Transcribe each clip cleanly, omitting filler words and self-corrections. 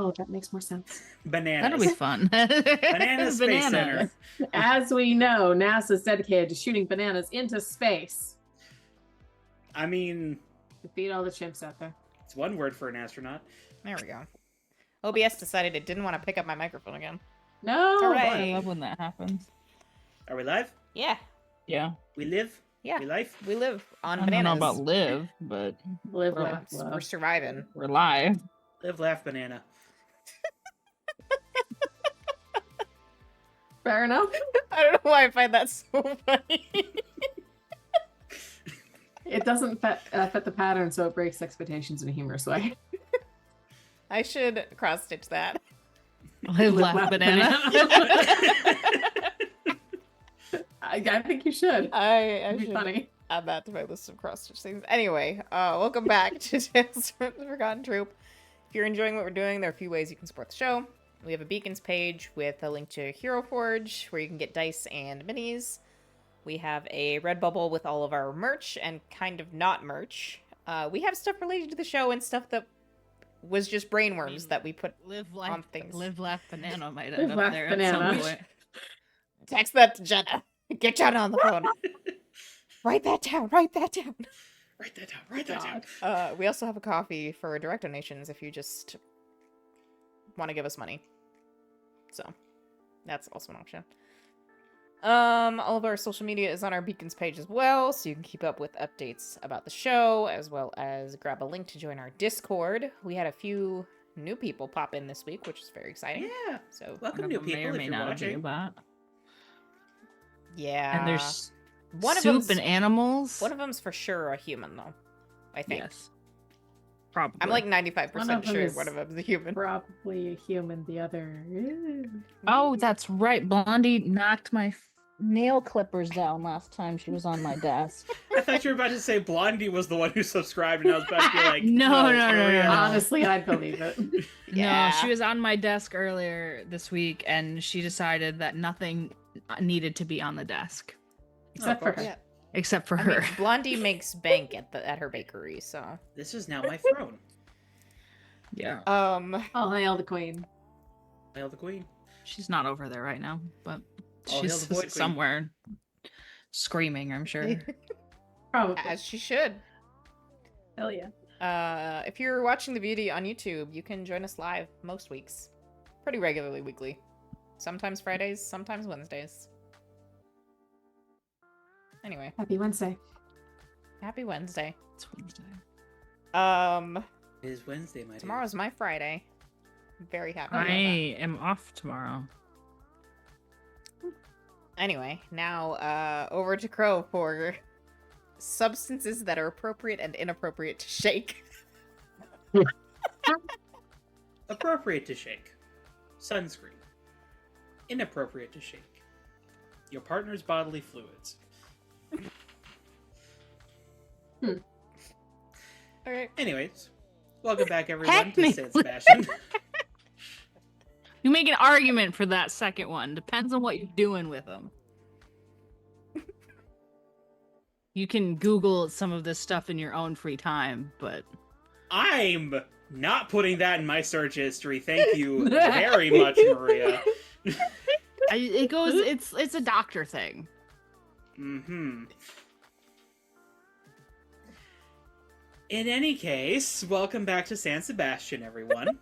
Oh, that makes more sense. Bananas. That'll be fun. Banana Space Center. As we know, NASA's dedicated to shooting bananas into space. I mean, To feed all the chimps out there. it's one word for an astronaut. There we go. OBS decided it didn't want to pick up my microphone again. No! Hooray. I love when that happens. Are we live? Yeah. Yeah. We live? Yeah. We life? We live on I bananas. don't know about live, but Live, We're laugh, We're love. surviving. we're live. Live, laugh, banana. Fair enough. I don't know why I find that so funny. It doesn't fit the pattern, so it breaks expectations in a humorous way. I should cross-stitch that. Live, laugh, banana. I think you should. I It'd be should funny. add that to my list of cross-stitch things. Anyway, welcome back to Tales from the Forgotten Troop. If you're enjoying what we're doing, there are a few ways you can support the show. We have a Beacons page with a link to Hero Forge, where you can get dice and minis. We have a Redbubble with all of our merch and kind of not merch. We have stuff related to the show and stuff that was just brainworms that we put Live, on laugh, things. live, laugh, banana might Live, end up laugh, there banana. at some point. Text that to Jenna. Get Jenna on the phone. Write that down. Write that down. Write that down. Write that down. We also have a coffee for direct donations if you just want to give us money. So that's also an option. All of our social media is on our Beacons page as well, so you can keep up with updates about the show, as well as grab a link to join our Discord. We had a few new people pop in this week, which is very exciting. Yeah. So Welcome, One new of them may people, or if may you're not be watching. about. yeah, And there's one of soup them's and animals. one of them's for sure a human though. I think. Yes. Probably. I'm like One 95% of them sure is- one of them's a human. Probably a human, the other. Oh, that's right. Blondie knocked my nail clippers down last time she was on my desk. I thought you were about to say Blondie was the one who subscribed, and I was about to be like, No, no, Maria. no. Honestly, I'd believe it. Yeah. No, she was on my desk earlier this week, and she decided that nothing needed to be on the desk Except for course. her. Yeah. except for I her. mean, Blondie makes bank at her bakery, so This is now my throne. Yeah, All hail the queen. Hail the queen. she's not over there right now, but All hail she's the Void Queen. somewhere screaming, I'm sure. Probably. as she should. Hell yeah. If you're watching the video on YouTube, you can join us live most weeks, pretty regularly, weekly. Sometimes Fridays, sometimes Wednesdays. Anyway, Happy Wednesday. happy Wednesday. It's Wednesday. It is Wednesday, my Tomorrow's my Friday. I'm very happy. I about that. am off tomorrow. Anyway, now over to Crow for substances that are appropriate and inappropriate to shake. Appropriate to shake. Sunscreen. Inappropriate to shake. Your partner's bodily fluids. Alright. Anyways, welcome back everyone to San Technically. Sebastian. You make an argument for that second one. Depends on what you're doing with them. You can Google some of this stuff in your own free time, but I'm not putting that in my search history. Thank you very much, Maria. it's a doctor thing. Mm-hmm. In any case, welcome back to San Sebastian, everyone.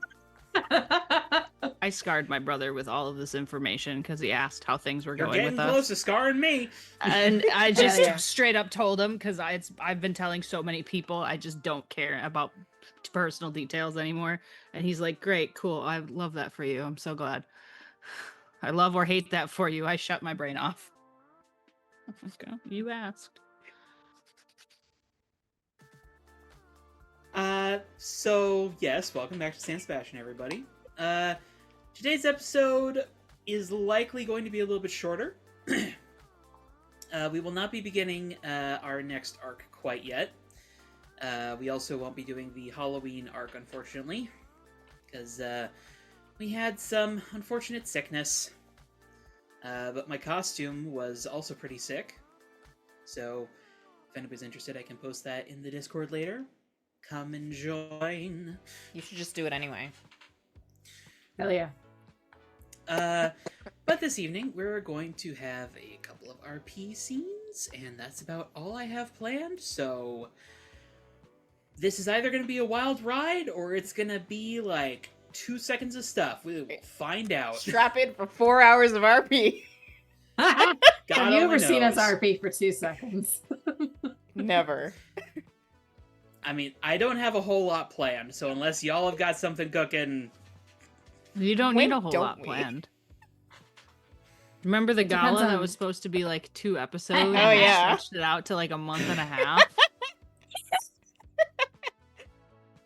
I scarred my brother with all of this information because he asked how things were You're going getting with close us. to scarring me. And I just Yeah. straight up told him because I've been telling so many people I just don't care about personal details anymore. And he's like, "Great, cool. I love that for you. I'm so glad. I love or hate that for you. I shut my brain off." Okay, you asked. So yes, welcome back to San Sebastian, everybody. Today's episode is likely going to be a little bit shorter. We will not be beginning our next arc quite yet. We also won't be doing the Halloween arc, unfortunately, because we had some unfortunate sickness. But my costume was also pretty sick. So if anybody's interested, I can post that in the Discord later. Come and join. You should just do it anyway. Hell yeah. But this evening, we're going to have a couple of RP scenes, and that's about all I have planned, so... This is either going to be a wild ride, or it's going to be, like, 2 seconds of stuff. We will find out. Strap in for 4 hours of RP. God Have you ever only seen us knows. RP for 2 seconds? Never. I mean, I don't have a whole lot planned, so unless y'all have got something cooking... You don't When need a whole don't lot we? planned. Remember the Depends gala that on- was supposed to be like 2 episodes? Oh, and we yeah. stretched it out to like a month and a half.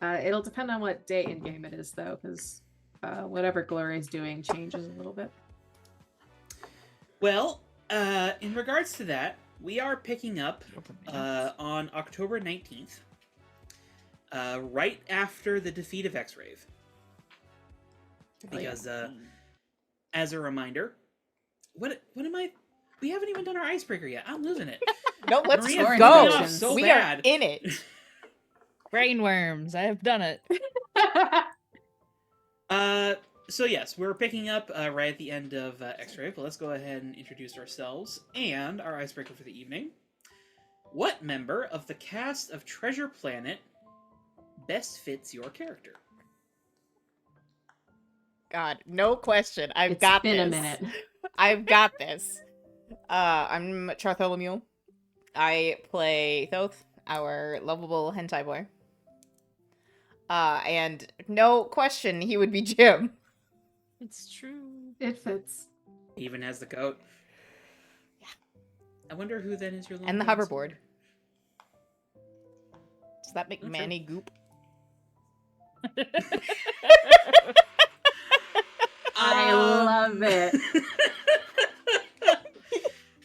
It'll depend on what day in game it is, though, because whatever Glory's doing changes a little bit. Well, in regards to that, we are picking up on October 19th, right after the defeat of X-Rave. Because, as a reminder, what am I... We haven't even done our icebreaker yet. I'm losing it. No, let's Maria's Story go. going off so we bad. are in it. Brainworms. I have done it. So yes, we're picking up right at the end of X-Ray, but let's go ahead and introduce ourselves and our icebreaker for the evening. What member of the cast of Treasure Planet best fits your character? God, no question. I've It's got been this. a minute. I've got this. I'm Chartholomew. I play Thoth, our lovable hentai boy. And no question, he would be Jim. It's true. It fits. He even has the coat. Yeah. I wonder who then is your And the lone hoverboard. Does that make Not Manny goop? I love it.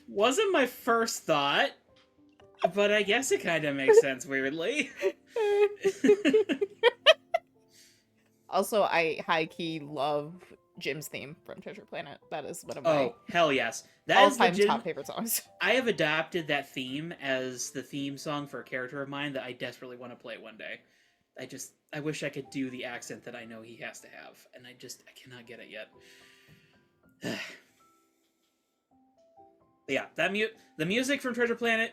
Wasn't my first thought, but I guess it kind of makes sense weirdly. Also, I high-key love Jim's theme from Treasure Planet. That is one of my Oh, hell yes. That is all-time legit. top favorite songs. I have adopted that theme as the theme song for a character of mine that I desperately want to play one day. I wish I could do the accent that I know he has to have, and I cannot get it yet. But yeah, the music from Treasure Planet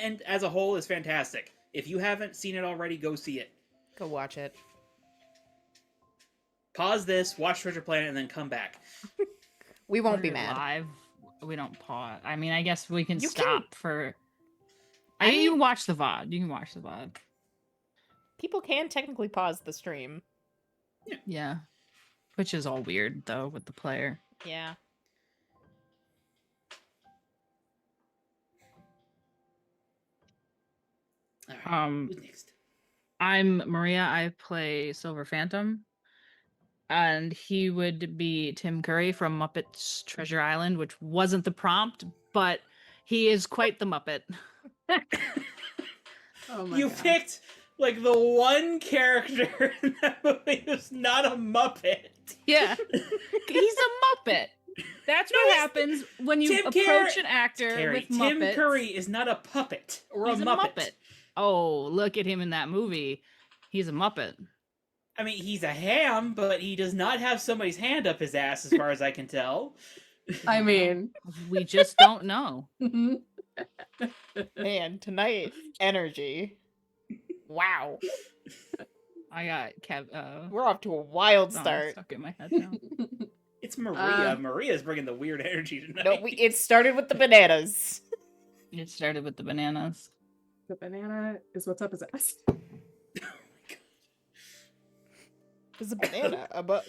and as a whole is fantastic. If you haven't seen it already, go see it. Go watch it. Pause this, watch Treasure Planet, and then come back. We won't be We're mad. Live. We don't pause. I mean, I guess we can You stop for. I You mean- can watch the VOD. You can watch the VOD. People can technically pause the stream. Yeah. Which is all weird, though, with the player. Yeah. All right, Um, who's next? I'm Maria. I play Silver Phantom. And he would be Tim Curry from Muppets Treasure Island, which wasn't the prompt, but he is quite the Muppet. Oh my You God. picked like the one character in that movie who's not a Muppet. Yeah. He's a Muppet. That's what happens when you Tim approach an actor Carrie, with Muppets. Tim Curry is not a puppet or He's a Muppet. Oh, look at him in that movie. He's a Muppet. I mean, he's a ham, but he does not have somebody's hand up his ass, as far as I can tell. I mean, We just don't know. Man, tonight, energy. Wow. I got Kev. We're off to a wild oh, start. stuck in my head now. It's Maria. Uh, Maria's bringing the weird energy tonight. No, it started with the bananas. It started with the bananas. the banana is what's up his ass. It's a banana, a book.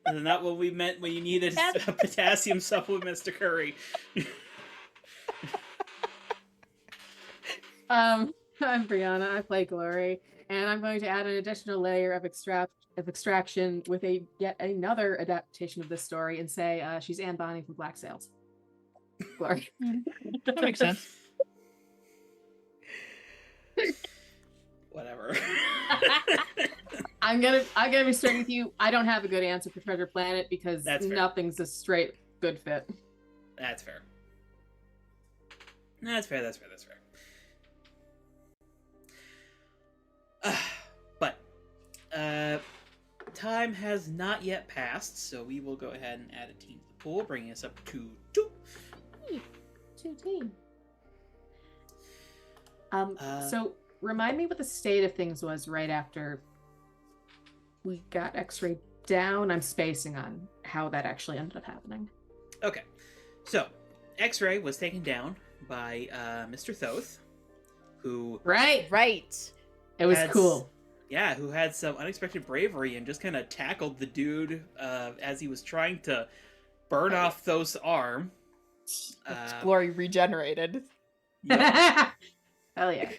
Isn't that what we meant when you needed potassium supplements to curry? I'm Brianna. I play Glory, and I'm going to add an additional layer of extraction with yet another adaptation of this story, and say she's Anne Bonny from Black Sails. Glory. That makes sense. Whatever. I'm gonna be straight with you. I don't have a good answer for Treasure Planet because That's fair. nothing's a straight good fit. That's fair. That's fair. time has not yet passed, so we will go ahead and add a team to the pool, bringing us up to 2. 2 team. Uh, So remind me what the state of things was right after we got X-ray down. I'm spacing on how that actually ended up happening. Okay, so X-ray was taken down by Mr. Thoth, who Right. It was had cool. Yeah, who had some unexpected bravery and just kind of tackled the dude as he was trying to burn off Thoth's arm. Glory regenerated. Yep. Hell yeah.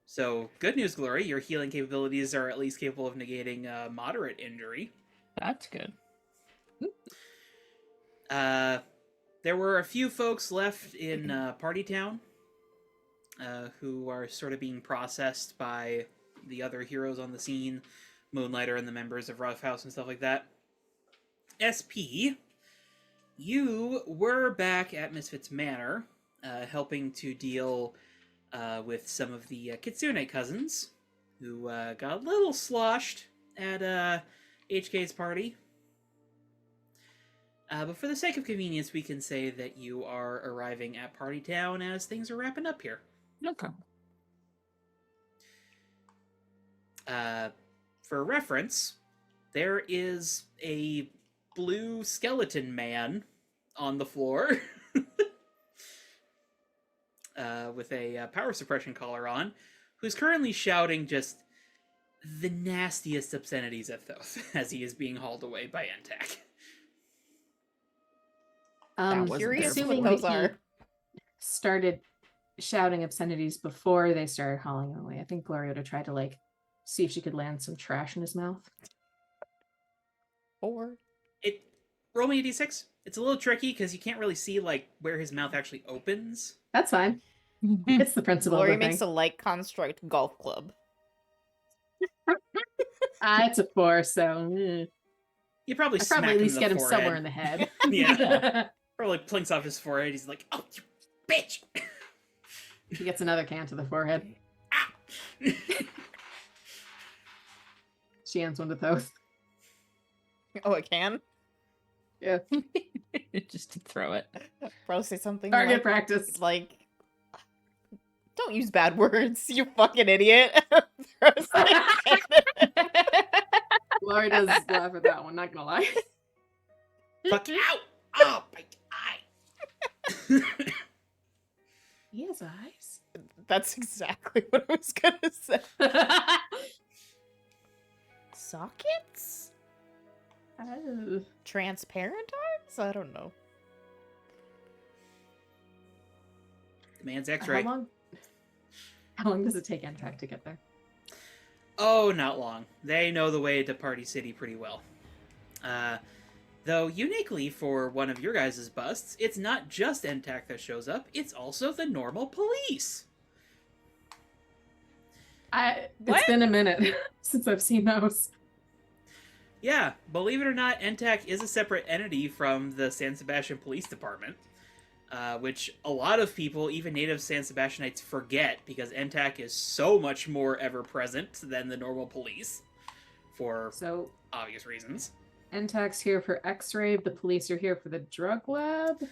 So, good news, Glory. Your healing capabilities are at least capable of negating moderate injury. That's good. There were a few folks left in Party Town who are sort of being processed by the other heroes on the scene, Moonlighter and the members of Rough House and stuff like that. SP, you were back at Misfits Manor, helping to deal with some of the Kitsune cousins, who got a little sloshed at HK's party. But for the sake of convenience, we can say that you are arriving at Party Town as things are wrapping up here. Okay. For reference, there is a blue skeleton man on the floor with a power suppression collar on, who's currently shouting just the nastiest obscenities at Thoth as he is being hauled away by Entak. I'm wasn't curious assuming what those that he are. started shouting obscenities before they started hauling him away. I think Gloria would have tried to see if she could land some trash in his mouth. Or Roll me a d6. It's a little tricky because you can't really see where his mouth actually opens. That's fine. It's the principle Glory of the makes thing. a light construct golf club. It's a 4, so You probably I smack probably him at least in get the him forehead. somewhere in the head. Yeah. Probably plinks off his forehead. He's like, "Oh, you bitch!" He gets another can to the forehead. Ah! She hands one to Thoth. Oh, it can? Yeah. Just to throw it. Probably say something Target practice. like, don't use bad words, you fucking idiot. Throws the cannon. Gloria does laugh at that one, not gonna lie. Fuck out! Oh, my eye! He has eyes. That's exactly what I was gonna say. Sockets? Oh. Transparent eyes? I don't know. The man's How X-ray. long does it take Entak to get there? Oh, not long. They know the way to Party City pretty well. Though, uniquely for one of your guys' busts, it's not just Entak that shows up, it's also the normal police. It's What? been a minute since I've seen those. Yeah, believe it or not, Entak is a separate entity from the San Sebastián Police Department, which a lot of people, even native San Sebastianites, forget because Entak is so much more ever-present than the normal police, for So obvious reasons. Entak's here for X-ray. The police are here for the drug lab.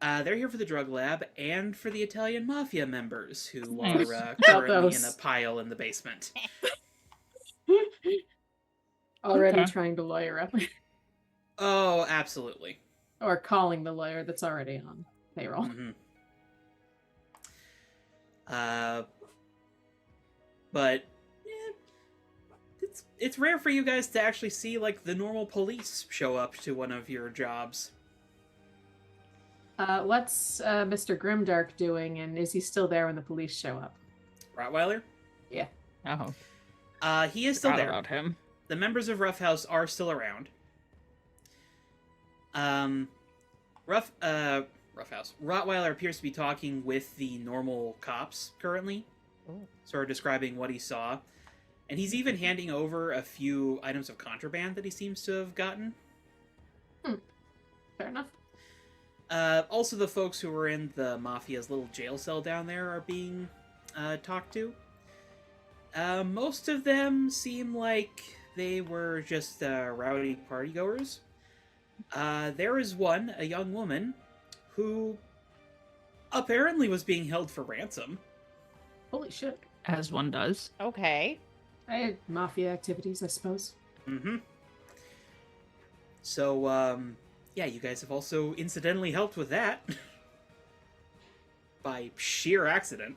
They're here for the drug lab and for the Italian mafia members who Nice. are About currently in a those. pile in the basement. Already Okay. trying to lawyer up. Oh, absolutely. Or calling the lawyer that's already on payroll. Mm-hmm. But yeah, it's rare for you guys to actually see the normal police show up to one of your jobs. What's Mr. Grimdark doing, and is he still there when the police show up? Rottweiler? Oh, He is still forgot there. about him. The members of Rough House are still around. Rough House. Rottweiler appears to be talking with the normal cops currently, Ooh. sort of describing what he saw. And he's even handing over a few items of contraband that he seems to have gotten. Fair enough. Also, the folks who were in the Mafia's little jail cell down there are being talked to. Most of them seem like they were just rowdy partygoers. There is one, a young woman, who apparently was being held for ransom. Holy shit. As one does. Okay. I had mafia activities, I suppose. Mm-hmm. So, yeah, you guys have also incidentally helped with that. By sheer accident.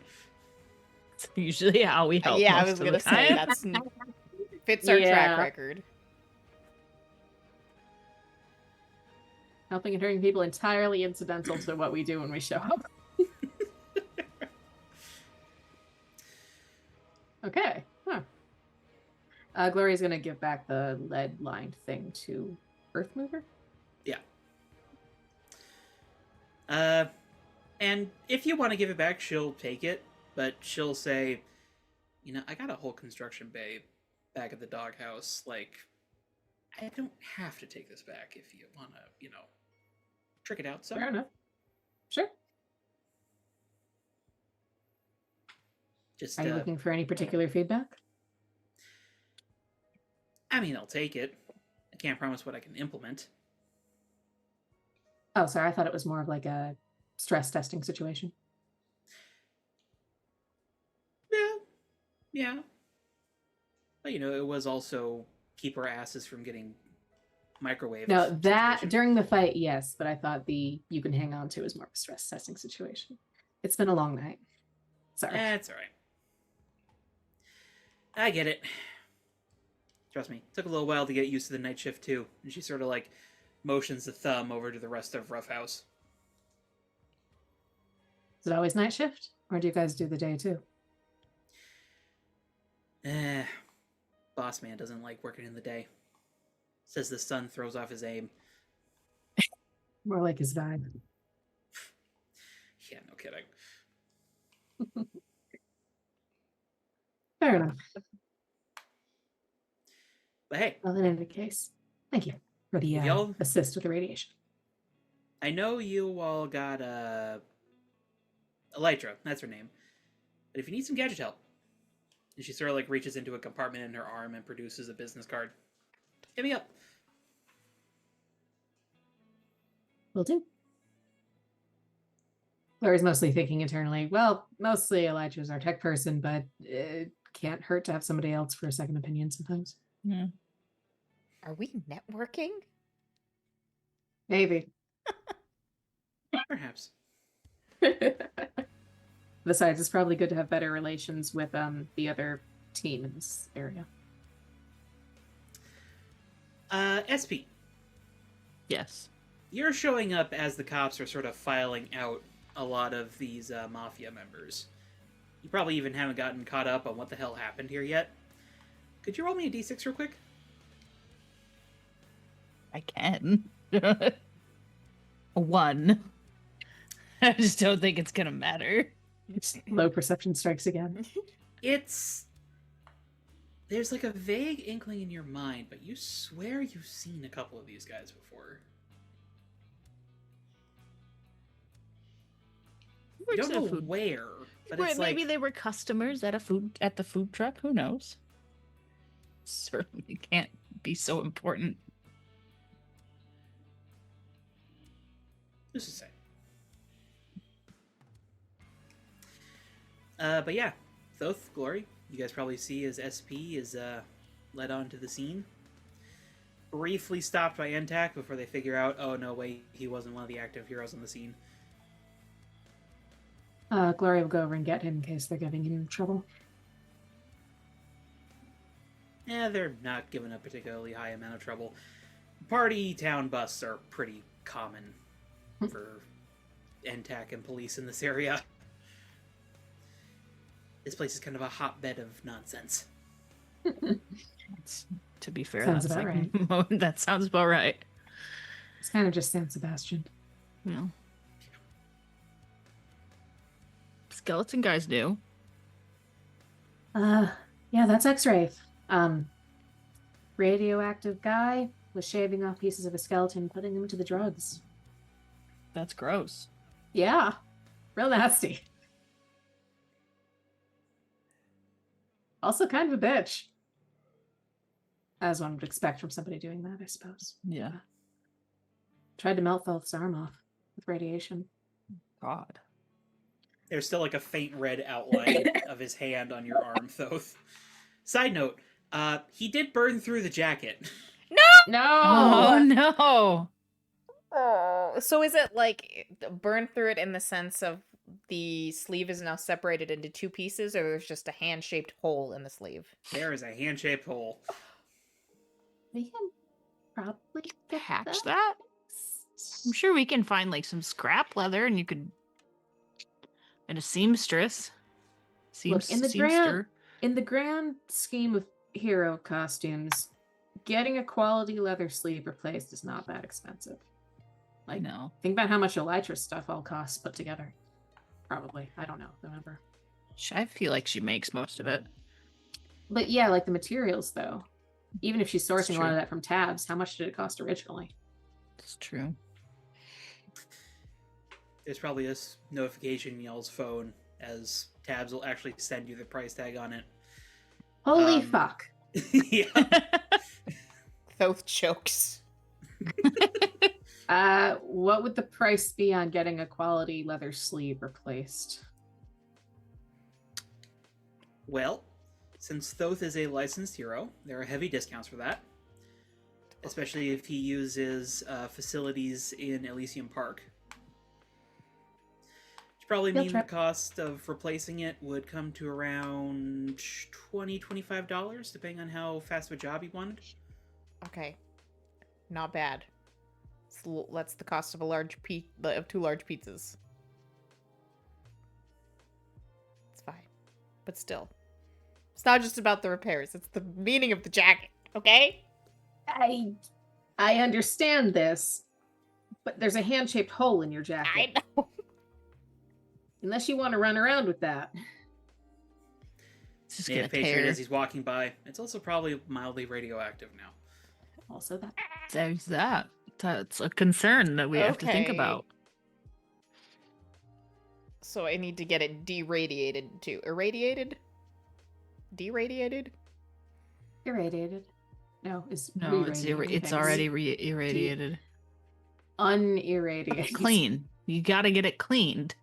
It's usually how we help. Yeah, I most was of gonna the say time. that's fits our track Yeah. record. Helping and hurting people entirely incidental to what we do when we show up. Okay. Huh. Gloria's gonna give back the lead-lined thing to Earthmover. And if you want to give it back, she'll take it, but she'll say, you know, I got a whole construction bay back at the doghouse. Like, I don't have to take this back if you want to, you know, trick it out some. Fair enough. Sure. Just, Are you looking for any particular feedback? I mean, I'll take it. I can't promise what I can implement. Oh, sorry. I thought it was more of like a stress testing situation. Yeah. But, you know, it was also keep our asses from getting microwaved. No, that situation. during the fight, yes, but I thought the you can hang on to is more of a stress testing situation. It's been a long night. Sorry. That's all right. I get it. Trust me, took a little while to get used to the night shift too. And she sort of like motions the thumb over to the rest of Rough House. Is it always night shift? Or do you guys do the day too? Boss man doesn't like working in the day. Says the sun throws off his aim. More like his vibe. Yeah, no kidding. Fair enough. But hey, Well, in any case, thank you for the Y'all- assist with the radiation. I know you all got Elytra, that's her name. But if you need some gadget help, and she sort of like reaches into a compartment in her arm and produces a business card. Hit me up. Will do. Laura's mostly thinking internally, well, mostly Elijah's our tech person, but it can't hurt to have somebody else for a second opinion sometimes. Yeah. Are we networking? Maybe. Perhaps. Besides, it's probably good to have better relations with the other team in this area. SP, Yes. you're showing up as the cops are sort of filing out a lot of these mafia members. You probably even haven't gotten caught up on what the hell happened here yet. Could you roll me a d6 real quick? I can. A 1. I just don't think it's gonna matter. Low perception strikes again. There's like a vague inkling in your mind, but you swear you've seen a couple of these guys before. You Works don't at a know food- where, but Wait, it's like... maybe they were customers at the food truck. Who knows? Certainly can't be so important. Who's to say? But yeah, Thoth, Glory, you guys probably see as SP is led onto the scene. Briefly stopped by NTAC before they figure out, oh no, wait, he wasn't one of the active heroes on the scene. Gloria will go over and get him in case they're giving him trouble. Yeah, they're not giving a particularly high amount of trouble. Party town busts are pretty common for NTAC and police in this area. This place is kind of a hotbed of nonsense. To be fair, Sounds that's about like, that sounds about right. It's kind of just San Sebastian. Yeah. Skeleton guys new. Yeah, that's X-Ray. Radioactive guy was shaving off pieces of a skeleton, putting them into the drugs. That's gross. Yeah, real nasty. Also kind of a bitch. As one would expect from somebody doing that, I suppose. Yeah. Tried to melt Thoth's arm off with radiation. God. There's still like a faint red outline of his hand on your arm, Thoth. Side note, he did burn through the jacket. No! Oh no. Oh, so is it like burn through it in the sense of the sleeve is now separated into two pieces, or there's just a hand-shaped hole in the sleeve? There is a hand-shaped hole. We can probably fix Patch that? I'm sure we can find like some scrap leather and you could. And a seamstress. Look, in the grand scheme of hero costumes, getting a quality leather sleeve replaced is not that expensive. Like, No. think about how much Elytra's stuff all costs put together. Probably. I don't know. Remember. I feel like she makes most of it. But yeah, like the materials, though. Even if she's sourcing a lot true. of that from tabs, how much did it cost originally? It's true. There's probably a notification in y'all's phone as tabs will actually send you the price tag on it. Holy fuck. Yeah. Thoth chokes. What would the price be on getting a quality leather sleeve replaced? Well, since Thoth is a licensed hero, there are heavy discounts for that. Especially if he uses facilities in Elysium Park. Which probably Field mean trip. the cost of replacing it would come to around $20, $25, depending on how fast of a job you wanted. Okay, not bad. That's the cost of of 2 large pizzas. It's fine, but still, it's not just about the repairs. It's the meaning of the jacket. Okay. I understand this, but there's a hand-shaped hole in your jacket. I know. Unless you want to run around with that. It's just Yeah, gonna picture it tear. as he's walking by. It's also probably mildly radioactive now. Also that. There's that. That's a concern that we have to think Okay. about. So I need to get it deradiated too. Irradiated? Deradiated? Irradiated. No, it's No, it's re-radiated. it's already irradiated. Unirradiated. Clean. You got to get it cleaned.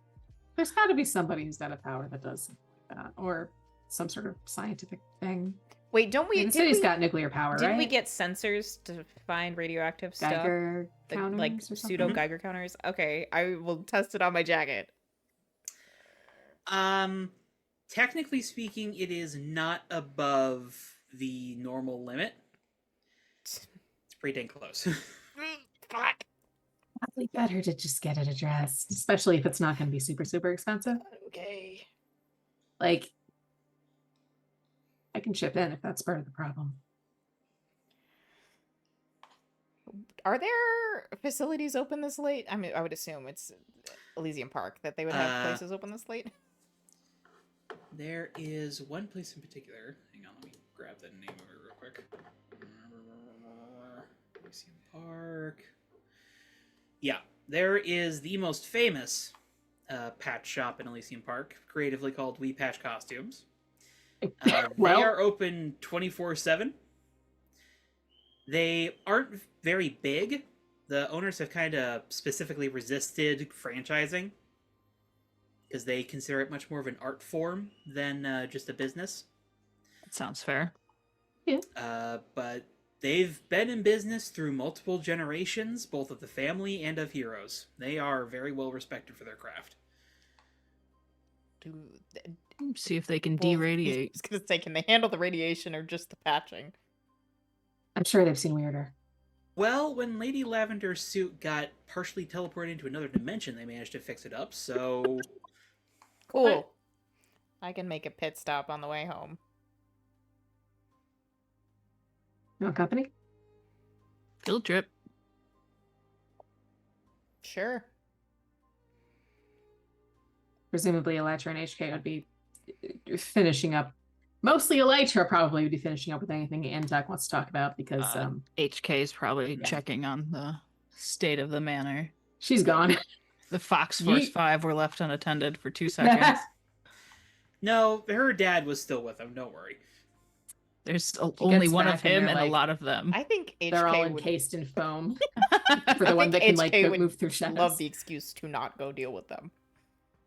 There's got to be somebody who's got a power that does something like that, or some sort of scientific thing. Wait, don't I we? mean, the did city's we- got nuclear power, Didn't right? we get sensors to find radioactive stuff? Geiger The- counters like or something? pseudo Mhm. Geiger counters? Okay, I will test it on my jacket. Technically speaking, it is not above the normal limit. It's pretty dang close. Fuck. Probably better to just get it addressed, especially if it's not going to be super, super expensive. Okay. Like, I can chip in if that's part of the problem. Are there facilities open this late? I mean, I would assume it's Elysium Park that they would have places open this late. There is one place in particular. Hang on, let me grab the name of it real quick. Elysium Park. Yeah, there is the most famous patch shop in Elysium Park, creatively called We Patch Costumes. Well- They are open 24/7. They aren't very big. The owners have kind of specifically resisted franchising because they consider it much more of an art form than just a business. That sounds fair. But they've been in business through multiple generations, both of the family and of heroes. They are very well respected for their craft. See if they can Well, I deradiate. was gonna say, can they handle the radiation or just the patching? I'm sure they've seen weirder. Well, when Lady Lavender's suit got partially teleported into another dimension, they managed to fix it up, so... Cool. I can make a pit stop on the way home. No company? Field trip. Sure. Presumably Elytra and HK would be finishing up. Mostly Elytra probably would be finishing up with anything Anzac wants to talk about because HK is probably yeah. checking on the state of the manor. she's gone. The Fox Force Yeet. 5 were left unattended for 2 seconds. No, her dad was still with them, don't worry. There's She only gets one of back and him they're and a like- lot of them. I think They're all HK would. encased in foam I for the one think that can like HK go, would move through love shadows. the excuse to not go deal with them.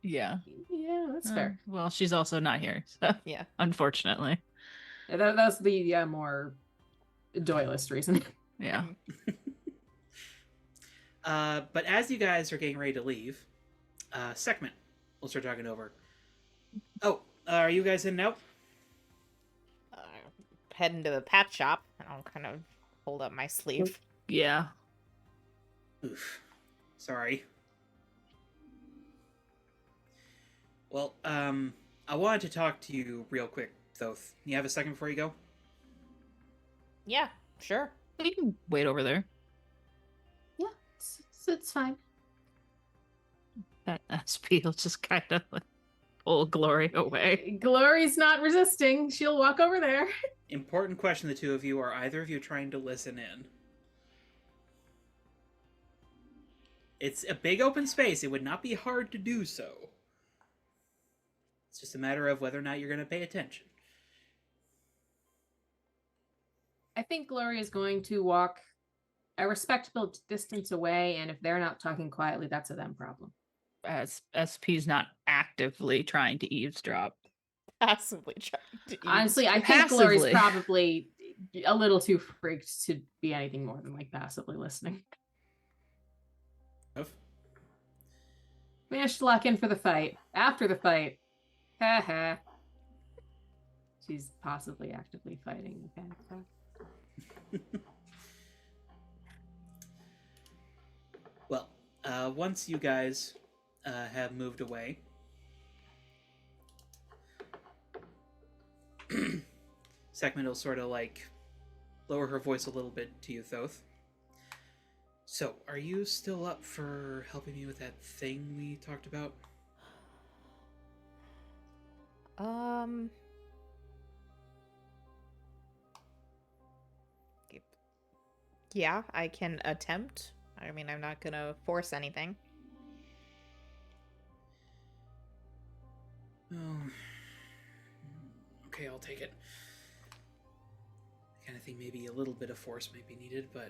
Yeah. Yeah, that's fair. Well, she's also not here, so Yeah. unfortunately. Yeah, that's the more Doyleist reason. Yeah. But as you guys are getting ready to leave, Segment, we'll start talking over. Oh, are you guys in now? Head into the patch shop, and I'll kind of hold up my sleeve. Yeah. Oof. Sorry. Well, I wanted to talk to you real quick, Thoth. You have a second before you go? Yeah, sure. You can wait over there. Yeah, it's fine. That SP will just kind of like pull Glory away. Glory's not resisting. She'll walk over there. Important question, the two of you. Are either of you trying to listen in? It's a big open space. It would not be hard to do so. It's just a matter of whether or not you're going to pay attention. I think Glory is going to walk a respectable distance away, and if they're not talking quietly, that's a them problem. As SP's not actively trying to eavesdrop. Passively trying to eat. Honestly, I think Glory's Passively. probably a little too freaked to be anything more than like passively listening. Managed to lock in for the fight. After the fight, haha. She's possibly actively fighting the panic attack. Well, once you guys have moved away, Segment will sort of like lower her voice a little bit to you, Thoth. So, are you still up for helping me with that thing we talked about? Yeah, I can attempt. I mean, I'm not gonna force anything. Oh. Okay, I'll take it. I kind of think maybe a little bit of force might be needed, but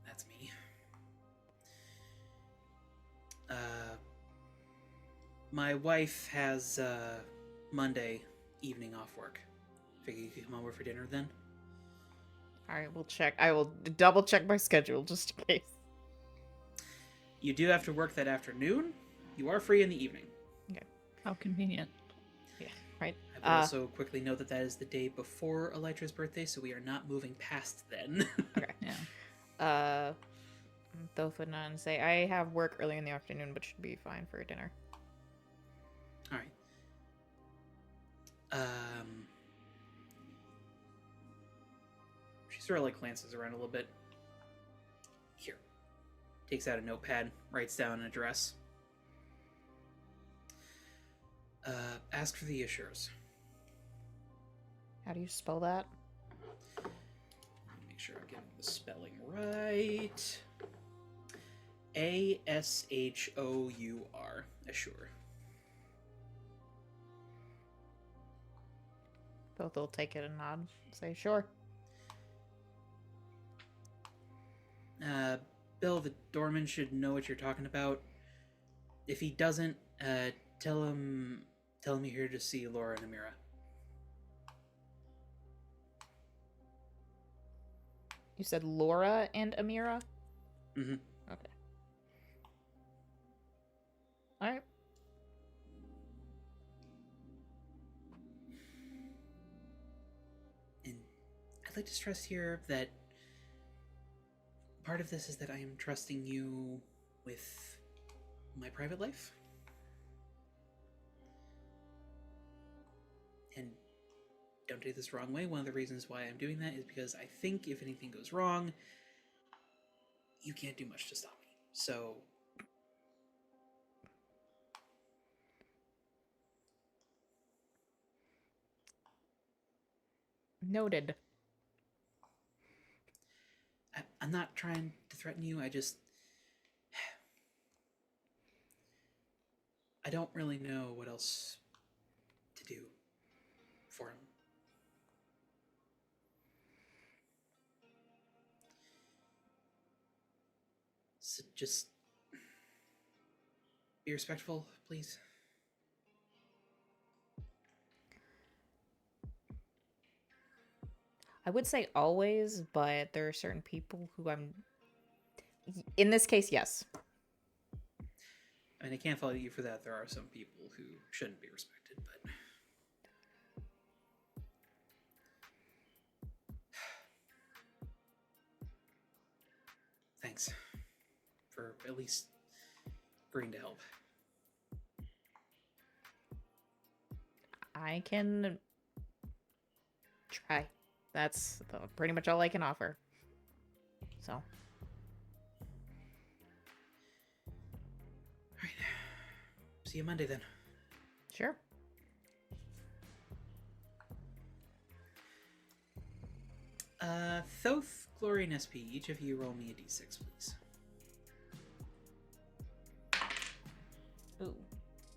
that's me. My wife has Monday evening off work. Figure you could come over for dinner then? Alright, we'll check. I will double check my schedule just in case. You do have to work that afternoon. You are free in the evening. How convenient. Yeah, right. I would also quickly note that that is the day before Elytra's birthday, so we are not moving past then. Okay. Yeah. Thoth would not say I have work early in the afternoon, but should be fine for dinner. All right. She sort of like glances around a little bit. Here. Takes out a notepad, writes down an address. Ask for the Ishurs. How do you spell that? Make sure I'm getting the spelling right. A-S-H-O-U-R. Assure. Thoth will take it and nod. Say sure. Bill, the doorman should know what you're talking about. If he doesn't, tell him you're here to see Laura and Amira. You said Laura and Amira? Mm-hmm. Okay. Alright. And I'd like to stress here that part of this is that I am trusting you with my private life. And don't take this the wrong way. One of the reasons why I'm doing that is because I think if anything goes wrong, you can't do much to stop me. So Noted. I'm not trying to threaten you. I don't really know what else to do for him. So just be respectful, please. I would say always, but there are certain people who in this case, yes. I mean, I can't fault you for that. There are some people who shouldn't be respected, but... Thanks for at least agreeing to help. I can try. That's pretty much all I can offer. So. All right. See you Monday then. Sure. Thoth, Glory, and SP, each of you roll me a d6, please. Ooh.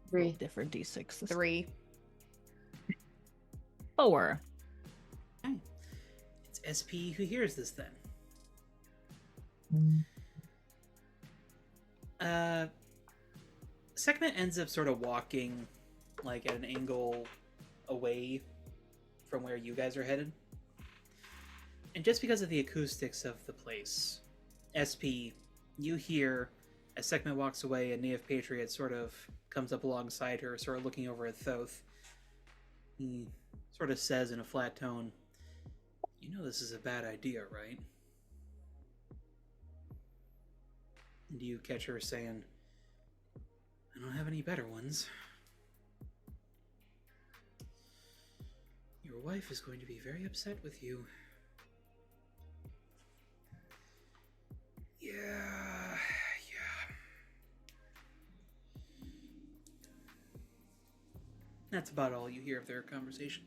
3. Different D6. 3. 4. Okay. It's SP who hears this then. Sekhmet ends up sort of walking like at an angle away from where you guys are headed. And just because of the acoustics of the place, SP, you hear as Sekhmet walks away, a native patriot sort of comes up alongside her, sort of looking over at Thoth. He sort of says in a flat tone, "You know this is a bad idea, right?" And you catch her saying, "I don't have any better ones. Your wife is going to be very upset with you." Yeah. That's about all you hear of their conversation.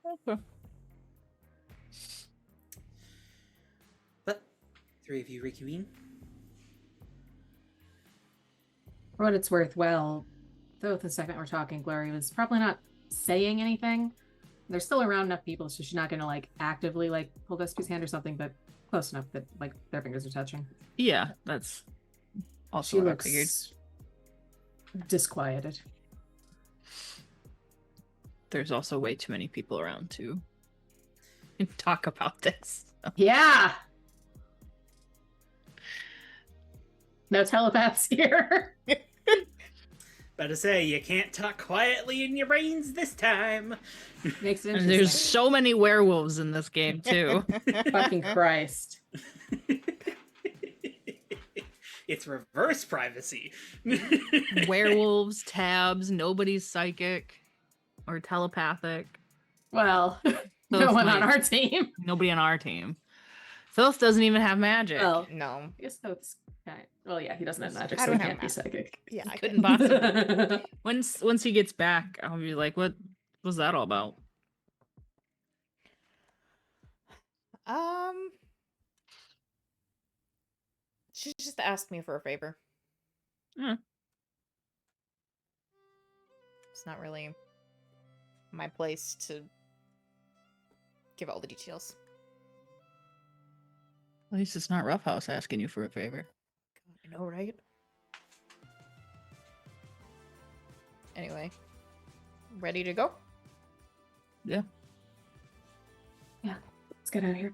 Okay. But, three of you reconvene. For what it's worth, well, though the second we're talking, Glory was probably not saying anything. They're still around enough people, so she's not going to like actively like pull Dusty's hand or something, but close enough that like their fingers are touching. Yeah, that's also She what I looks figured. disquieted. There's also way too many people around to talk about this. Yeah. No telepaths here. About to say, you can't talk quietly in your brains this time. Makes it And interesting. there's so many werewolves in this game too. Fucking Christ. It's reverse privacy. Werewolves, tabs, nobody's psychic or telepathic. Well, no Thoth one on might- our team. Nobody on our team. Thoth doesn't even have magic. Well, No. I guess Thoth's kind. Well, yeah, he doesn't have magic, I so he don't have can't be magic. psychic. Yeah, I Couldn't possibly. Once he gets back, I'll be like, what was that all about? She just asked me for a favor. Hmm. It's not really my place to give all the details. At least it's not Roughhouse asking you for a favor. I know, right? Anyway, ready to go? Yeah. Let's get out of here.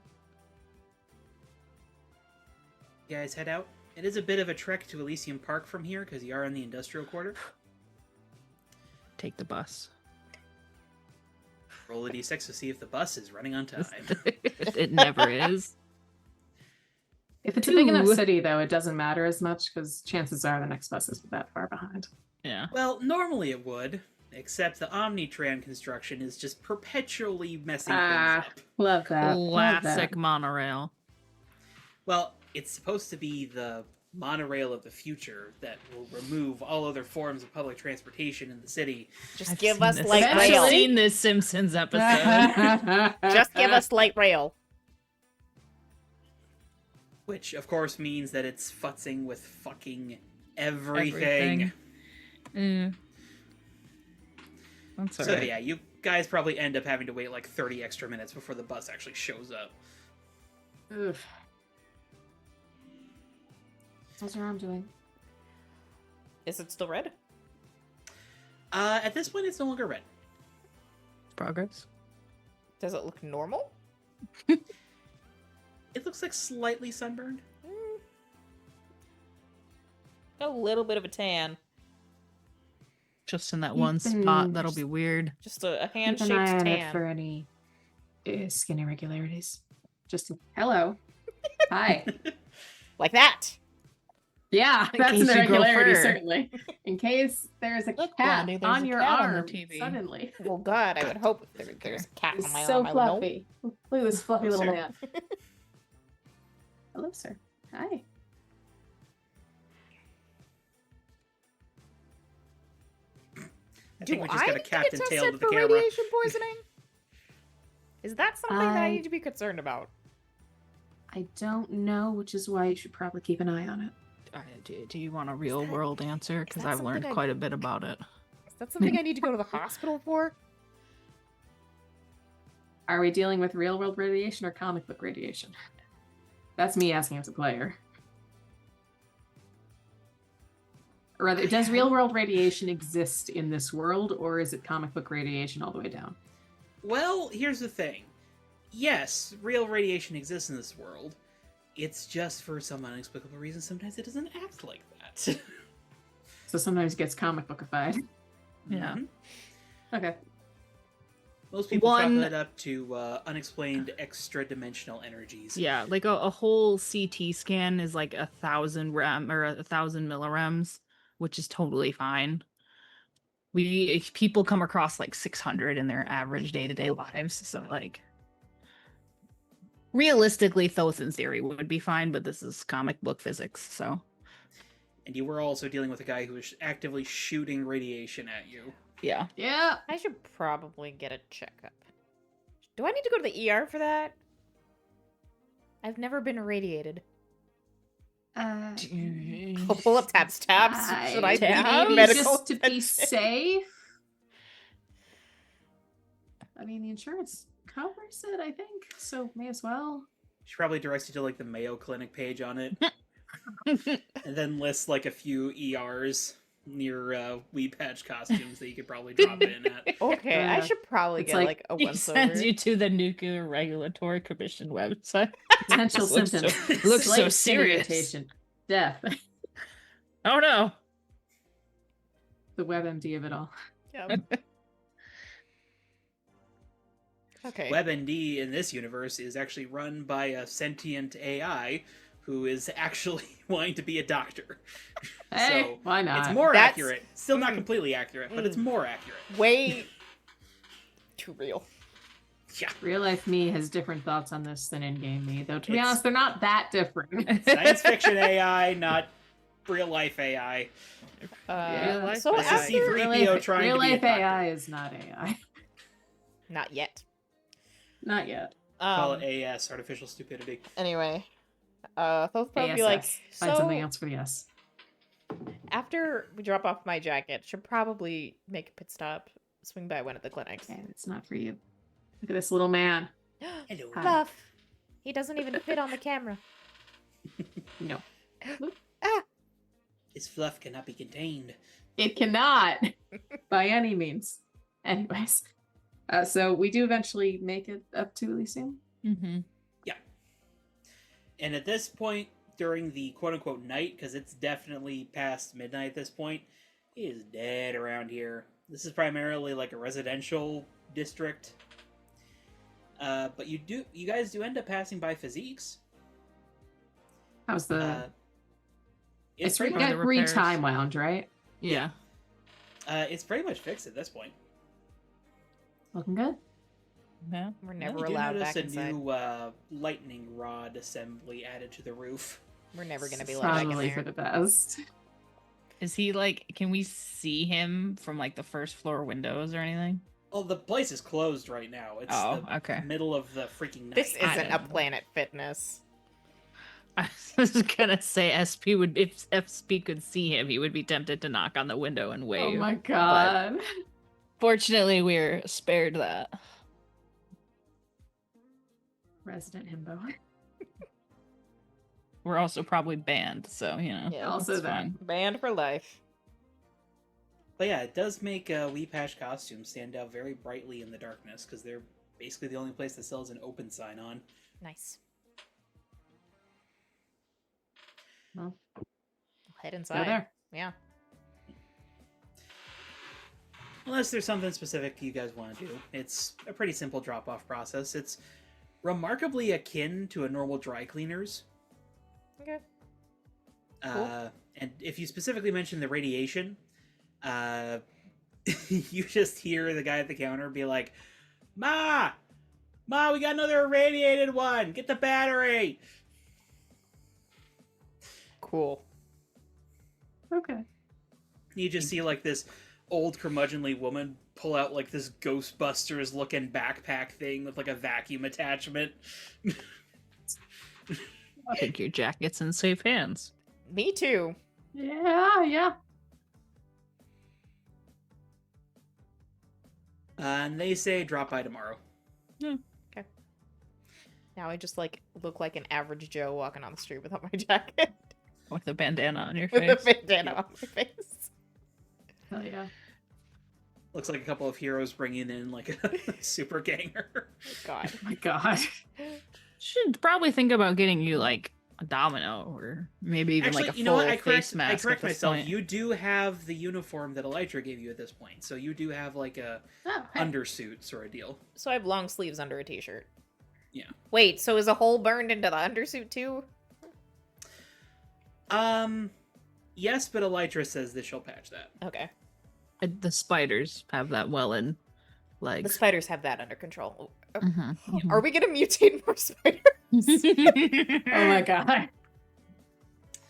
You guys head out. It is a bit of a trek to Elysium Park from here, because you are in the industrial quarter. Take the bus. Roll a d6 to see if the bus is running on time. It never is. If it's a big enough Ooh. city, though, it doesn't matter as much because chances are the next bus is that far behind. Yeah. Well, normally it would, except the Omnitran construction is just perpetually messing things up. Love that. Love that. Classic monorail. Well, it's supposed to be the monorail of the future that will remove all other forms of public transportation in the city. Just I've give seen us this. light I've rail. seen this Simpsons episode. Just give us light rail. Which, of course, means that it's futzing with fucking everything. Mm. That's So alright. yeah, you guys probably end up having to wait like 30 extra minutes before the bus actually shows up. Oof. How's your arm doing? Is it still red? At this point, it's no longer red. Progress. Does it look normal? It looks like slightly sunburned. A little bit of a tan. Just in that Keep one spot. an- That'll be weird. Just a Keep an hand-shaped eye on it tan. for any skin irregularities. Just hello. Hi. Like that. Yeah, In that's case an you grow irregularity, fur. certainly. In case there's a Look, cat Blondie, there's on a your cat on the arm TV. suddenly. Well, God, I would hope there's a cat It's on my so arm. I would know. fluffy. Look at this fluffy Oh, little sir. man. Hello, sir. Hi. I think we just got a need to cat get and tail tested to the for camera. radiation poisoning? Is that something that I I- need to be concerned about? I don't know, which is why you should probably keep an eye on it. Do you want a real world answer? Because that I've learned something I- quite a bit about it. Is that something I need to go to the hospital for? Are we dealing with real world radiation or comic book radiation? That's me asking as a player. Or rather, does real world radiation exist in this world, or is it comic book radiation all the way down? Well, here's the thing. Yes, real radiation exists in this world. It's just for some unexplicable reason, sometimes it doesn't act like that. So sometimes it gets comic bookified. Yeah. Mhm. Okay. Most people One- chalk that up to unexplained extra-dimensional energies. Yeah, like a whole CT scan is like 1,000 rem or 1,000 millirems, which is totally fine. People come across like 600 in their average day-to-day lives, so like realistically, Thothan theory would be fine, but this is comic book physics, so And you were also dealing with a guy who was actively shooting radiation at you. yeah. Yeah. I should probably get a checkup. Do I need to go to the ER for that? I've never been irradiated. I'll pull up tabs. Should I Tab? be maybe medical just to be attention? safe? I mean, the insurance covers it, I think, so may as well. She probably directs you to like the Mayo Clinic page on it, and then lists like a few ERs near Wee Patch costumes that you could probably drop in at. Okay, I should probably It's get like- like a He once sends over. you to the Nuclear Regulatory Commission website. Potential Looks so- symptoms. looks so Slight skin serious. irritation, death. Oh no. The WebMD of it all. Yeah. Okay. WebMD in this universe is actually run by a sentient AI who is actually wanting to be a doctor. Hey, So, why not? It's more That's- accurate. Still not completely accurate, but it's Mm. more accurate. Way too real. Yeah. Real life me has different thoughts on this than in-game me, though to be It's- honest, they're not that different. Science fiction AI, not real life AI. Real life so This is after... C3. real 3PO life, trying real to be a life doctor. AI is not AI. Not yet. Not yet. Call it AS, artificial stupidity. Anyway, they'll probably be like, ASS. Find something so else for the S. after we drop off my jacket, should probably make a pit stop, swing by one of the clinics. Okay, it's not for you. Look at this little man. Hello. Hi. Fluff. He doesn't even fit on the camera. No, This fluff cannot be contained. it cannot by any means. Anyways, so we do eventually make it up to Elysium. Mm-hmm. And at this point, during the quote-unquote night, because it's definitely past midnight at this point, it is dead around here. This is primarily like a residential district. But you guys do end up passing by Physiques. How's the? It's it's pretty one of much, the got green repairs. time wound, right? Yeah. it's pretty much fixed at this point. Looking good. Yeah. We're You never do allowed notice back a inside. new lightning rod assembly added to the roof. We're never gonna be It's allowed back in probably for there. the best. Is he like? Can we see him from like the first floor windows or anything? Oh, the place is closed right now. It's Oh, the okay. middle of the freaking night. This I isn't a don't know. Planet Fitness. I was gonna say SP would if SP could see him, he would be tempted to knock on the window and wave. Oh my god. Fortunately, we're spared that. Resident himbo. we're also probably banned, so you know. Yeah, Also it's that. fine. Banned for life. But yeah, it does make Wee Patch costumes stand out very brightly in the darkness because they're basically the only place that sells an open sign on. Nice. Well, I'll head go inside. there. Yeah. Unless there's something specific you guys want to do. It's a pretty simple drop-off process. It's remarkably akin to a normal dry cleaner's. Okay. Cool. And if you specifically mention the radiation, you just hear the guy at the counter be like, Ma! Ma, we got another irradiated one! Get the battery! Cool. Okay. You just see like this old curmudgeonly woman pull out like this Ghostbusters looking backpack thing with like a vacuum attachment. I think your jacket's in safe hands. Me too. Yeah. And they say drop by tomorrow. Now I just like look like an average Joe walking on the street without my jacket. With a bandana on your With a face. bandana on my face. Hell yeah. Looks like a couple of heroes bringing in like a super ganger. Oh, God. Oh my god. Should probably think about getting you like a domino or maybe even Actually, like a you full know what? I face correct mask. at this myself. point. You do have the uniform that Elytra gave you at this point, so you do have like a Oh, hey. undersuit sort of deal. So I have long sleeves under a t-shirt. Yeah. Wait, so is a hole burned into the undersuit too? Yes, but Elytra says that she'll patch that. Okay. The spiders have that well in The legs. spiders have that under control. Oh, Mhm, Are we gonna mutate more spiders? mhm. Oh my god.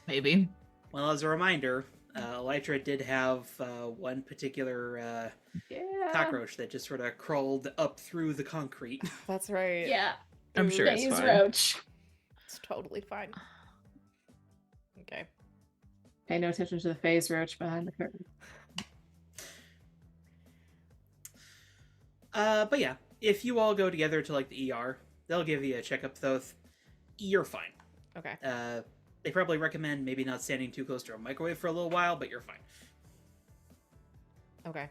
Maybe. Well, as a reminder, Elytra did have one particular Yeah. cockroach that just sort of crawled up through the concrete. That's right. Yeah. I'm sure it's Days fine. Roach. It's totally fine. Okay. Pay no attention to the phase roach behind the curtain. But yeah, if you all go together to like the ER, they'll give you a checkup though. You're fine. Okay. They probably recommend maybe not standing too close to a microwave for a little while, but you're fine. Okay.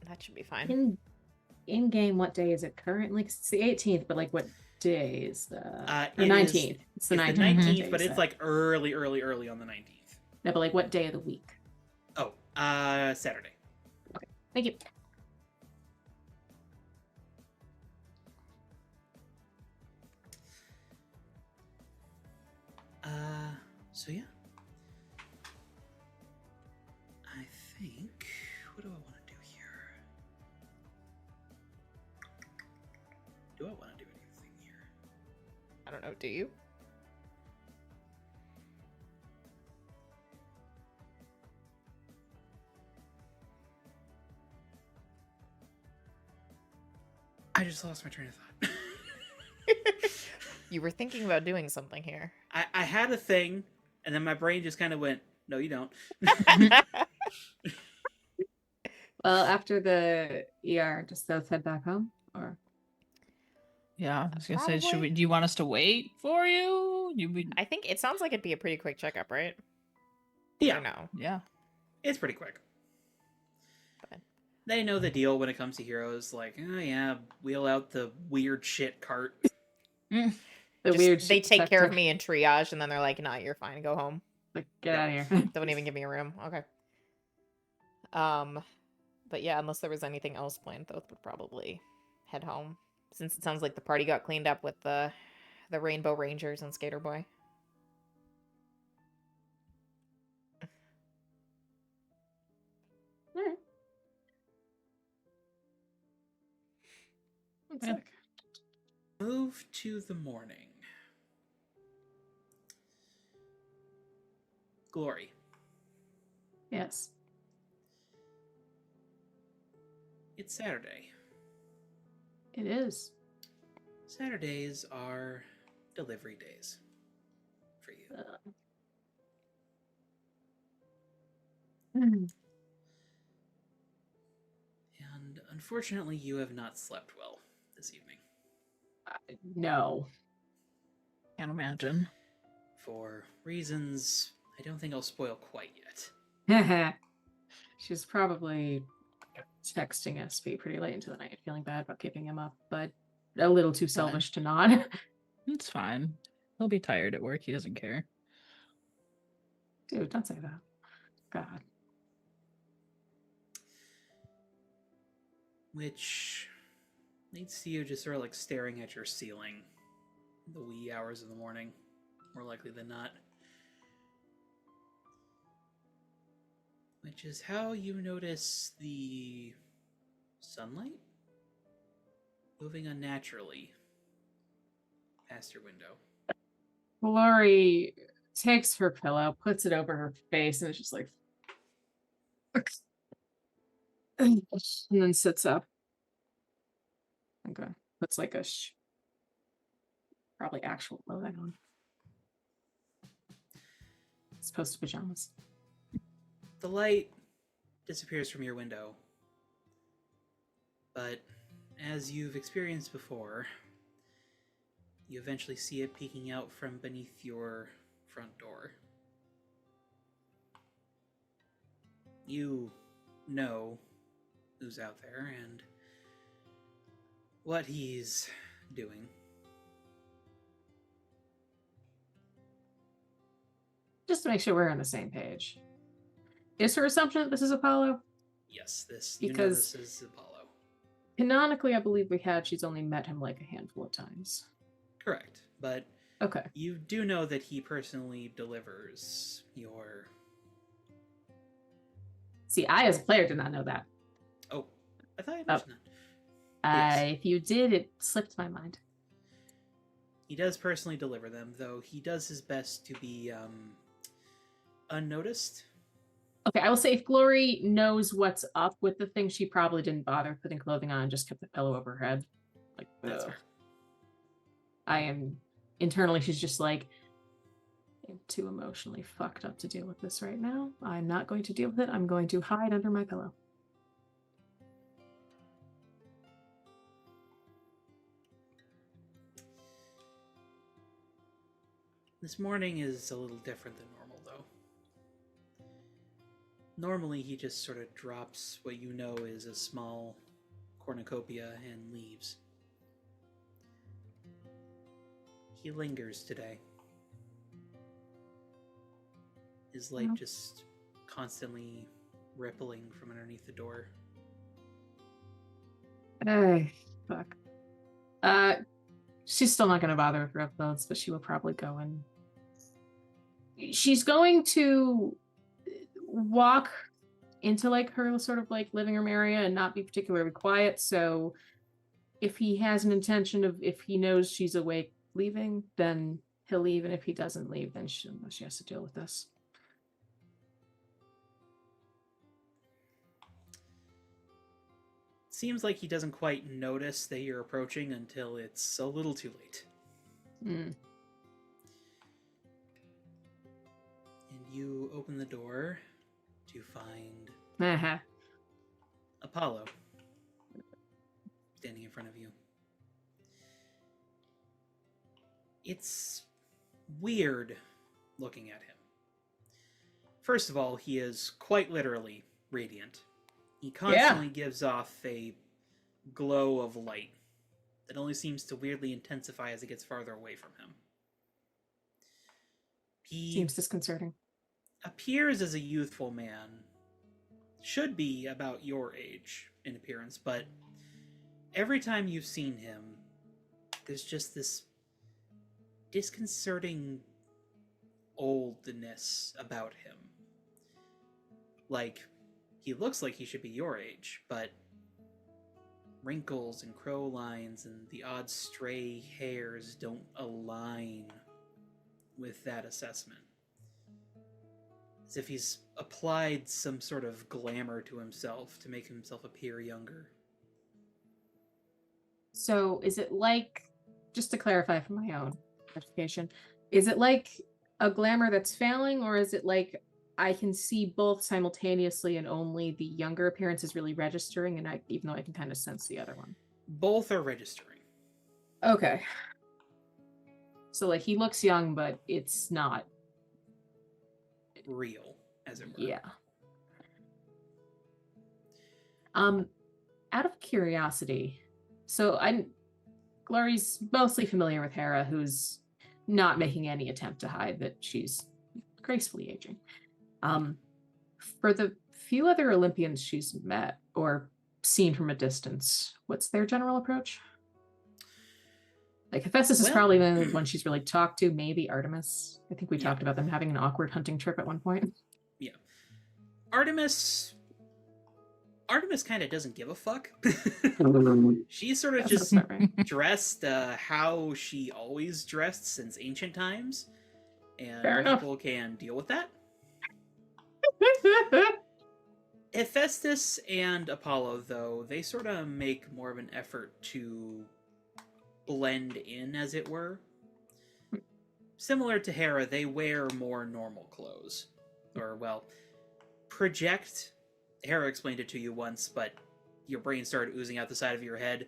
That should be fine. In game, what day is it currently? 'Cause it's the 18th, but like what day is the It is- 19th? It's the It's 19th. the 19th, day, but you it's said. like early on the 19th. No, but like what day of the week? Oh, Saturday. Thank you. So yeah. I think, what do I want to do here? Do I want to do anything here? I don't know, do you? I just lost my train of thought. You were thinking about doing something here. I had a thing, and then my brain just kind of went, no, you don't. Well, after the ER, just let's head back home, or Yeah, I was gonna say, should Probably. we? Do you want us to wait for you? I think it sounds like it'd be a pretty quick checkup, right? Yeah, Or no. Yeah. it's pretty quick. But- They know the deal when it comes to heroes. Like, oh yeah, wheel out the weird shit cart. the Just- weird. They shit take care of detector. me in triage, and then they're like, "Nah, you're fine. Go home. Like, get out of here. Don't even give me a room." Okay. But yeah, unless there was anything else planned, those would probably head home. Since it sounds like the party got cleaned up with the Rainbow Rangers and Skater Boy. Alright. One Yeah. sec. Move to the morning. Glory. Yes. It's Saturday. It is. Saturdays are delivery days for you. Hmm. And unfortunately, you have not slept well this evening. No. Can't imagine. For reasons I don't think I'll spoil quite yet. She's probably texting SP pretty late into the night, feeling bad about keeping him up, but a little too selfish to not. It's fine. He'll be tired at work. He doesn't care. Dude, don't say that. God. Which leads to you just sort of like staring at your ceiling in the wee hours of the morning, more likely than not. Which is how you notice the sunlight moving unnaturally past your window. Glory takes her pillow, puts it over her face, and it's just like, and then sits up. Okay, puts like a probably actual clothing on, as opposed to pajamas. The light disappears from your window, but as you've experienced before, you eventually see it peeking out from beneath your front door. You know who's out there and what he's doing. Just to make sure we're on the same page. Is her assumption that this is Apollo? Yes, this Because this is Apollo. Canonically, I believe she's only met him like a handful of times. Correct, but okay, you do know that he personally delivers your... See, I as a player did not know that. Oh, I thought I mentioned that. Yes. If you did, it slipped my mind. He does personally deliver them, though he does his best to be unnoticed. Okay, I will say if Glory knows what's up with the thing, she probably didn't bother putting clothing on and just kept the pillow over her head. Like, That's fair. I am internally, she's just like, I'm too emotionally fucked up to deal with this right now. I'm not going to deal with it. I'm going to hide under my pillow. This morning is a little different than normal, though. Normally, he just sort of drops what you know is a small cornucopia and leaves. He lingers today. His light just constantly rippling from underneath the door. Hey, fuck. She's still not going to bother with her uploads, but she will probably go and... She's going to walk into like her sort of like living room area and not be particularly quiet. So if he has an intention of, if he knows she's awake leaving, then he'll leave. And if he doesn't leave, then she has to deal with this. Seems like he doesn't quite notice that you're approaching until it's a little too late. Mm. And you open the door to find Uh-huh. Apollo standing in front of you. It's weird looking at him. First of all, he is quite literally radiant. He constantly gives off a glow of light that only seems to weirdly intensify as it gets farther away from him. He Seems disconcerting. appears as a youthful man. Should be about your age in appearance, but every time you've seen him, there's just this disconcerting oldness about him. Like, he looks like he should be your age, but wrinkles and crow lines and the odd stray hairs don't align with that assessment. As if he's applied some sort of glamour to himself to make himself appear younger. So is it like, just to clarify for my own education, is it like a glamour that's failing, or is it like I can see both simultaneously and only the younger appearance is really registering, and even though I can kind of sense the other one? Both are registering. Okay. So like he looks young, but it's not. Real, as it were. Yeah. Out of curiosity, so Glory's mostly familiar with Hera, who's not making any attempt to hide that she's gracefully aging. For the few other Olympians she's met or seen from a distance, what's their general approach? Like Hephaestus is probably the one she's really talked to, maybe Artemis. I think we talked about them having an awkward hunting trip at one point. Yeah. Artemis kind of doesn't give a fuck. She sort of just dressed how she always dressed since ancient times, and people can deal with that. Hephaestus and Apollo, though, they sort of make more of an effort to blend in, as it were. Similar to Hera, they wear more normal clothes. Or, well, project. Hera explained it to you once, but your brain started oozing out the side of your head,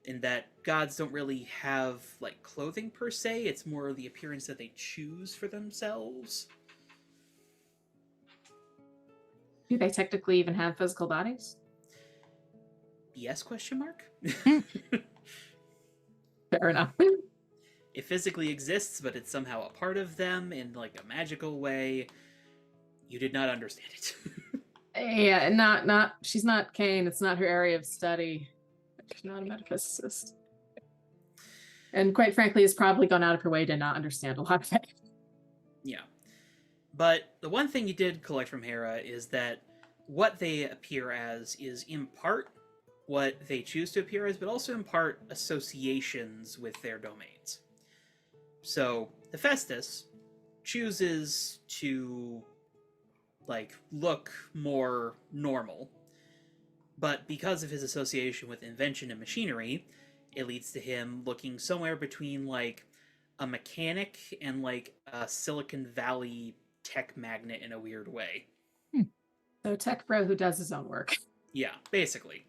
in that gods don't really have, like, clothing per se. It's more the appearance that they choose for themselves. Do they technically even have physical bodies? Yes, question mark? Fair enough. It physically exists, but it's somehow a part of them in, like, a magical way. You did not understand it. Yeah, not she's not Kane. It's not her area of study. She's not a metaphysicist. And quite frankly, has probably gone out of her way to not understand a lot of it. Yeah. But the one thing you did collect from Hera is that what they appear as is in part what they choose to appear as, but also in part associations with their domains. So Hephaestus chooses to, like, look more normal, but because of his association with invention and machinery, it leads to him looking somewhere between, like, a mechanic and, like, a Silicon Valley tech magnate in a weird way. So tech bro who does his own work. Yeah, basically.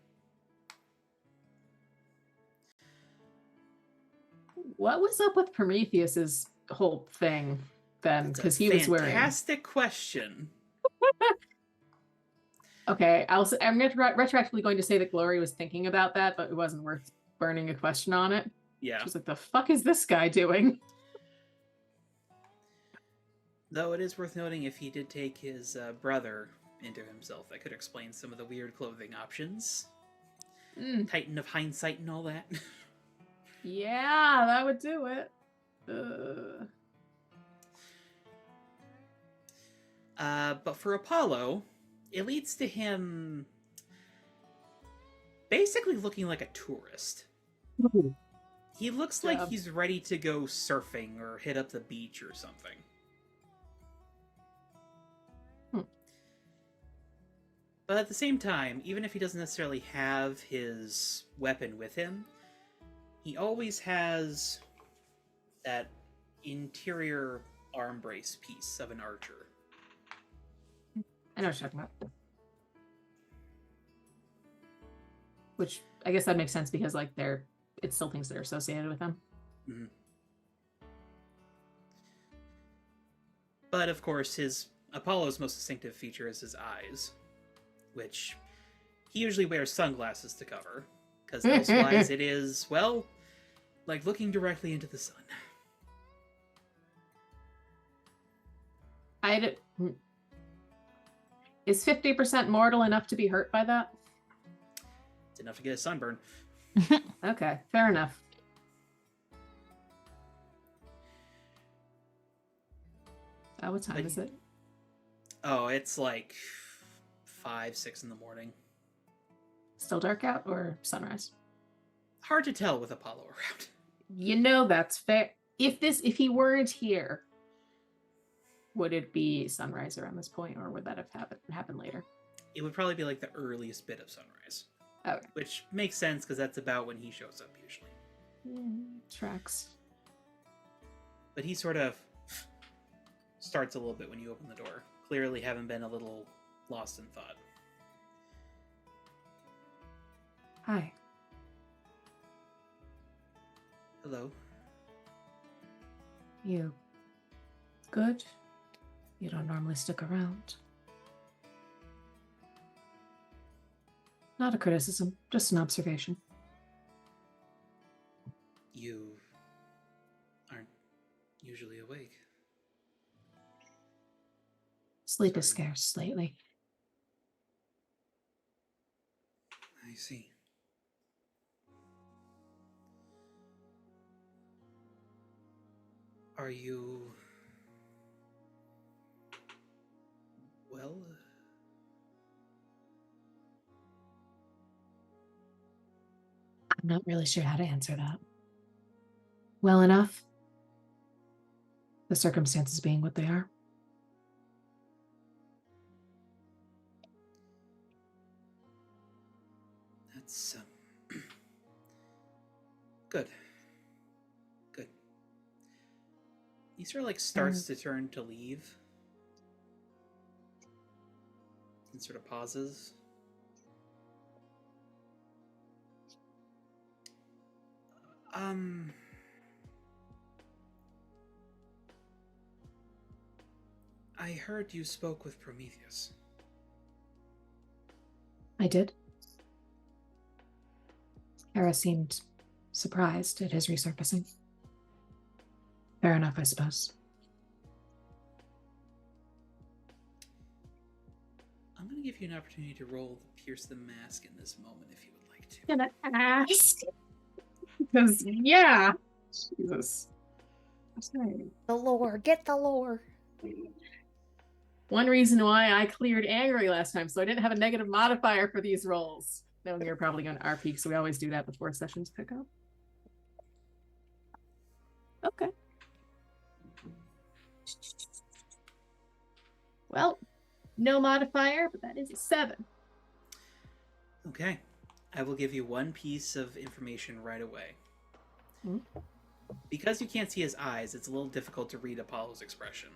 What was up with Prometheus's whole thing then? Because he was wearing. Fantastic question. Okay, I'm retroactively going to say that Glory was thinking about that, but it wasn't worth burning a question on it. Yeah. She was like, the fuck is this guy doing? Though it is worth noting, if he did take his brother into himself, that could explain some of the weird clothing options. Titan of hindsight and all that. Yeah, that would do it. But for Apollo, it leads to him basically looking like a tourist. He looks like he's ready to go surfing or hit up the beach or something. But at the same time, even if he doesn't necessarily have his weapon with him, he always has that interior arm brace piece of an archer. I know what you're talking about. Which I guess that makes sense because like it's still things that are associated with them. Mm-hmm. But of course, Apollo's most distinctive feature is his eyes, which he usually wears sunglasses to cover, because elsewise it is, well, like looking directly into the sun. Is 50% mortal enough to be hurt by that? It's enough to get a sunburn. Okay, fair enough. What time is it? Oh, it's like 5, 6 in the morning. Still dark out or sunrise? Hard to tell with Apollo around. You know that's fair. If he weren't here, would it be sunrise around this point, or would that have happened later? It would probably be like the earliest bit of sunrise. Okay. Which makes sense, because that's about when he shows up usually. Tracks. But he sort of starts a little bit when you open the door. Clearly having been a little lost in thought. Hi. Hello. You good? You don't normally stick around. Not a criticism, just an observation. You aren't usually awake. Sleep is Sorry. scarce lately. I see. Are you well? I'm not really sure how to answer that. Well enough. The circumstances being what they are. That's good. Good. He sort of like starts to turn to leave and sort of pauses. I heard you spoke with Prometheus. I did. Hera seemed surprised at his resurfacing. Fair enough, I suppose. I'm going to give you an opportunity to roll the Pierce the Mask in this moment if you would like to. Gonna ask. Because, yeah. Jesus. The lore. Get the lore. One reason why I cleared angry last time, so I didn't have a negative modifier for these rolls. Knowing you're probably going to RP, so we always do that before sessions pick up. Okay. Well, no modifier, but that is a 7. Okay. I will give you one piece of information right away. Hmm? Because you can't see his eyes, it's a little difficult to read Apollo's expression.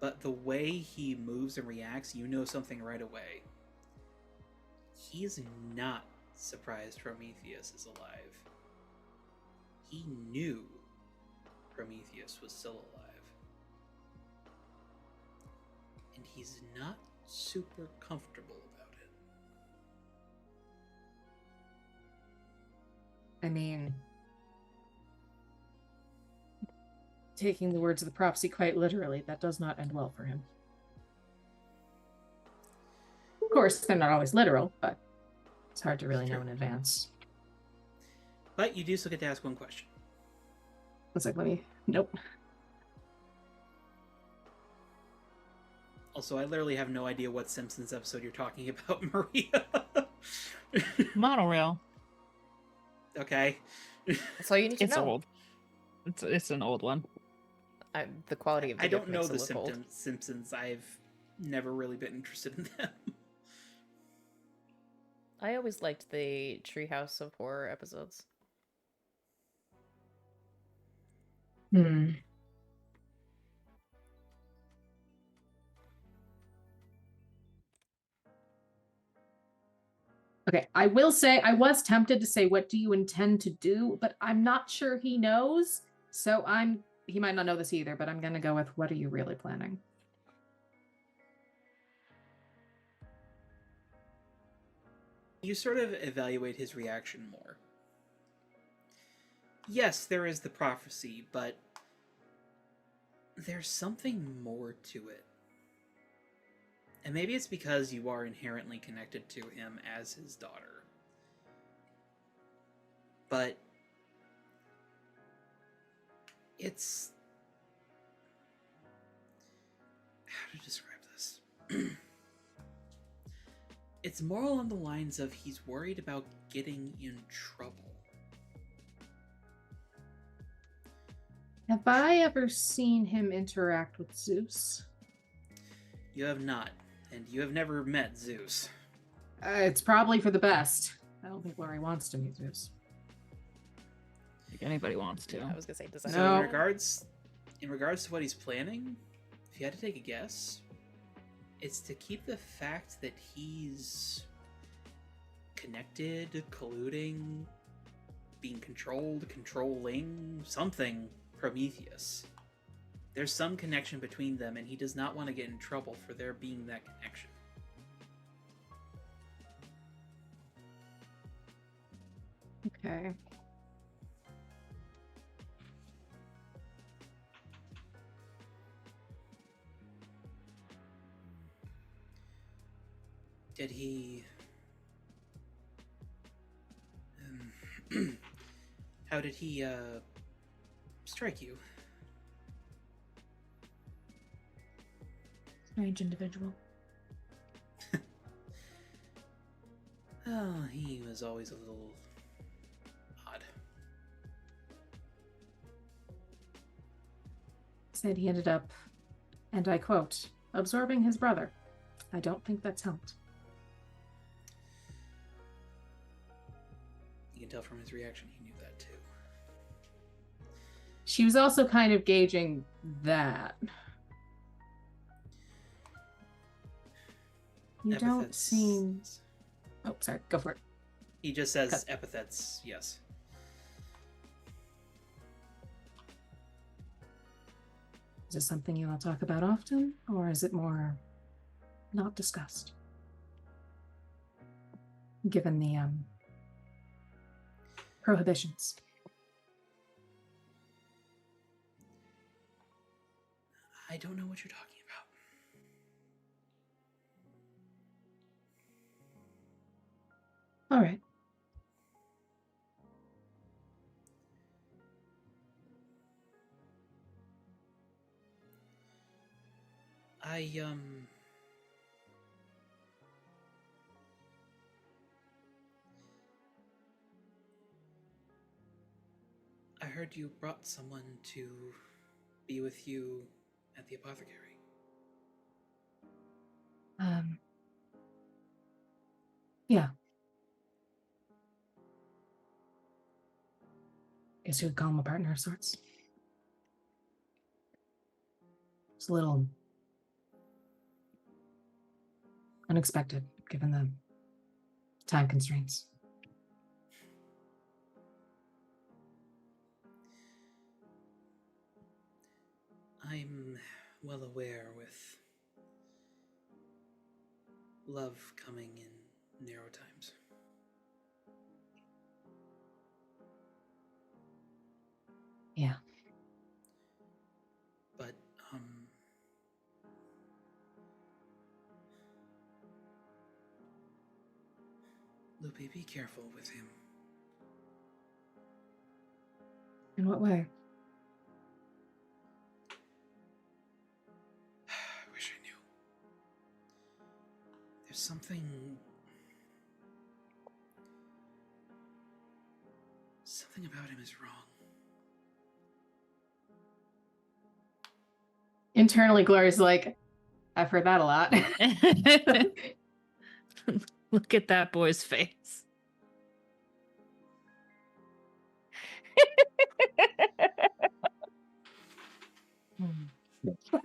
But the way he moves and reacts, you know something right away. He's not surprised Prometheus is alive. He knew Prometheus was still alive. And he's not super comfortable about it. I mean, taking the words of the prophecy quite literally, that does not end well for him. Of course, they're not always literal, but it's hard to really know in advance. But you do still get to ask one question. It's like, let me... Nope. Also, I literally have no idea what Simpsons episode you're talking about, Maria. Monorail. Okay. That's all you need to It's know. old. It's an old one. The quality of the I gift don't know makes the it look old. Simpsons. I've never really been interested in them. I always liked the Treehouse of Horror episodes. Hmm. Okay, I will say I was tempted to say, what do you intend to do? But I'm not sure he knows. So he might not know this either, but I'm going to go with, what are you really planning? You sort of evaluate his reaction more. Yes, there is the prophecy, but there's something more to it. And maybe it's because you are inherently connected to him as his daughter. But it's... how to describe this? It's more along the lines of he's worried about getting in trouble. Have I ever seen him interact with Zeus? You have not, and you have never met Zeus. It's probably for the best. I don't think Laurie wants to meet Zeus. I think anybody wants to. I was gonna say, does that So No. in regards to what he's planning, if you had to take a guess, it's to keep the fact that he's connected, colluding, being controlled, controlling, something Prometheus. There's some connection between them, and he does not want to get in trouble for there being that connection. Okay. Did he... how did he, strike you? Strange individual. Oh, he was always a little odd. Said he ended up, and I quote, absorbing his brother. I don't think that's helped. You can tell from his reaction he knew that too. She was also kind of gauging that. You don't Epithets. seem... Oh, sorry. Go for it. He just says Cut. epithets, yes. Is this something you all talk about often, or is it more not discussed? Given the prohibitions. I don't know what you're talking about. All right. I heard you brought someone to be with you at the apothecary. Yeah. Guess you would call him a partner of sorts. It's a little unexpected, given the time constraints. I'm well aware with love coming in narrow times. Yeah. But, Loopy, be careful with him. In what way? I wish I knew. There's something about him is wrong. Internally, Gloria's like, I've heard that a lot. Look at that boy's face.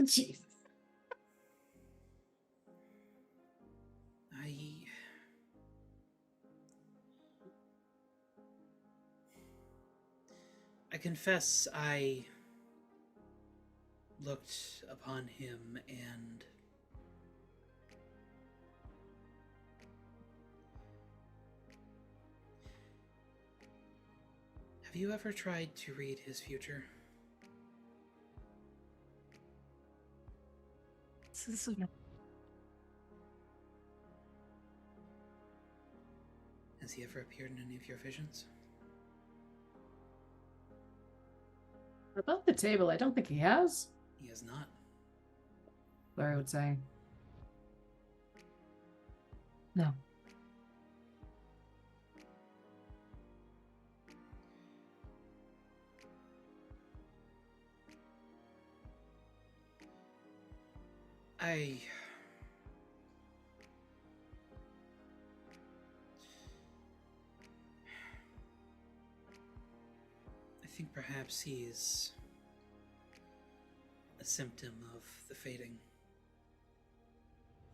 Jesus. I confess I looked upon him and have you ever tried to read his future? Has he ever appeared in any of your visions? Above the table, I don't think he has. He has not. Gloria would say. No. I think perhaps he's a symptom of the fating.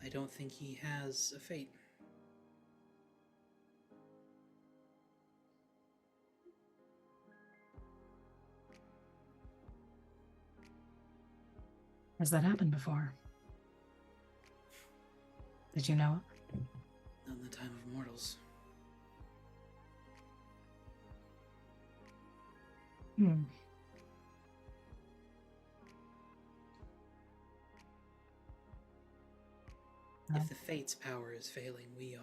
I don't think he has a fate. Has that happened before? Did you know? Not in the time of mortals. Hmm. If the Fate's power is failing, we are...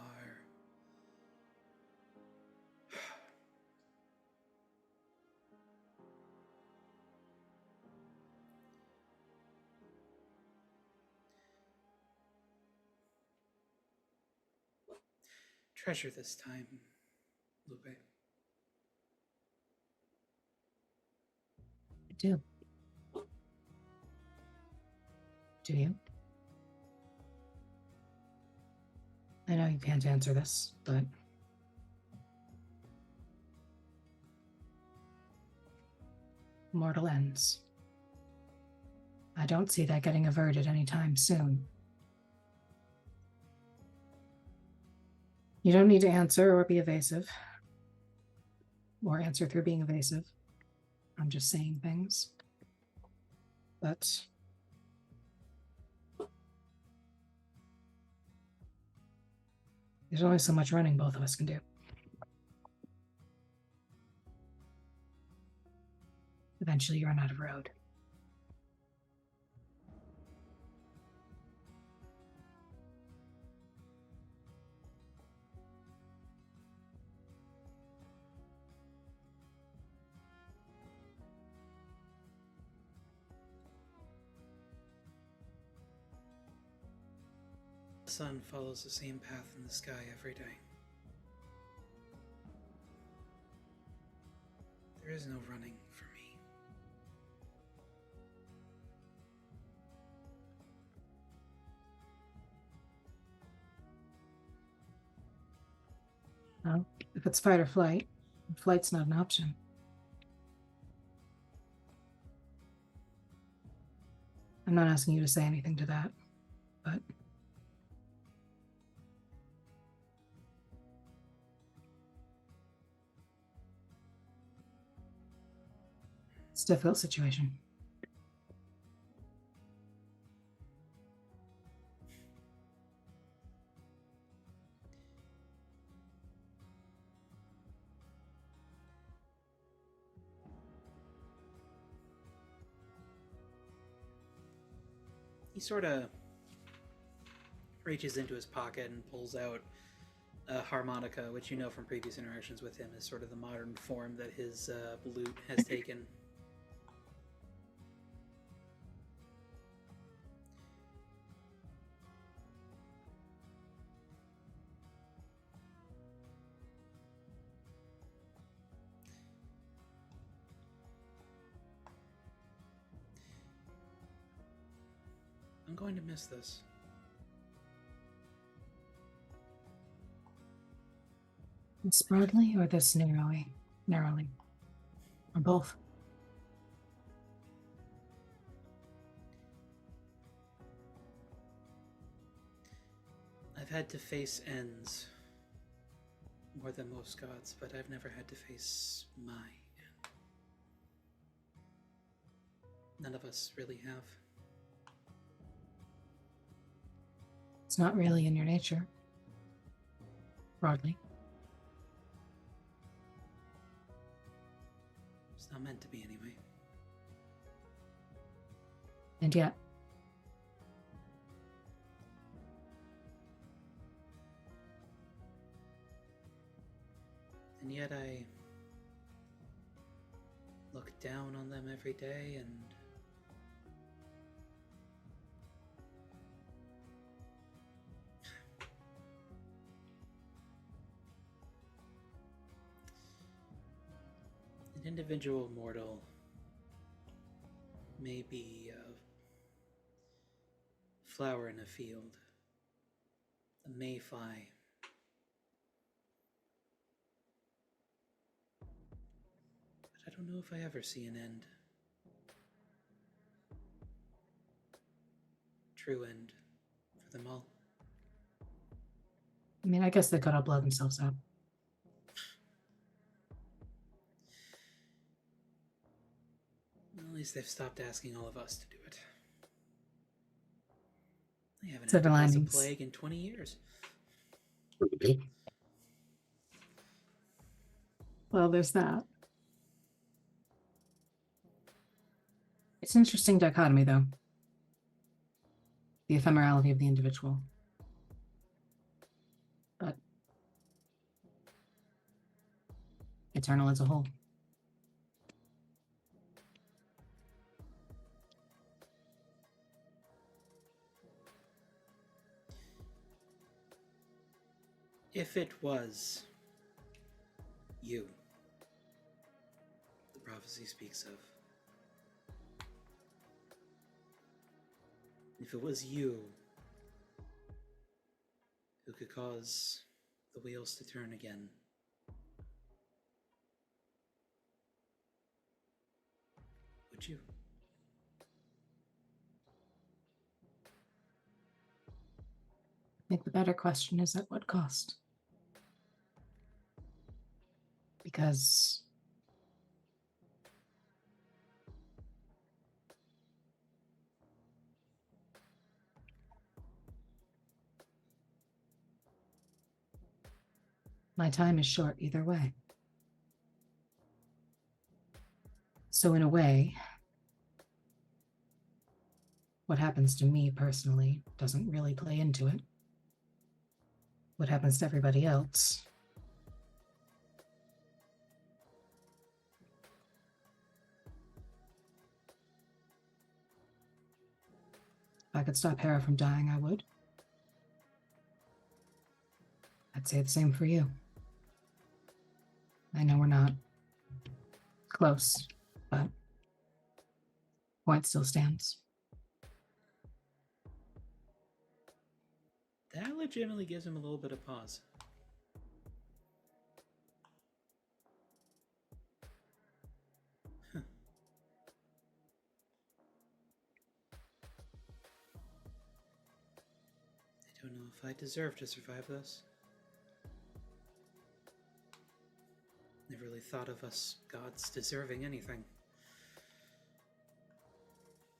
Treasure this time, Lupe. I do. Do you? I know you can't answer this, but mortal ends. I don't see that getting averted anytime soon. You don't need to answer or be evasive. Or answer through being evasive. I'm just saying things. But there's only so much running both of us can do. Eventually you run out of road. The sun follows the same path in the sky every day. There is no running for me. Well, if it's fight or flight, flight's not an option. I'm not asking you to say anything to that, but it's a difficult situation. He sort of reaches into his pocket and pulls out a harmonica, which you know from previous interactions with him is sort of the modern form that his lute has taken. I'm going to miss this. This broadly or this narrowly? Narrowly. Or both? I've had to face ends more than most gods, but I've never had to face my end. None of us really have. It's not really in your nature. Broadly. It's not meant to be anyway. And yet, And yet I look down on them every day and an individual mortal may be a flower in a field, a mayfly. But I don't know if I ever see an end. True end for them all. I mean, I guess they could all blow themselves up. Well, at least they've stopped asking all of us to do it. I haven't had Silver to bless a linings. plague in 20 years. Well, there's that. It's an interesting dichotomy, though. The ephemerality of the individual. But eternal as a whole. If it was you the prophecy speaks of, if it was you who could cause the wheels to turn again, would you? I think the better question is, at what cost? Because my time is short either way. So in a way, what happens to me personally doesn't really play into it. What happens to everybody else if I could stop Hera from dying, I would. I'd say the same for you. I know we're not close, but point still stands. That legitimately gives him a little bit of pause. Huh. I don't know if I deserve to survive this. Never really thought of us gods deserving anything.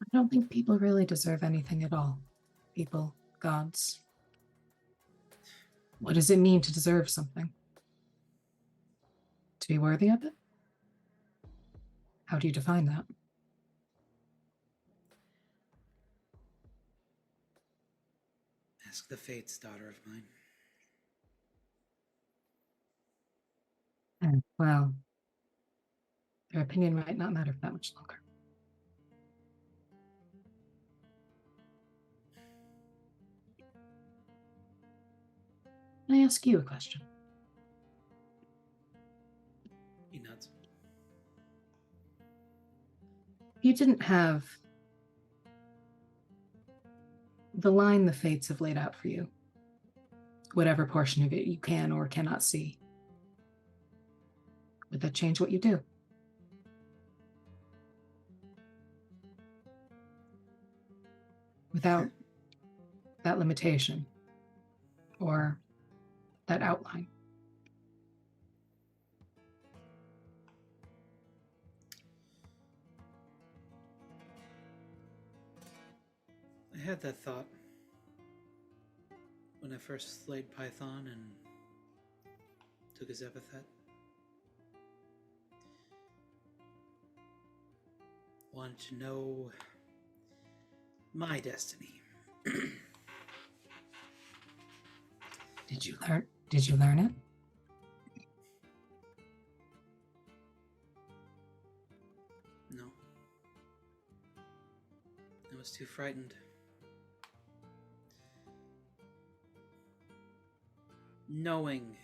I don't think people really deserve anything at all. People, gods. What does it mean to deserve something? To be worthy of it? How do you define that? Ask the Fates, daughter of mine. Well, their opinion might not matter for that much longer. Can I ask you a question? He nods. If you didn't have the line the fates have laid out for you, whatever portion of it you can or cannot see, would that change what you do? Without that limitation or that outline. I had that thought when I first slayed Python and took his epithet. Wanted to know my destiny. Did you learn it? No. I was too frightened. Knowing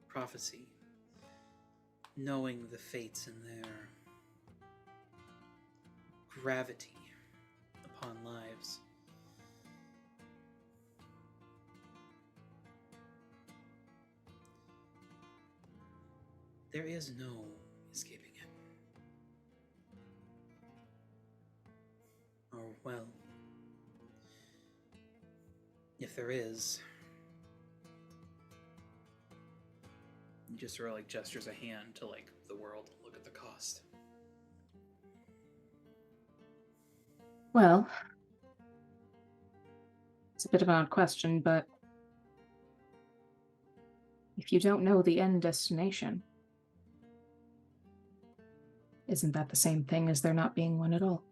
prophecy, knowing the fates and their gravity upon lives, there is no escaping it. Or, well, if there is, he just sort of like gestures a hand to like the world. Look at the cost. Well, It's a bit of an odd question, but if you don't know the end destination, isn't that the same thing as there not being one at all?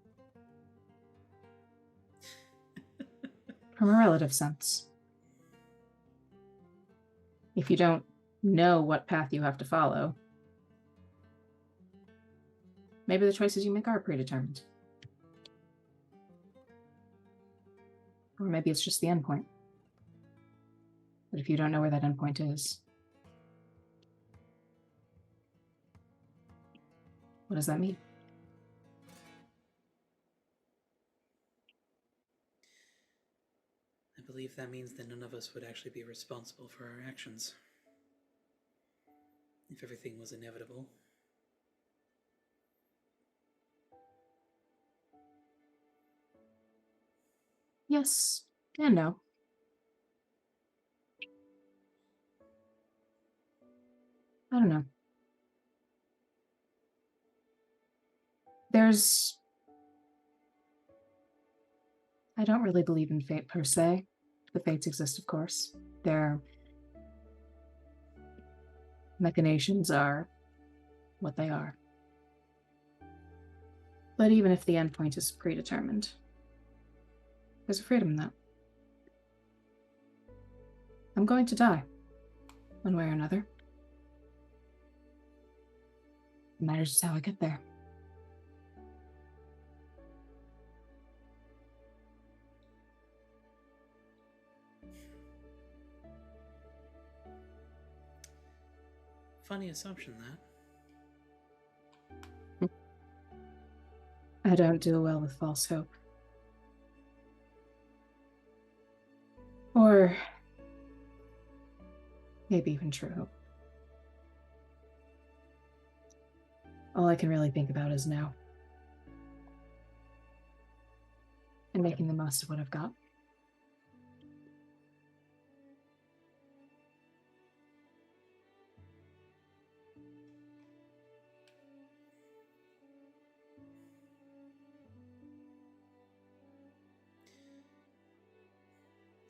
From a relative sense. If you don't know what path you have to follow, maybe the choices you make are predetermined. Or maybe it's just the endpoint. But if you don't know where that endpoint is, what does that mean? I believe that means that none of us would actually be responsible for our actions. If everything was inevitable. Yes and no. I don't know. I don't really believe in fate per se. The fates exist, of course. Their machinations are what they are. But even if the endpoint is predetermined, there's a freedom in that. I'm going to die, one way or another. It matters just how I get there. Funny assumption, that. I don't deal well with false hope. Or maybe even true hope. All I can really think about is now. And making the most of what I've got.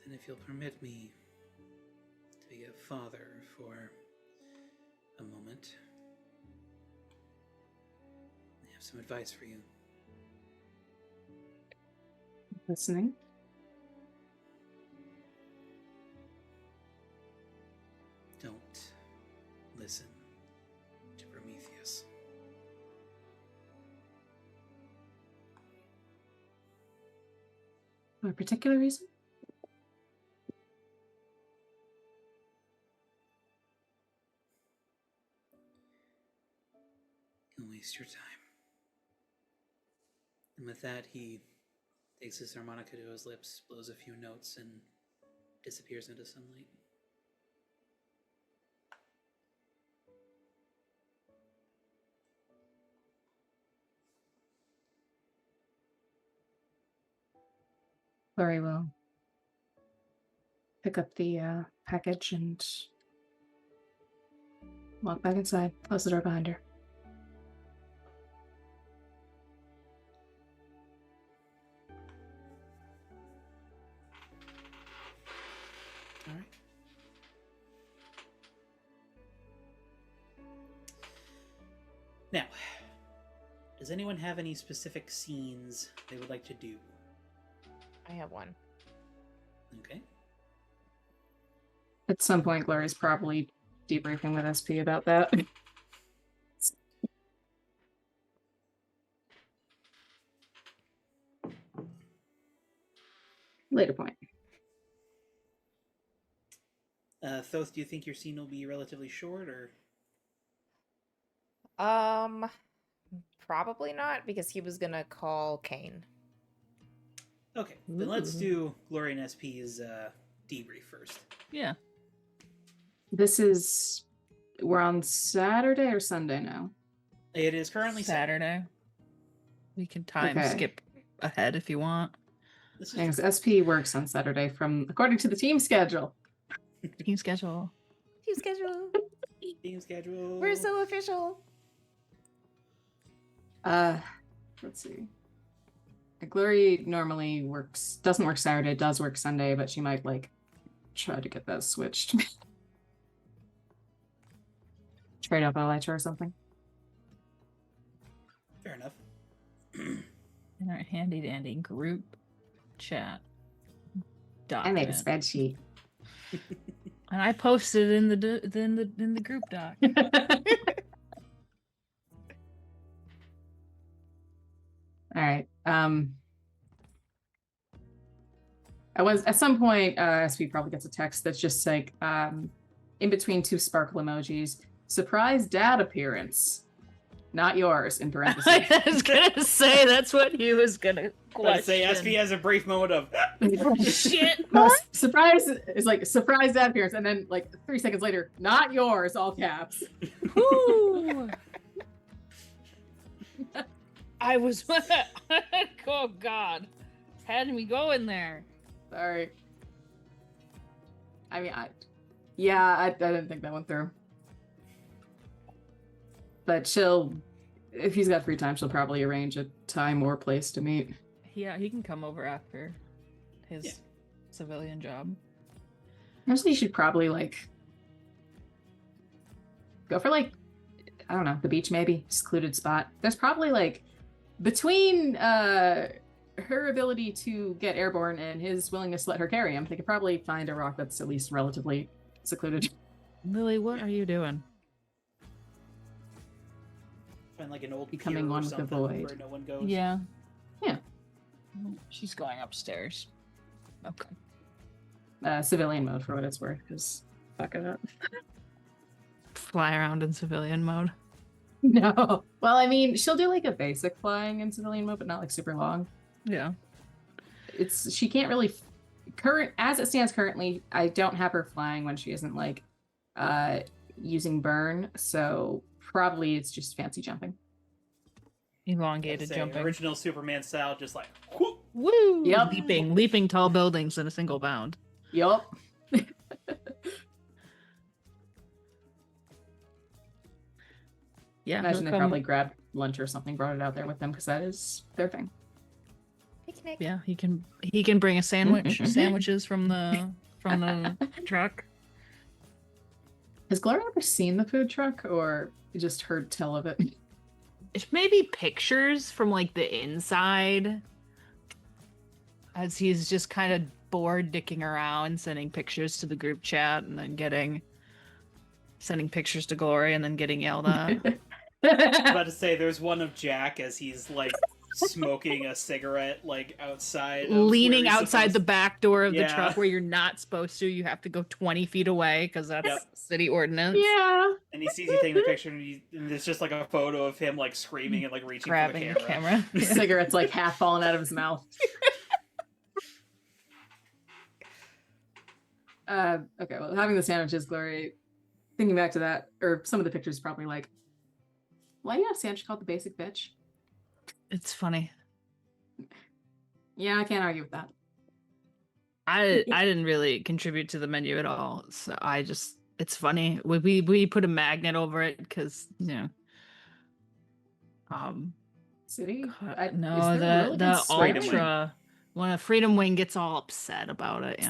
Then if you'll permit me to be a father for a moment, I have some advice for you. Listening. Don't listen to Prometheus. For a particular reason? You'll waste your time. And with that, he takes his harmonica to his lips, blows a few notes, and disappears into sunlight. Very well. Pick up the package and walk back inside. Close the door behind her. All right. Now, does anyone have any specific scenes they would like to do? I have one. Okay. At some point, Glory's probably debriefing with SP about that. Later point. Thoth, do you think your scene will be relatively short, or? Probably not, because he was gonna call Kane. Okay, then let's do Glory and SP's debrief first. Yeah. We're on Saturday or Sunday now? It is currently Saturday. We can time Okay. skip ahead if you want. This is Thanks. SP works on Saturday according to the team schedule. Team schedule. Team schedule. team schedule. We're so official. Let's see. Glory normally doesn't work Saturday, does work Sunday, but she might like try to get that switched. Trade up Elytra or something. Fair enough. In our handy dandy group chat I made a document. spreadsheet. And I posted in the group doc. All right. I was at some point. SP probably gets a text that's just like in between two sparkle emojis. Surprise dad appearance, not yours. In parentheses. I was gonna say that's what he was gonna Let's say question. SP has a brief moment of Shit. No, surprise is like surprise dad appearance, and then like 3 seconds later, not yours, all caps. Woo. I was oh god, had me go in there. Sorry. I mean, I didn't think that went through. But if he's got free time, she'll probably arrange a time or place to meet. Yeah, he can come over after his Yeah. civilian job. Honestly, you should probably like go for like, I don't know, the beach maybe, secluded spot. There's probably like between her ability to get airborne and his willingness to let her carry him, they could probably find a rock that's at least relatively secluded. Lily, what are you doing? find like an old Becoming pier or one with the something void. where no one goes. Yeah. Yeah. She's going upstairs. Okay. Civilian mode for what it's worth, because fuck it up. Fly around in civilian mode. No. Well, I mean, she'll do like a basic flying in civilian mode, but not like super long. Yeah. She can't really as it stands currently, I don't have her flying when she isn't like using burn, so probably it's just fancy jumping. Elongated Say, jumping. Original Superman style, just like whoop. Woo! Yep. Leaping tall buildings in a single bound. Yup. Yeah. Imagine they he'll come- probably grabbed lunch or something, brought it out there with them, because that is their thing. Picnic. Yeah, he can bring a sandwich, sandwiches from the truck. Has Gloria ever seen the food truck, or just heard tell of it? Maybe pictures from like the inside, as he's just kind of bored dicking around, sending pictures to the group chat, and then sending pictures to Glory, and then getting yelled at. About to say, there's one of Jack as he's like smoking a cigarette like outside, of Leaning where he's outside the supposed- back door of the Yeah. truck where you're not supposed to. You have to go 20 feet away because that's Yep. city ordinance. Yeah. and he sees you taking the picture, and it's just like a photo of him like screaming and like reaching Grabbing for the the camera. camera. The cigarette's like half falling out of his mouth. Okay, well, having the sandwiches, Glory, thinking back to that, or some of the pictures probably like, why do you have a sandwich called the basic bitch? It's funny. Yeah, I can't argue with that. I didn't really contribute to the menu at all, so it's funny. We put a magnet over it because City? no, is there a rule the against swearing? ultra when a Freedom Wing gets all upset about it,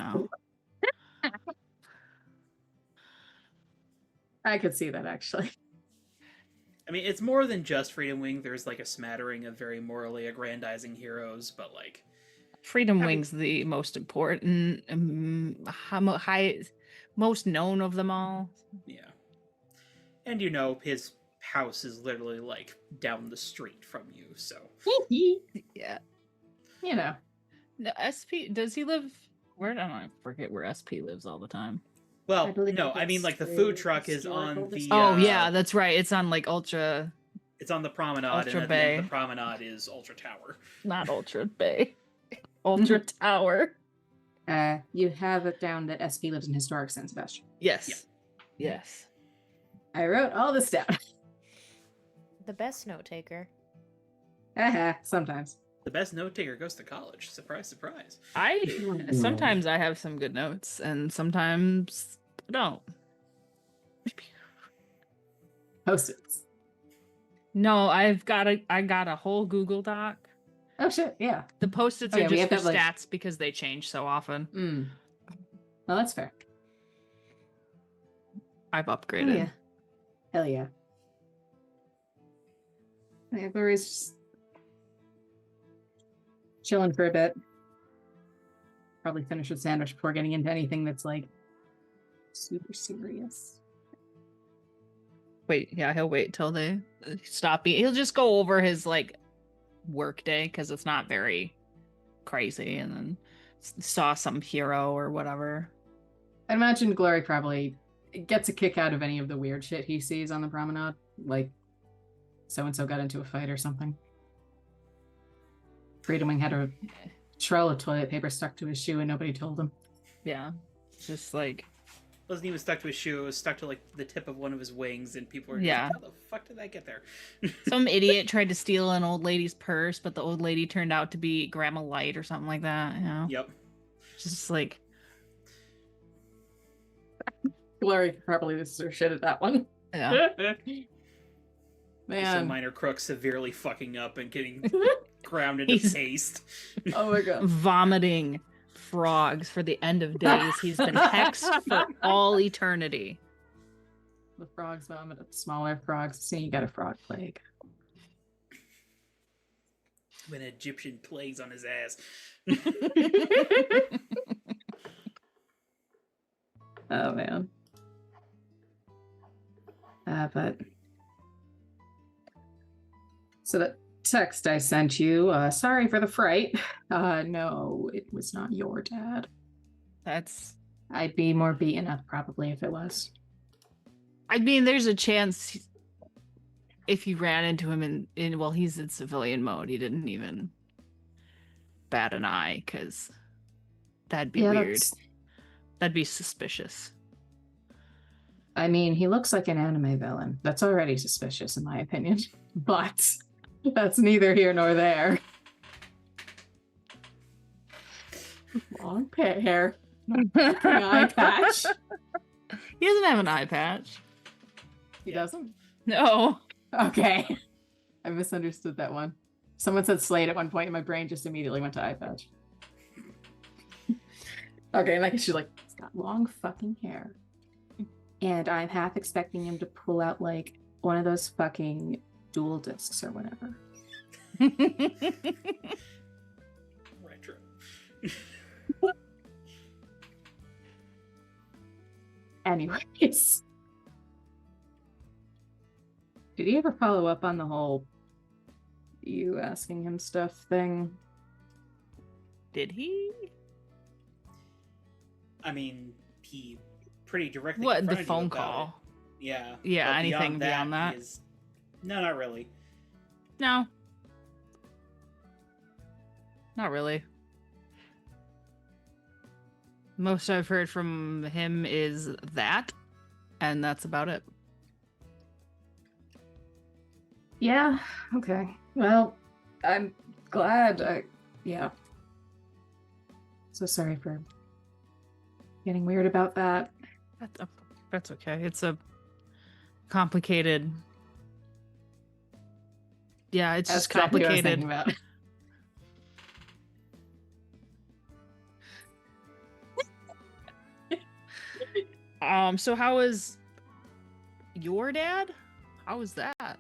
I could see that actually. I mean, it's more than just Freedom Wing. There's like a smattering of very morally aggrandizing heroes, but like Freedom I mean- Wing's the most important, most known of them all. yeah. And his house is literally like down the street from you, so Yeah. You know. No, SP, does he live? Where do I forget where SP lives all the time? well, I believe no, I mean it's like the the food truck is historical on the district. Oh yeah, that's right. It's on like Ultra, it's on the promenade, Ultra and at the end of Bay. the promenade is Ultra Tower. not Ultra Bay, Ultra Tower. You have it down that SP lives in historic San Sebastián. Yes. Yes. I wrote all this down. The best note taker. Sometimes. The best note taker goes to college. Surprise, surprise. Sometimes I have some good notes, and sometimes I don't. Post-its. No, I got a whole Google Doc Oh shit, yeah. The post-its Oh, are yeah, we just have for to have, like- stats because they change so often. Well, that's fair. I've Oh, upgraded. yeah. Hell yeah. Yeah, Glory's just chilling for a bit. Probably finish with sandwich before getting into anything that's like super serious. Wait, yeah, he'll wait till they stop eating. He'll just go over his like work day because it's not very crazy, and then saw some hero or whatever. I imagine Glory probably gets a kick out of any of the weird shit he sees on the promenade, like so-and-so got into a fight or something. Freedom Wing had a trail of toilet paper stuck to his shoe and nobody told him. Yeah, just like Wasn't even stuck to his shoe. It was stuck to like the tip of one of his wings, and people were just Yeah. like, "How the fuck did that get there?" some idiot tried to steal an old lady's purse, but the old lady turned out to be Grandma Light or something like that. You know, Yep. just like Glory probably loses her shit at that one. yeah. Just a Man. minor crook severely fucking up and getting ground into He's- paste. Oh my god. Vomiting frogs for the end of days. He's been hexed for all eternity. The frogs vomit up smaller frogs. See, you got a frog plague. When Egyptian plagues on his ass. Oh man. But so that text I sent you, sorry for the fright. No, it was not your dad. That's. I'd be more beaten up probably if it was. I mean, there's a chance if you ran into him in well, he's in civilian mode. He didn't even bat an eye because that'd be weird. that's- That'd be suspicious. I mean, he looks like an anime villain. That's already suspicious in my opinion. But that's neither here nor there. Long hair. Eye patch. He doesn't have an eye patch. He doesn't? No. Okay. I misunderstood that one. Someone said Slade at one point, and my brain just immediately went to eye patch. Okay, and like she's like, he's got long fucking hair. And I'm half expecting him to pull out like one of those fucking dual discs or whatever. Retro. Anyways. Did he ever follow up on the whole you asking him stuff thing? Did he? I mean, he pretty directly. What, the confronted you phone about call? it. Yeah. Yeah, but anything beyond that? he is- No, not really. No. Not really. Most I've heard from him is that, and that's about it. Yeah, okay. Well, I'm glad yeah. So sorry for getting weird about that. That's okay. It's a complicated. Yeah, it's That's just exactly what I was complicated. thinking about. So how is your dad? How was that?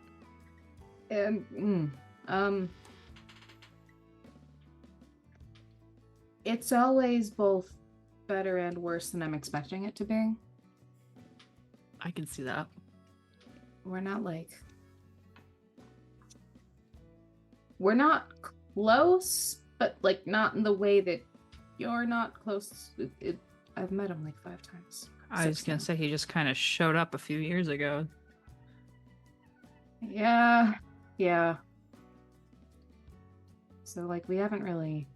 It's always both better and worse than I'm expecting it to be. I can see that. We're not like we're not close, but like not in the way that you're not close. I've met him like 5 times. I was 6 gonna times. say he just kind of showed up a few years ago. Yeah, yeah. So like we haven't really.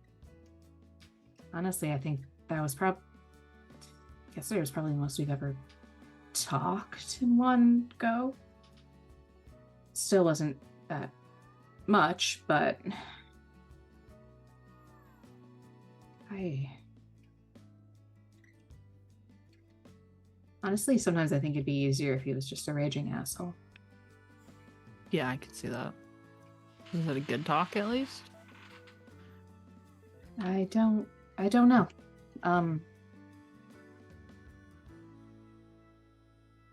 Honestly, I think that was probably. I guess it was probably the most we've ever talked in one go. Still wasn't that much, but honestly, sometimes I think it'd be easier if he was just a raging asshole. Yeah, I can see that. Was it a good talk at least? I don't know.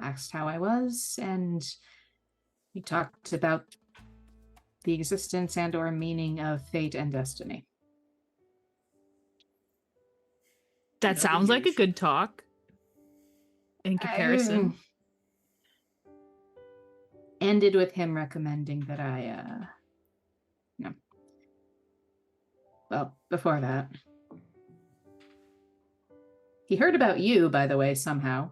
Asked how I was, and we talked about the existence and or meaning of fate and destiny. That You know, the sounds like a usual. good talk. In comparison. Ended with him recommending that I, no. Well, before that. He heard about you, by the way, somehow.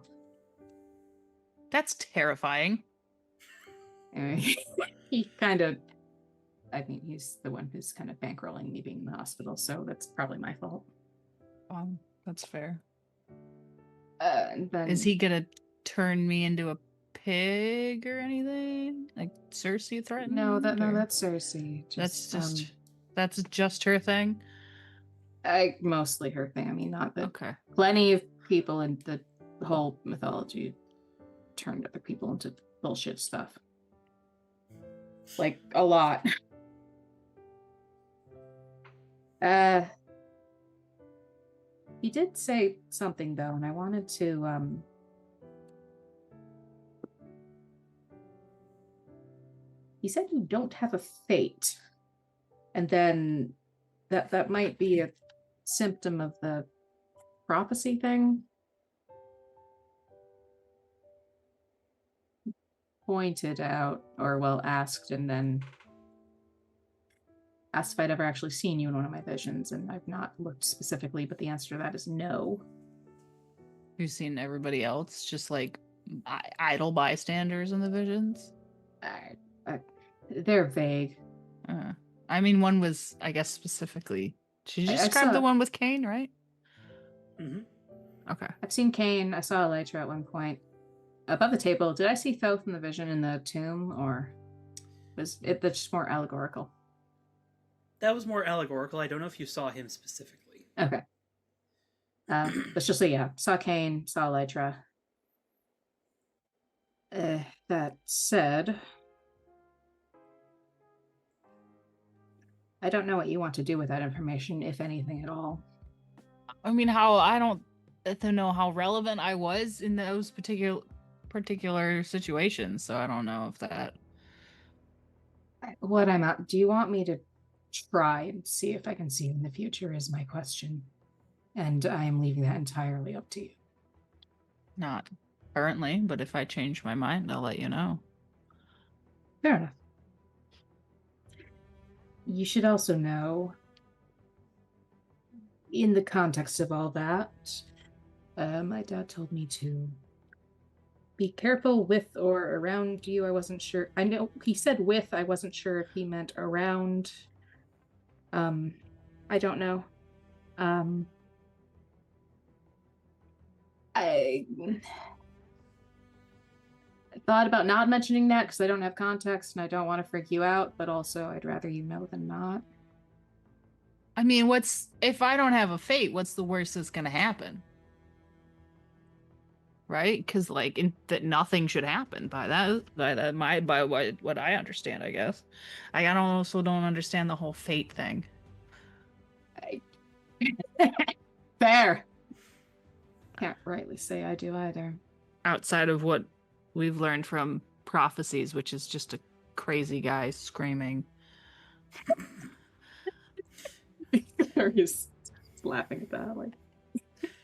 That's terrifying. He kind of, I mean, he's the one who's kind of bankrolling me being in the hospital, so that's probably my fault. That's fair. And then, Is he gonna turn me into a pig or anything? Like Cersei threatened? No, or- that's Cersei. That's just her thing. Mostly her thing. I mean, not that Okay. plenty of people in the whole mythology turned other people into bullshit stuff. Like a lot. He did say something though, and I wanted to he said you don't have a fate. And then that might be a symptom of the prophecy thing. Pointed out, or well, asked, and then asked if I'd ever actually seen you in one of my visions, and I've not looked specifically, but the answer to that is no. You've seen everybody else, just like idle bystanders in the visions? They're vague. I mean, one was, I guess, specifically. She I described the saw- one with Cain, right? Mm-hmm. Okay. I've seen Cain. I saw Elytra at one point. Above the table, did I see Thoth in the vision in the tomb, or was it that's just more allegorical? That was more allegorical. I don't know if you saw him specifically. Okay. Let's just say, yeah, saw Cain, saw Elytra. That said, I don't know what you want to do with that information, if anything at all. I mean, I don't know how relevant I was in those particular situations, so I don't know if that. What I'm at, do you want me to try and see if I can see in the future is my question. And I am leaving that entirely up to you. Not currently, but if I change my mind, I'll let you know. Fair enough. You should also know, in the context of all that, my dad told me to be careful with or around you. I wasn't sure. I know he said with. I wasn't sure if he meant around. I don't know. I thought about not mentioning that because I don't have context and I don't want to freak you out, but also I'd rather you know than not. I mean, if I don't have a fate, what's the worst that's gonna happen? Right? Because that nothing should happen by what I understand, I guess. I also don't understand the whole fate thing. Fair. Can't rightly say I do either. Outside of what we've learned from prophecies, which is just a crazy guy screaming. He's laughing at that, like,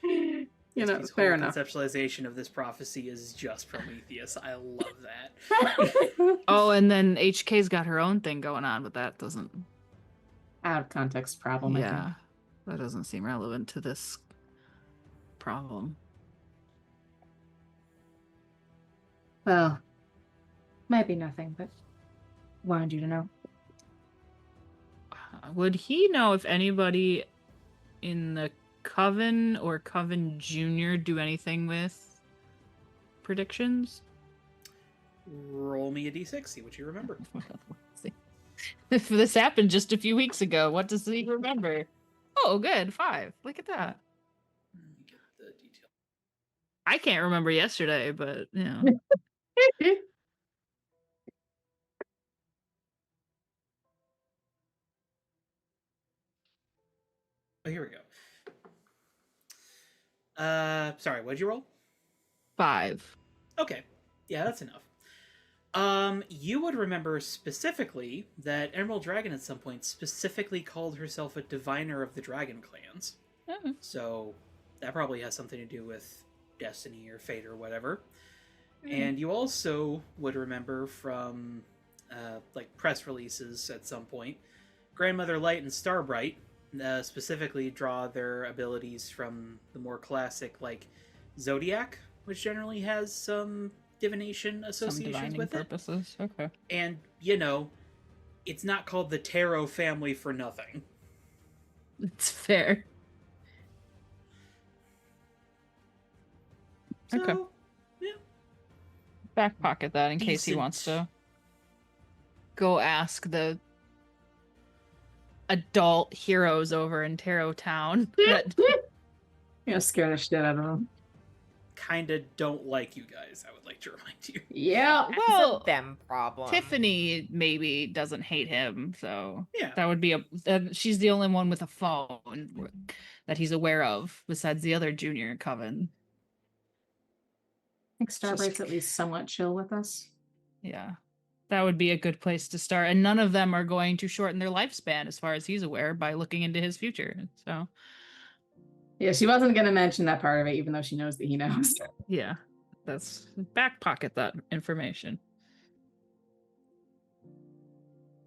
you know, His fair whole enough. conceptualization of this prophecy is just Prometheus. I love that. Oh, and then HK's got her own thing going on, but that doesn't. Out of context problem. Yeah, that doesn't seem relevant to this problem. Well, might be nothing, but wanted you to know. Would he know if anybody in the Coven or Coven Junior do anything with predictions? Roll me a d6, see what you remember. If this happened just a few weeks ago, what does he remember? Oh, good, 5. Look at that. Let me get the detail. I can't remember yesterday, but you know. Oh, here we go. Sorry, what'd you roll? 5. Okay. Yeah, that's enough. You would remember specifically that Emerald Dragon at some point specifically called herself a diviner of the Dragon Clans. Oh. So that probably has something to do with destiny or fate or whatever. And you also would remember from like press releases at some point, Grandmother Light and Starbright specifically draw their abilities from the more classic like Zodiac, which generally has some divination Some associations divining with it. purposes. Okay. And, you know, it's not called the Tarot family for nothing. It's fair. So, Okay. yeah. Back pocket that in case he Decent. wants to go ask the adult heroes over in Tarot Town. That Yeah, scare the shit out of them. Kinda don't like you guys, I would like to remind you. Yeah. That's well, a them problem. Tiffany maybe doesn't hate him, so Yeah. that would be she's the only one with a phone that he's aware of besides the other junior coven. I think Starbright's at least somewhat chill with us. Yeah. That would be a good place to start. And none of them are going to shorten their lifespan as far as he's aware by looking into his future. So Yeah, she wasn't going to mention that part of it, even though she knows that he knows. yeah, that's back pocket that information.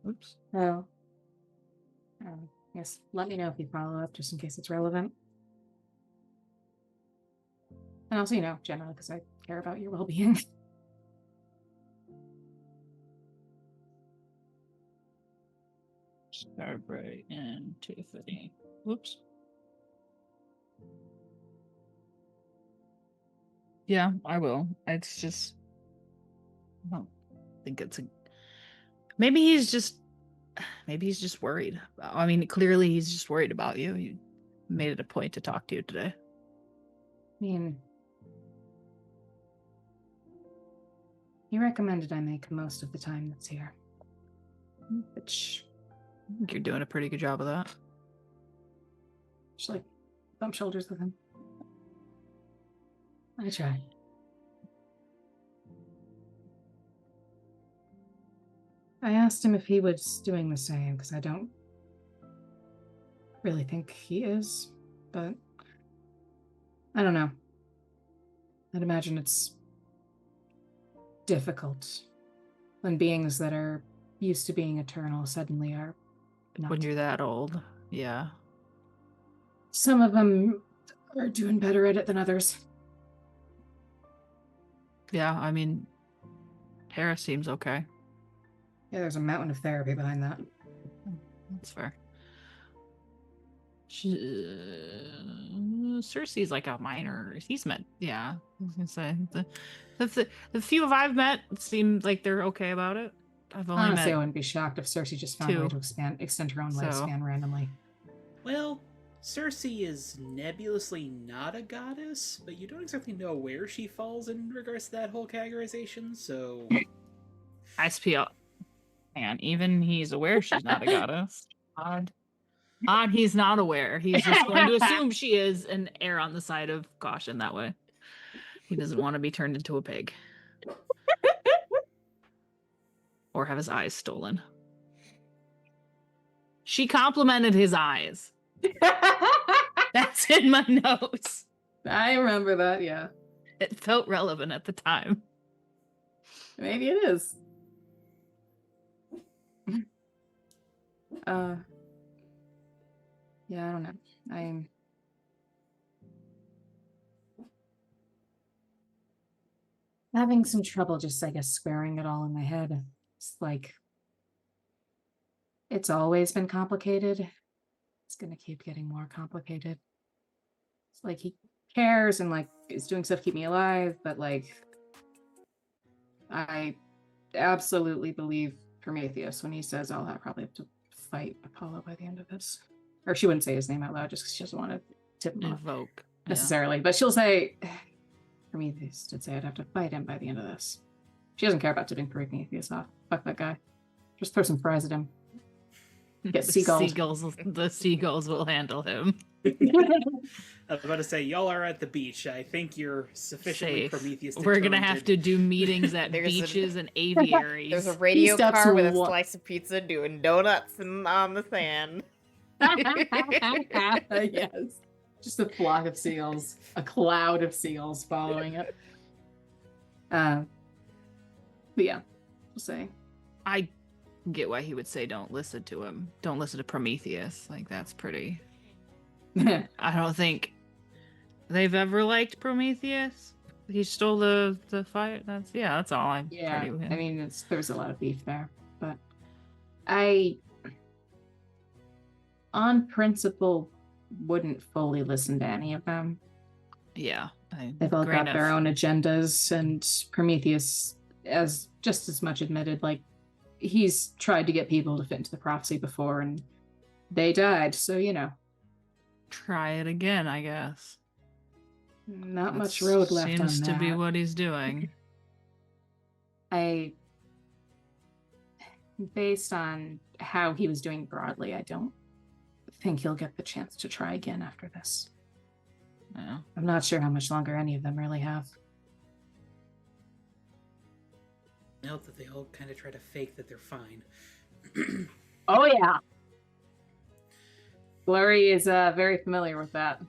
Oops. Oh. Yes, let me know if you follow up, just in case it's relevant. And also, generally, because I care about your well-being. Starbright and Tiffany. Whoops. Yeah, I will. It's just I don't think it's a maybe he's just worried. I mean, clearly he's just worried about you. He made it a point to talk to you today. I mean, he recommended I make the most of the time that's here. Which, I think you're doing a pretty good job of that. just like, bump shoulders with him. I try. I asked him if he was doing the same, because I don't really think he is, but I don't know. I'd imagine it's difficult when beings that are used to being eternal suddenly are not. When you're that old. Yeah. Some of them are doing better at it than others. Yeah, I mean, Tara seems okay. Yeah, there's a mountain of therapy behind that. That's fair. Cersei's like a minor. He's met. Yeah, I was gonna say the few I've met seem like they're okay about it. I've only Honestly, I met wouldn't be shocked if Cersei just found a way two. to extend her own So- lifespan randomly. Well, Cersei is nebulously not a goddess, but you don't exactly know where she falls in regards to that whole categorization, so... SPL. And even he's aware she's not a goddess. Odd he's not aware. He's just going to assume she is and err on the side of caution that way. He doesn't want to be turned into a pig. Or have his eyes stolen. She complimented his eyes. That's in my notes. I remember that, yeah. It felt relevant at the time. Maybe it is. Yeah, I don't know. I'm having some trouble just, I guess, squaring it all in my head. It's like, it's always been complicated. It's gonna keep getting more complicated. It's like he cares and like is doing stuff to keep me alive, but like I absolutely believe Prometheus when he says I'll probably have to fight Apollo by the end of this. Or she wouldn't say his name out loud just because she doesn't want to tip him off Invoke. Yeah. necessarily. But she'll say, Prometheus did say I'd have to fight him by the end of this. She doesn't care about tipping Prometheus off. Fuck that guy. Just throw some fries at him. Get seagulls. The seagulls will handle him. I was about to say, y'all are at the beach. I think you're sufficiently Safe. Prometheus We're gonna have to determined. do meetings at There's a- beaches and aviaries. There's a radio steps car with a one. slice of pizza doing donuts on the sand. Yes. Just a flock of seals, a cloud of seals following it. But yeah, we'll say. I get why he would say don't listen to him. Don't listen to Prometheus. Like that's pretty. I don't think they've ever liked Prometheus. He stole the fire. That's all I'm Yeah, pretty with. I mean, there's a lot of beef there, but I, on principle, wouldn't fully listen to any of them. Yeah. They've all grain got their of- own agendas, and Prometheus, as just as much admitted, like he's tried to get people to fit into the prophecy before, and they died. So Try it again, I guess. not much That road left on that. Seems to be what he's doing. Based on how he was doing broadly, I don't think he'll get the chance to try again after this. Yeah. I'm not sure how much longer any of them really have. Now that they all kind of try to fake that they're fine. Oh yeah. Glory is very familiar with that.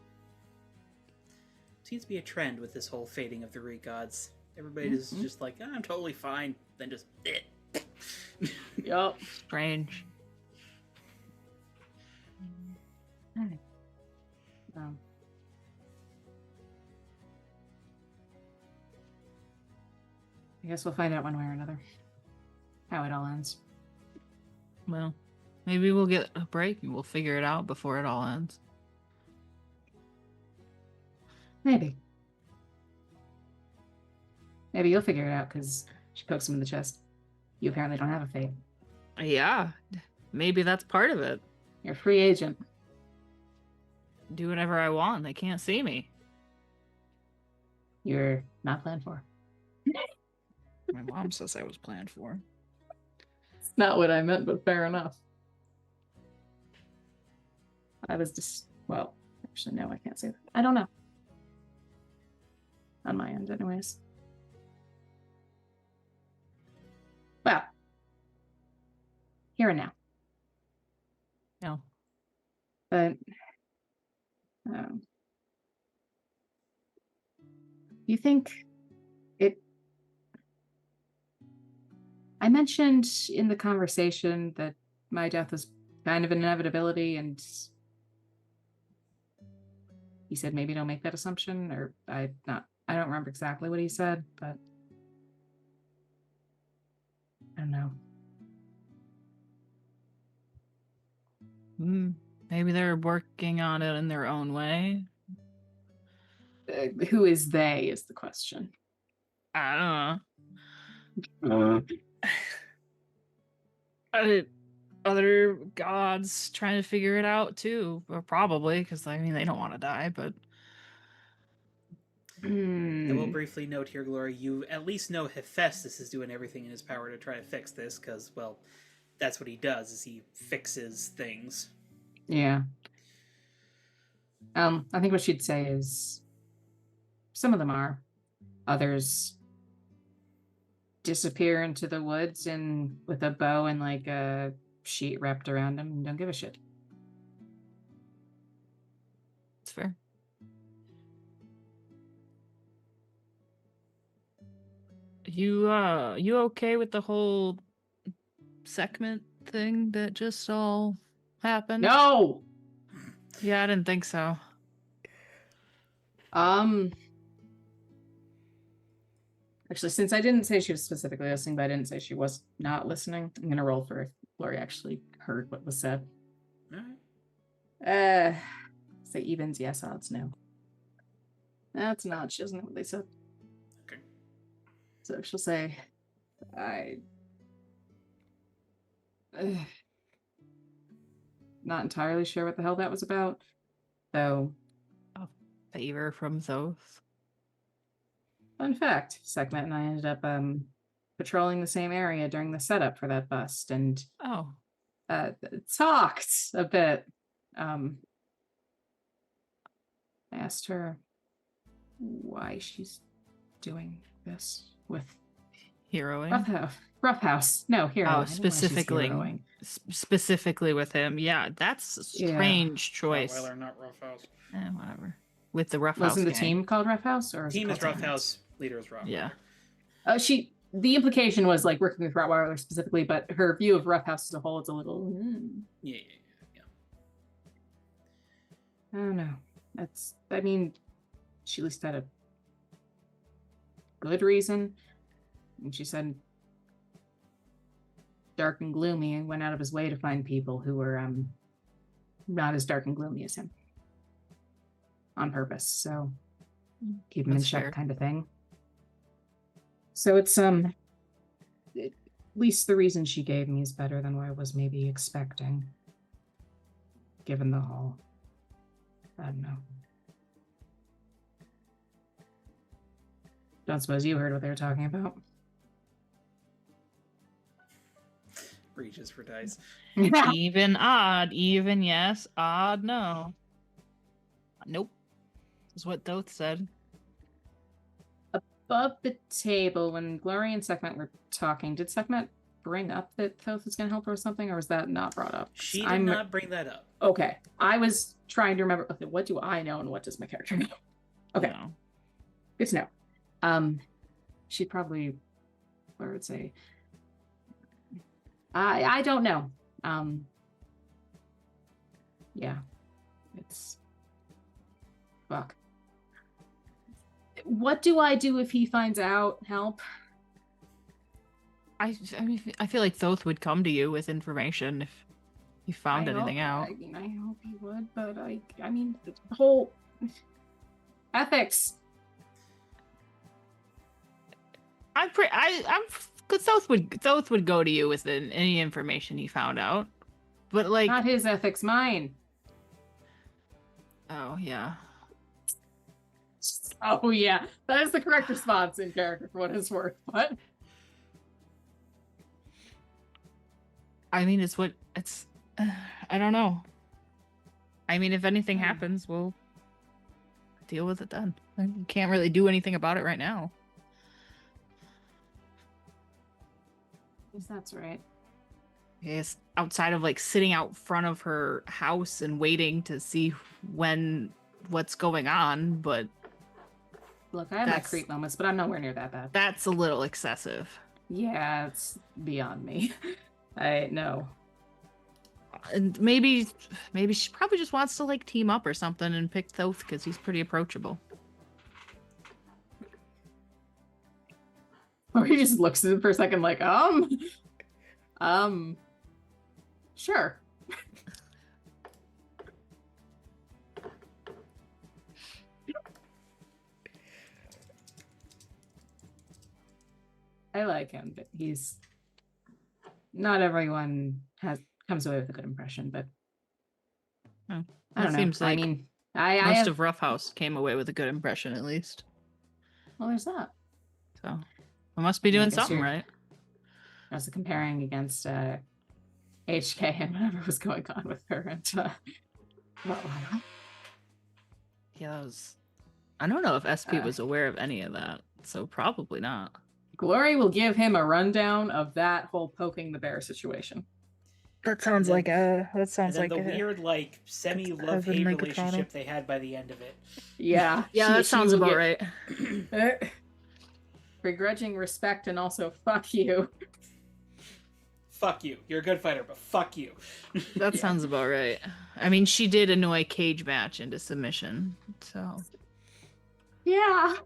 Seems to be a trend with this whole fading of the Greek gods. Everybody is just like, I'm totally fine. Then just, Yup. Strange. I guess we'll find out one way or another how it all ends. Well, maybe we'll get a break and we'll figure it out before it all ends. Maybe. Maybe you'll figure it out because she pokes him in the chest. You apparently don't have a fate. Yeah. Maybe that's part of it. You're a free agent. Do whatever I want. They can't see me. You're not planned for. My mom says I was planned for. It's not what I meant, but fair enough. I was just, well, actually, no, I can't say that. I don't know. On my end, anyways. Well, here and now. No. But, you think it... I mentioned in the conversation that my death was kind of an inevitability, and he said maybe don't make that assumption, or I don't remember exactly what he said, but I don't know. Maybe they're working on it in their own way. Who is they is the question. I don't know. Other gods trying to figure it out too, or probably because I mean they don't want to die, but I will briefly note here, Glory, you at least know Hephaestus is doing everything in his power to try to fix this, because, well, that's what he does, is he fixes things. Yeah. I think what she'd say is some of them are. Others disappear into the woods and with a bow and like a sheet wrapped around them and don't give a shit. it's fair. You okay with the whole segment thing that just all happened? No! Yeah, I didn't think so. Actually, since I didn't say she was specifically listening, but I didn't say she was not listening, I'm gonna roll for if Lori actually heard what was said. Alright. Say evens, yes, odds, no. That's not, she doesn't know what they said. Okay. So she'll say, not entirely sure what the hell that was about, though. A favor from Thoth. Fun fact, Sekhmet and I ended up patrolling the same area during the setup for that bust, and Oh, talked a bit. asked her why she's doing this with Heroing. Roughhouse. No, hero. I know why she's specifically, heroing. specifically with him. Yeah, that's a Yeah. strange choice. Rottweiler, not Roughhouse. Whatever. With the Roughhouse Wasn't the gang. team called Roughhouse, or Team it is called something Roughhouse, leader is Rottweiler. Yeah. else? The implication was like working with Rottweiler specifically, but her view of Roughhouse as a whole is a little. Yeah. I don't know. I mean, she at least had a good reason. And she said dark and gloomy and went out of his way to find people who were not as dark and gloomy as him. On purpose. So keep him in That's check fair. kind of thing. So it's at least the reason she gave me is better than what I was maybe expecting. Given the whole. I don't know. Don't suppose you heard what they were talking about. Reaches for dice. Even odd, even yes, odd no. Nope. Is what Thoth said. Above the table, when Glory and Sekhmet were talking, did Sekhmet bring up that Thoth was going to help her with something, or was that not brought up? 'Cause She did not bring that up. Okay. I was trying to remember, okay, what do I know and what does my character know? Okay. No. Good to know. She'd probably, what I would say, I don't know. Yeah, it's fuck. What do I do if he finds out? Help. I mean, I feel like Thoth would come to you with information if he found anything out. I mean, I hope he would, but I mean, the whole ethics. I'm because Thoth would go to you with any information he found out, but like, Not his ethics, mine. oh yeah, Oh yeah, that is the correct response in character for what it's worth. But I mean, it's I don't know. I mean, if anything happens, we'll deal with it then. You can't really do anything about it right now. yes, that's right. Yes, outside of like sitting out front of her house and waiting to see what's going on, but Look, I have my That's- creep moments, but I'm nowhere near that bad. that's a little excessive. Yeah, it's beyond me. I know. And maybe she probably just wants to like team up or something and pick Thoth because he's pretty approachable. Or he just looks at him for a second like, sure. I like him, but he's not everyone comes away with a good impression, but Oh, I that don't know. seems like I mean, I Most have, of Roughhouse came away with a good impression at least. well, there's that. So I must be Yeah, I doing guess something you're- right. I was comparing against HK and whatever was going on with her and well, Yeah, that was. I don't know if SP Uh, was aware of any of that, so probably not. Glory will give him a rundown of that whole poking the bear situation. That sounds then- like a. That And sounds then like the a. weird, like, semi-love-hate Evan Megatron. relationship they had by the end of it. Yeah. Yeah, she that sounds will about get- right. Begrudging respect and also fuck you. Fuck you. You're a good fighter, but fuck you. That Yeah. sounds about right. I mean, she did annoy Cage Match into submission, so. Yeah.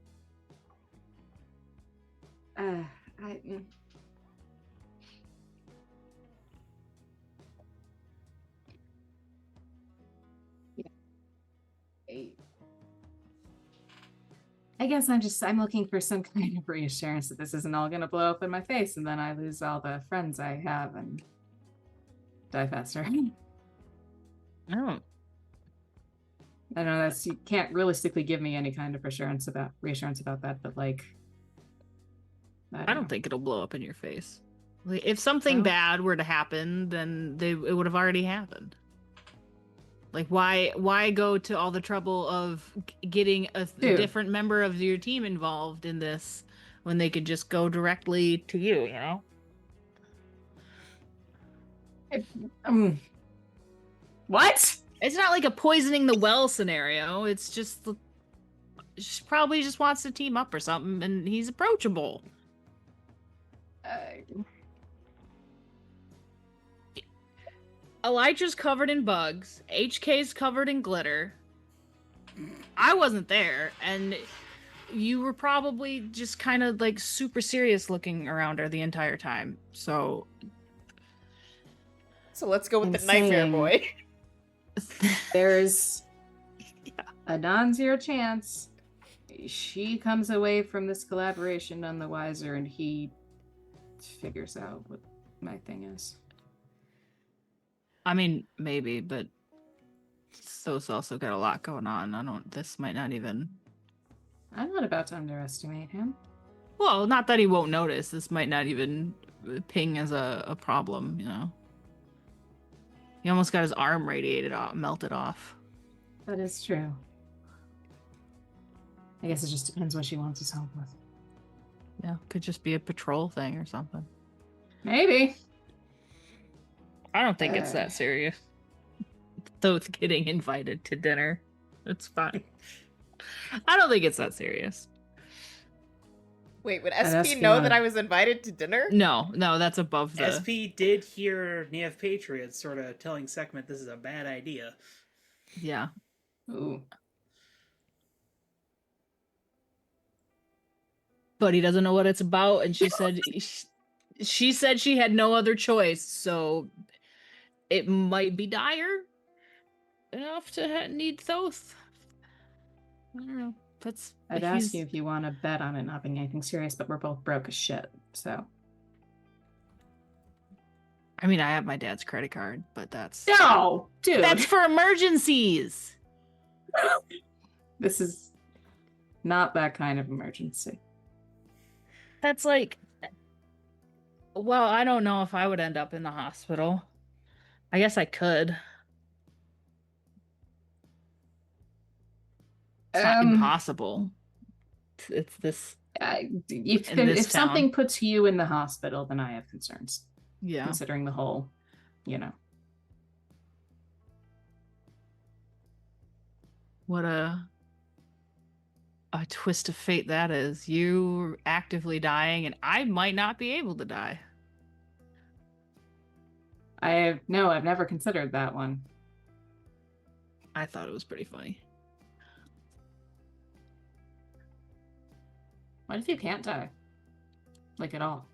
I guess I'm looking for some kind of reassurance that this isn't all gonna blow up in my face and then I lose all the friends I have and die faster. Oh, I don't know, you can't realistically give me any kind of reassurance about that, but like I know. don't think it'll blow up in your face. Like, if something No? bad were to happen, then it would have already happened. Like, why go to all the trouble of getting a Dude. different member of your team involved in this when they could just go directly to you, you know? What? It's not like a poisoning the well scenario. It's just she probably just wants to team up or something, and he's approachable. Elijah's covered in bugs. HK's covered in glitter. I wasn't there, and you were probably just kind of like super serious looking around her the entire time. So let's go with I'm the nightmare saying- boy. There's a non-zero chance she comes away from this collaboration none the wiser, and he figures out what my thing is. I mean, maybe, but So's also got a lot going on. This might not even. I'm not about to underestimate him. Well, not that he won't notice. This might not even ping as a problem, you know? He almost got his arm melted off. That is true. I guess it just depends what she wants his help with. Yeah, could just be a patrol thing or something. Maybe. I don't think it's that serious. Thoth getting invited to dinner. It's fine. I don't think it's that serious. Wait, would I'd ask SP you know on- that I was invited to dinner? No, that's above the. SP did hear Nev Patriots sort of telling Sekhmet this is a bad idea. Yeah. Ooh. But he doesn't know what it's about, and she said she had no other choice, so it might be dire enough to need Thoth. I don't know. I'd ask you if you want to bet on it not being anything serious, but we're both broke as shit, so. I mean, I have my dad's credit card, but that's No! Dude! that's for emergencies. This is not that kind of emergency. That's like, well, I don't know if I would end up in the hospital. I guess I could. It's not impossible. It's this. If in this something town. puts you in the hospital, then I have concerns. Yeah. Considering the whole, you know. What a twist of fate that is. You actively dying, and I might not be able to die. I've never considered that one. I thought it was pretty funny. What if you can't die? Like at all?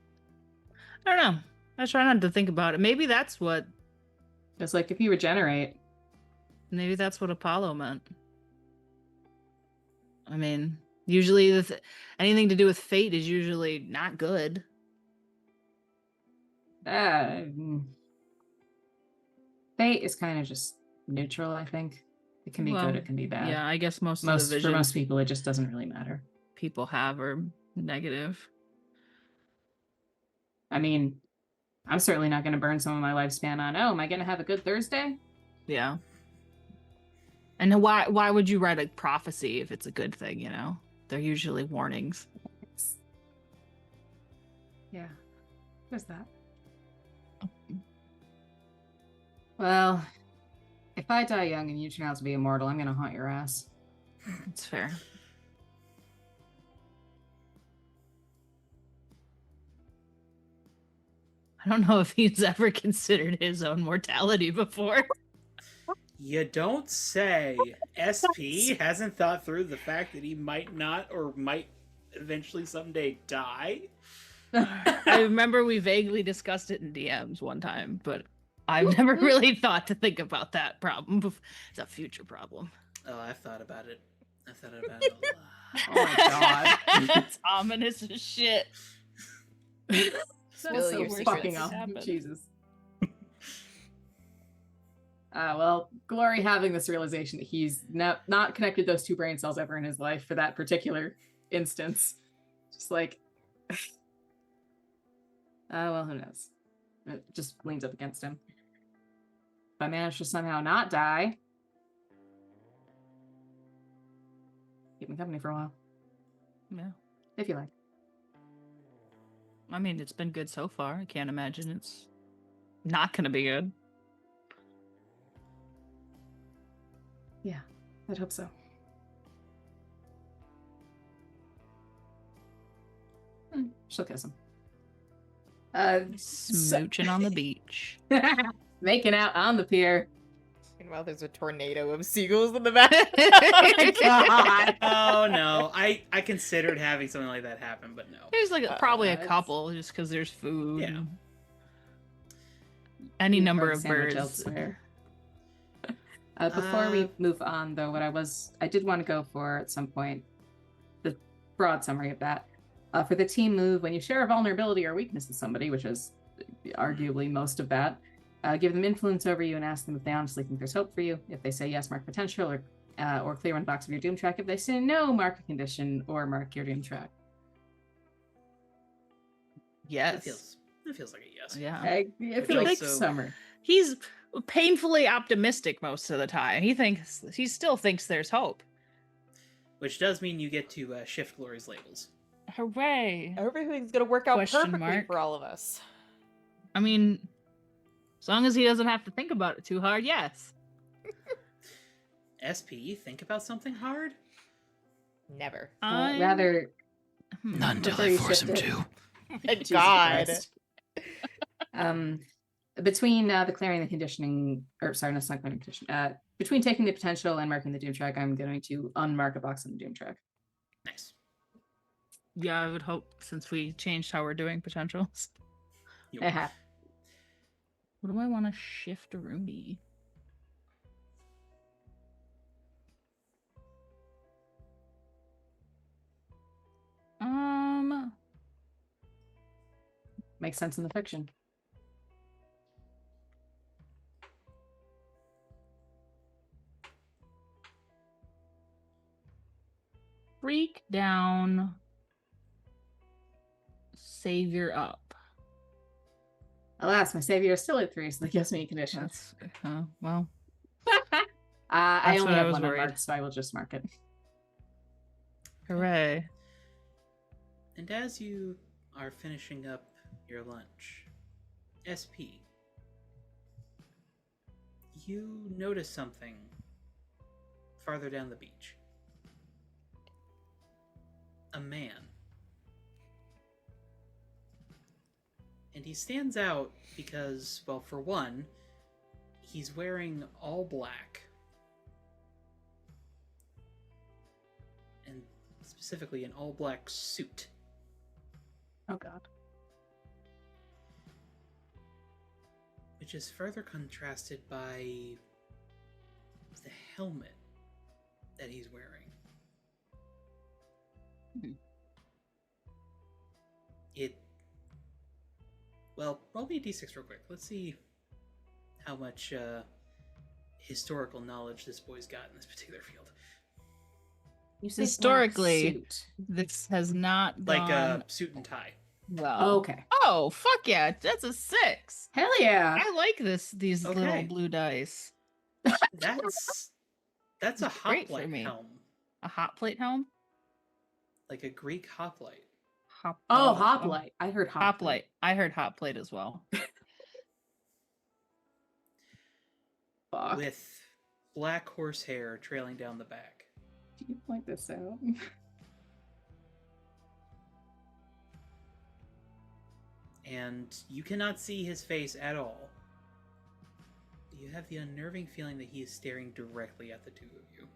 I don't know. I try not to think about it. Maybe that's what If you regenerate. Maybe that's what Apollo meant. I mean, usually anything to do with fate is usually not good. Fate is kind of just neutral, I think. It can be Well, good, it can be bad. Yeah, I guess most of the For visions most people, it just doesn't really matter. people have are negative. I mean, I'm certainly not going to burn some of my lifespan on, am I going to have a good Thursday? Yeah. And why would you write a prophecy if it's a good thing, you know? They're usually warnings. Yeah. There's that. Well, if I die young and you turn out to be immortal, I'm going to haunt your ass. It's fair. I don't know if he's ever considered his own mortality before. You don't say. SP hasn't thought through the fact that he might not or might eventually someday die. I remember we vaguely discussed it in DMs one time, but I've never really thought to think about that problem. It's a future problem. Oh, I've thought about it. I've thought about it a lot. Oh my god. That's ominous as shit. Spill your fucking secrets. up. Happened. Jesus. Well, Glory having this realization that he's not connected those two brain cells ever in his life for that particular instance. Just like, well, who knows? It just leans up against him. If I manage to somehow not die, keep me company for a while, Yeah. if you like. I mean, it's been good so far. I can't imagine it's not gonna be good. Yeah, I'd hope so. She'll kiss him. Smooching on the beach. Making out on the pier. Meanwhile, there's a tornado of seagulls in the back. God. Oh no, I considered having something like that happen, but no. There's like probably a it's- couple, just because there's food. Yeah. and Any Beef number or of sandwich birds. elsewhere. Before we move on, though, I did want to go for at some point the broad summary of that. For the team move, when you share a vulnerability or weakness with somebody, which is arguably most of that, give them influence over you and ask them if they honestly think there's hope for you. If they say yes, mark potential or clear one box of your doom track. If they say no, mark a condition or mark your doom track. Yes. That feels like a yes. Yeah. I Which feel like also- summer. He's painfully optimistic most of the time. He still thinks there's hope. Which does mean you get to shift Glory's labels. Hooray! Everything's gonna work out Question perfectly mark. for all of us. I mean, as long as he doesn't have to think about it too hard, yes. SP, think about something hard? Never. Rather, Not until Before I you force him shift it. to. My Jesus God. Christ. Between the clearing the conditioning, or sorry, no, it's not clearing the condition. Between taking the potential and marking the doom track, I'm going to unmark a box on the doom track. Nice. Yeah, I would hope since we changed how we're doing potentials. You- What do I want to shift Rooney? Makes sense in the fiction. Freak down. Savior up. Alas, my savior is still at 3, so that gives me a condition. That's well. I That's only what I have was one worried. unmarked, so I will just mark it. Hooray. And as you are finishing up your lunch, SP, you notice something farther down the beach. A man. And he stands out because, well, for one, he's wearing all black. And specifically an all black suit. Oh god. Which is further contrasted by the helmet that he's wearing. Well, roll me a d6 real quick. Let's see how much historical knowledge this boy's got in this particular field. You say black Historically, suit. this has not Like gone a suit and tie. well. Okay. Oh, fuck yeah. That's a 6. Hell yeah. I like these little Okay. blue dice. That's a Great for hoplite me. helm. A hot plate helm? Like a Greek hoplite. Oh, hoplite. I heard Hoplite. I heard hot plate as well. Fuck. With black horsehair trailing down the back. Do you point this out? And you cannot see his face at all. You have the unnerving feeling that he is staring directly at the two of you.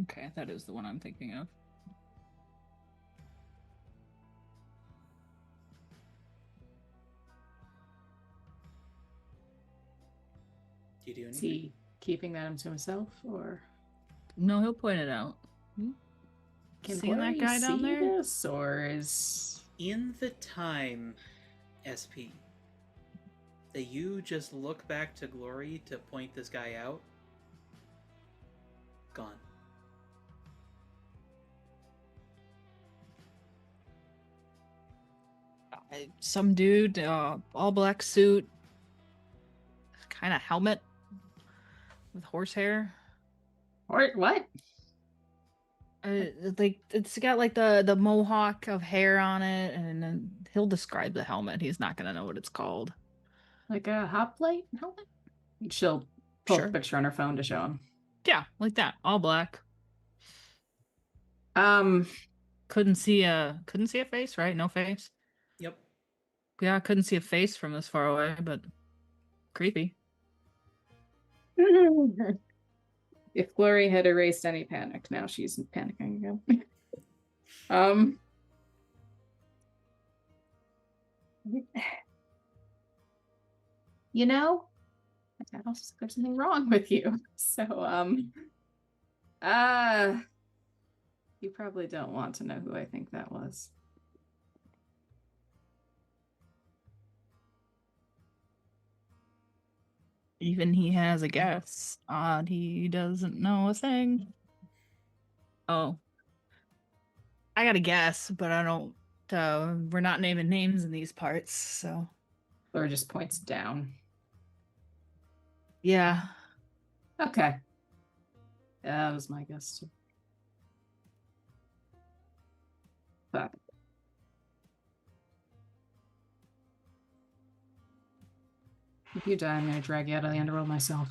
Okay, that is the one I'm thinking of. Do you do Is anything? he keeping that to himself, or No, he'll point it out. can See that Glory guy down see there? this, or is In the time, SP, that you just look back to Glory to point this guy out, gone. Some dude, all black suit, kind of helmet with horsehair. Or what? Like it's got like the mohawk of hair on it, and then he'll describe the helmet. He's not gonna know what it's called. Like a hoplite helmet? She'll pull Sure. a picture on her phone to show him. Yeah, like that, all black. Um, Couldn't see a face, right? No face. Yep. Yeah, I couldn't see a face from this far away, but creepy. if Glory had erased any panic, now she's panicking again. um, you know, my dad also said there's something wrong with you. So, you probably don't want to know who I think that was. Even he has a guess. Odd, he doesn't know a thing. Oh, I got a guess, but I don't. We're not naming names in these parts, so Or just points down. yeah. Okay. Yeah, that was my guess too. But if you die, I'm gonna drag you out of the underworld myself.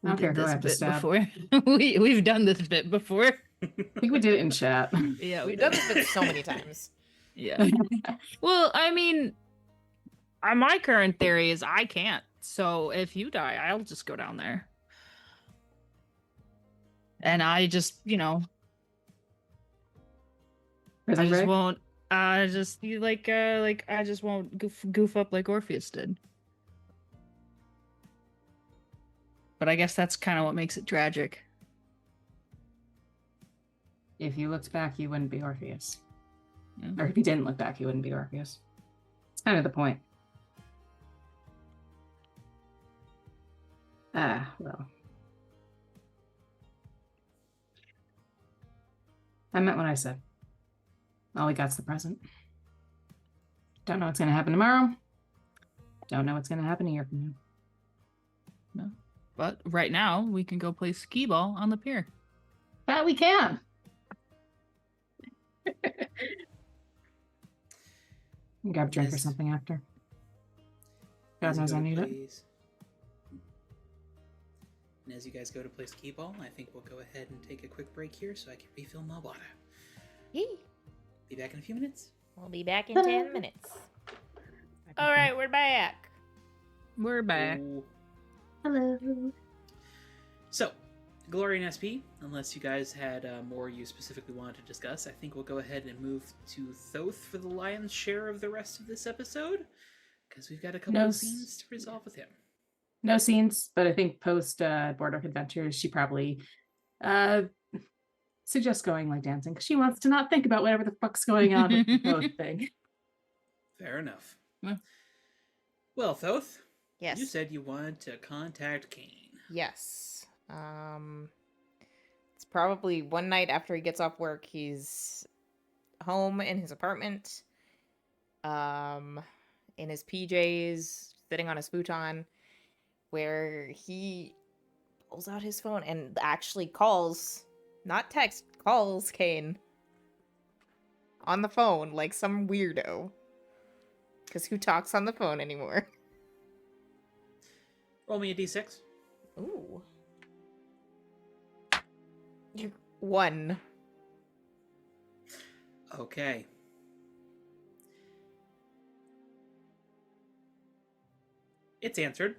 I don't care who I have to stab. before. We've done this bit before. I think we did it in chat. Yeah, We've done this bit so many times. Yeah. Well, I mean, my current theory is I can't. So if you die, I'll just go down there. And I just, I Prison just break? won't. I just won't goof up like Orpheus did. But I guess that's kind of what makes it tragic. If you looked back, you wouldn't be Orpheus. Yeah. Or if you didn't look back, you wouldn't be Orpheus. It's kind of the point. Well. I meant what I said. All we got's the present. Don't know what's going to happen tomorrow. Don't know what's going to happen a year from now. No. But right now, we can go play skee ball on the pier. That we can. Grab a drink or Yes. something after. God As you knows go I to need it. plays- And as you guys go to play skee ball, I think we'll go ahead and take a quick break here so I can refill my water. Yee. Be back in a few minutes. We'll be back in 10 minutes. All right, we're back. We're back. Ooh. Hello. So, Glory and SP, unless you guys had more you specifically wanted to discuss, I think we'll go ahead and move to Thoth for the lion's share of the rest of this episode, because we've got a couple No of scenes to resolve with him. No scenes, but I think post Boardwalk Adventures, she probably suggests going like dancing because she wants to not think about whatever the fuck's going on with the both thing. Fair enough. Yeah. Well, Thoth, Yes. you said you wanted to contact Kane. Yes. It's probably one night after he gets off work. He's home in his apartment, in his PJs, sitting on his futon, where he pulls out his phone and actually calls, not text, calls Kane on the phone like some weirdo. Because who talks on the phone anymore? Roll me a d6. Ooh. 1. Okay. It's answered.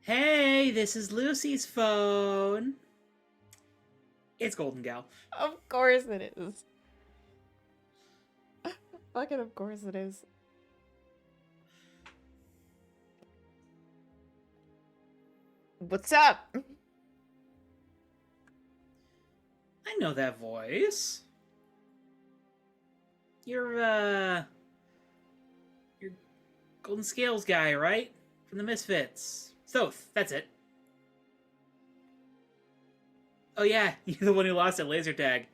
Hey, this is Lucy's phone. It's Golden Gal. Of course it is. Fucking of course it is. What's up? I know that voice. You're Golden Scales guy, right? From the Misfits. Thoth, that's it. Oh yeah, you're the one who lost at laser tag.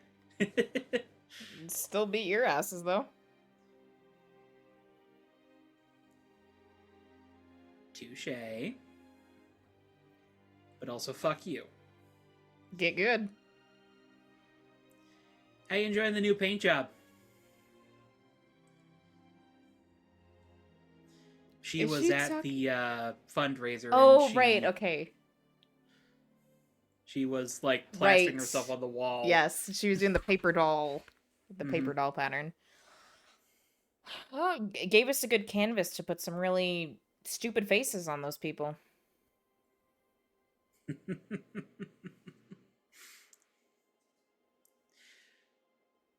Still beat your asses, though. Touche. But also, fuck you. Get good. How you enjoying the new paint job? She Is was she at the fundraiser. Oh, and right, okay. She was like plastering Right. herself on the wall. Yes, she was doing the paper doll, Mhm. paper doll pattern. Oh, it gave us a good canvas to put some really stupid faces on those people.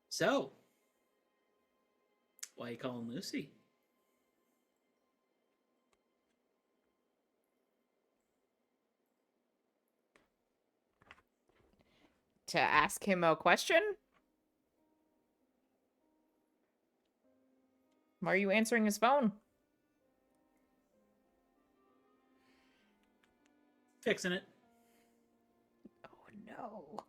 So, why you calling Lucy? To ask him a question? Why are you answering his phone? Fixing it. Oh, no.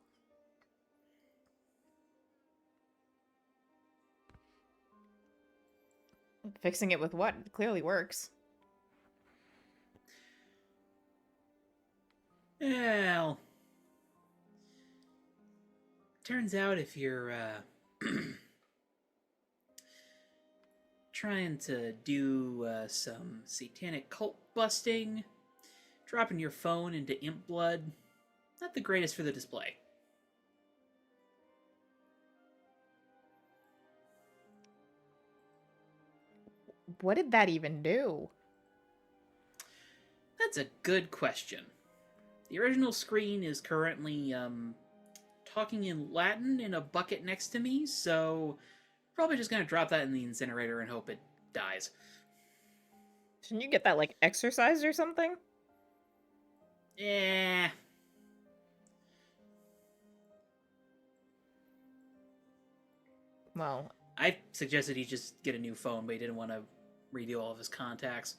Fixing it with what? It clearly works. Well, turns out if you're trying to do some satanic cult busting, dropping your phone into imp blood, not the greatest for the display. What did that even do? That's a good question. The original screen is currently talking in Latin in a bucket next to me, so probably just gonna drop that in the incinerator and hope it dies. Shouldn't you get that, like, exercised or something? Yeah. Well, I suggested he just get a new phone, but he didn't want to redo all of his contacts.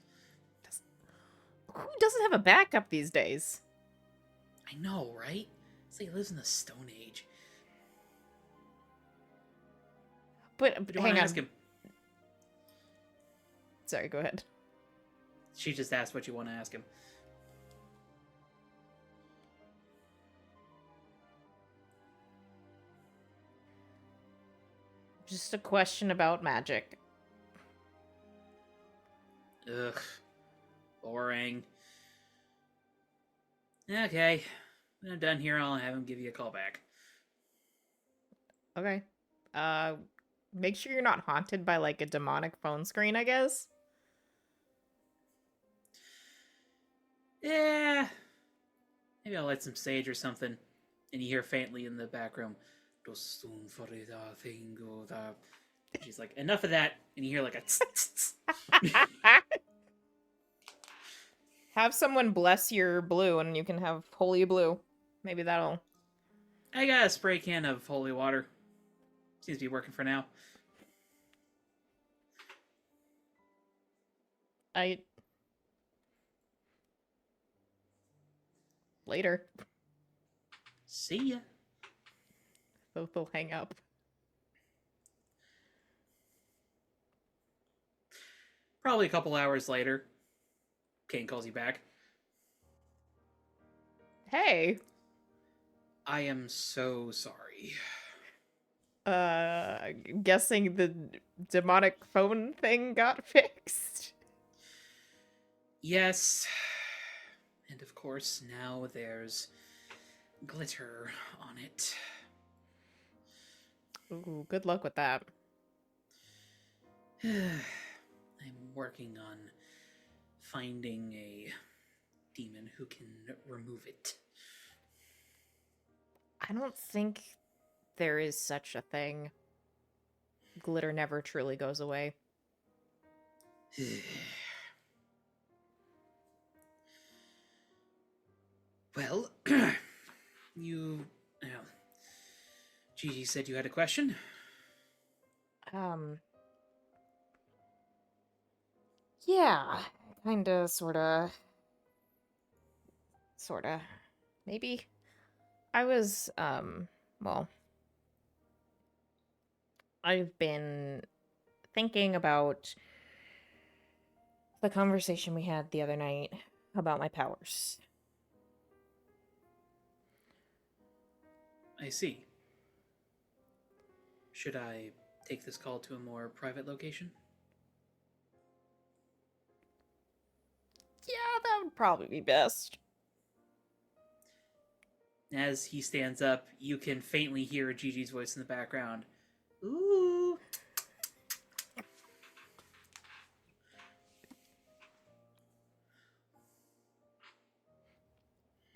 who doesn't have a backup these days? I know, right? It's like he lives in the Stone Age. But What do you hang want to on. ask him? Sorry, go ahead. She just asked what you want to ask him. Just a question about magic. Ugh. Boring. Okay. When I'm done here, I'll have him give you a call back. Okay. Make sure you're not haunted by, like, a demonic phone screen, I guess. Yeah. Maybe I'll light some sage or something. And you hear faintly in the back room, she's like, enough of that. And you hear like a tss, tss, tss. Have someone bless your blue and you can have holy blue. Maybe that'll... I got a spray can of holy water. Seems to be working for now. Later. See ya. They'll hang up. Probably a couple hours later, Kane calls you back. Hey. I am so sorry. Guessing the demonic phone thing got fixed. Yes. And of course, now there's glitter on it. Ooh, good luck with that. I'm working on finding a demon who can remove it. I don't think there is such a thing. Glitter never truly goes away. Well, Gigi said you had a question. Yeah, kinda, sorta. Maybe. I was, well, I've been thinking about the conversation we had the other night about my powers. I see. Should I take this call to a more private location? Yeah, that would probably be best. As he stands up, you can faintly hear Gigi's voice in the background. Ooh.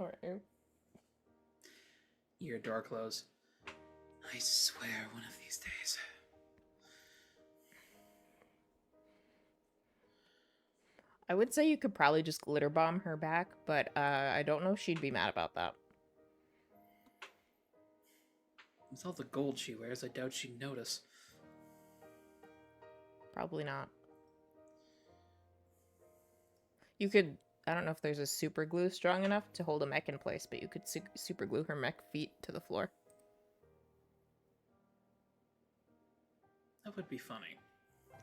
Alright. Your door close. I swear one of these days. I would say you could probably just glitter bomb her back, but I don't know if she'd be mad about that. With all the gold she wears, I doubt she'd notice. Probably not. You could, I don't know if there's a super glue strong enough to hold a mech in place, but you could super glue her mech feet to the floor. That would be funny.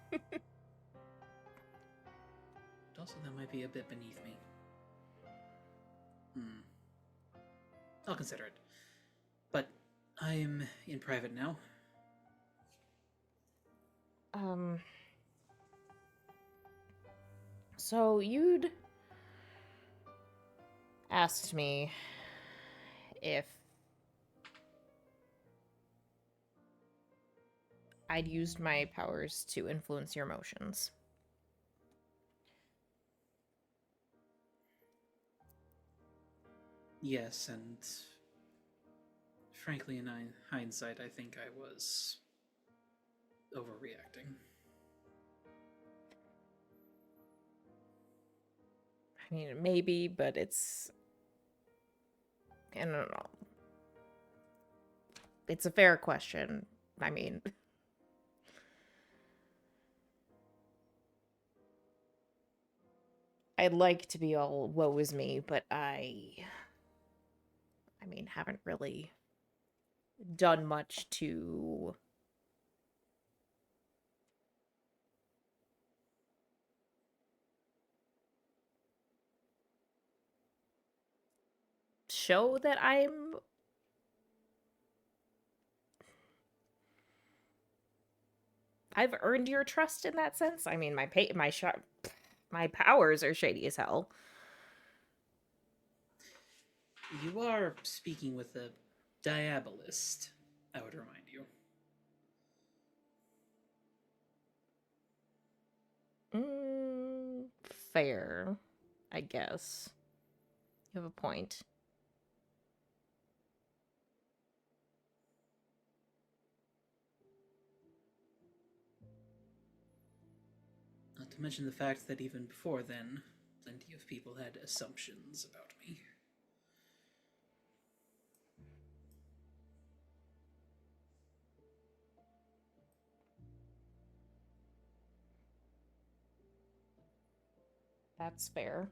But also, that might be a bit beneath me. I'll consider it. But I'm in private now. So you'd asked me if I'd used my powers to influence your emotions. Yes, and frankly, in hindsight, I think I was overreacting. I mean, maybe, but it's... I don't know. It's a fair question. I mean... I'd like to be all woe is me, but I mean, haven't really done much to show that I've earned your trust in that sense. I mean, my powers are shady as hell. You are speaking with a diabolist, I would remind you. Fair, I guess. You have a point. Not to mention the fact that even before then, plenty of people had assumptions about me. That's fair.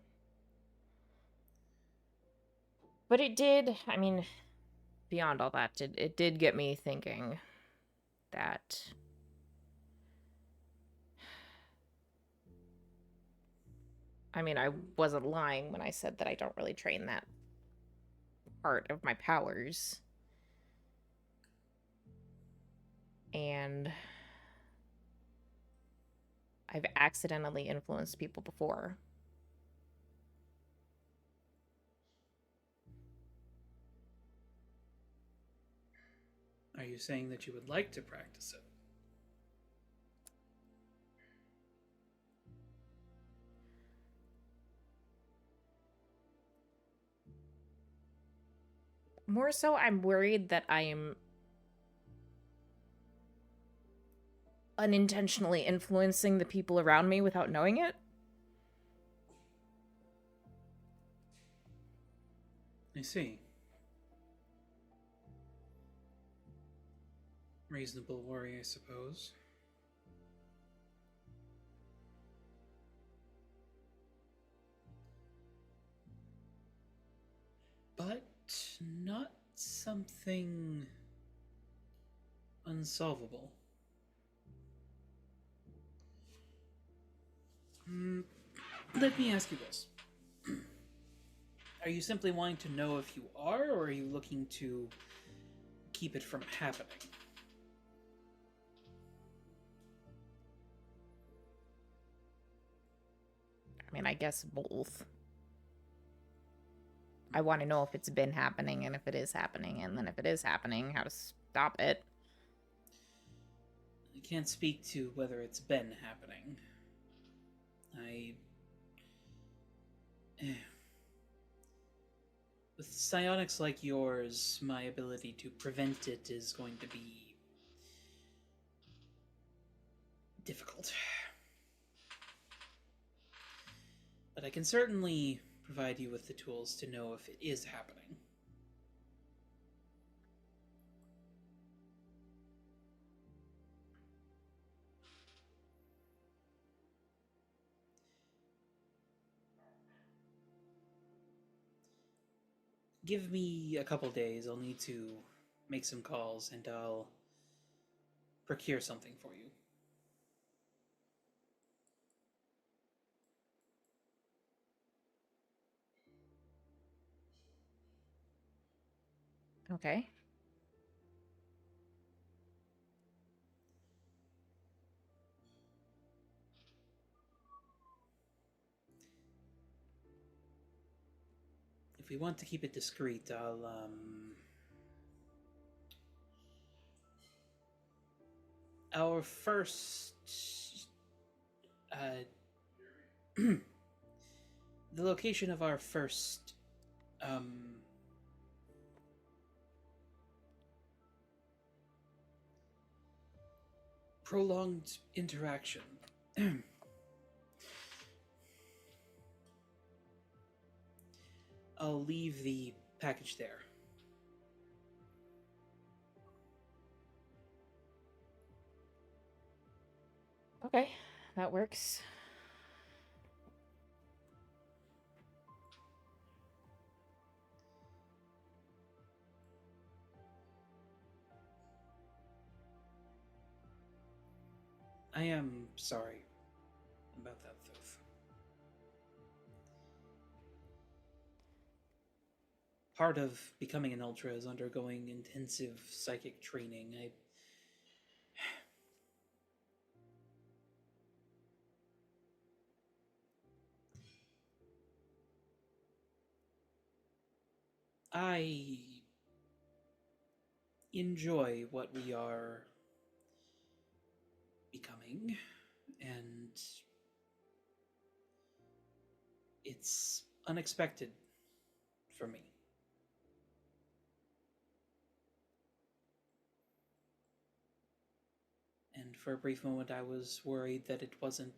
But it did, I mean, beyond all that, it did get me thinking that I mean, I wasn't lying when I said that I don't really train that part of my powers. And I've accidentally influenced people before. Are you saying that you would like to practice it? More so, I'm worried that I am unintentionally influencing the people around me without knowing it. I see. Reasonable worry, I suppose. But not something unsolvable. Let me ask you this. Are you simply wanting to know if you are, or are you looking to keep it from happening? I mean, I guess both. I want to know if it's been happening and if it is happening, and then if it is happening, how to stop it. I can't speak to whether it's been happening. With psionics like yours, my ability to prevent it is going to be difficult. But I can certainly provide you with the tools to know if it is happening. Give me a couple days. I'll need to make some calls and I'll procure something for you. Okay. If we want to keep it discreet, our first the location of our first prolonged interaction. I'll leave the package there. Okay, that works. I am sorry about that, Thoth. Part of becoming an Ultra is undergoing intensive psychic training. I enjoy what we are becoming, and it's unexpected for me. And for a brief moment, I was worried that it wasn't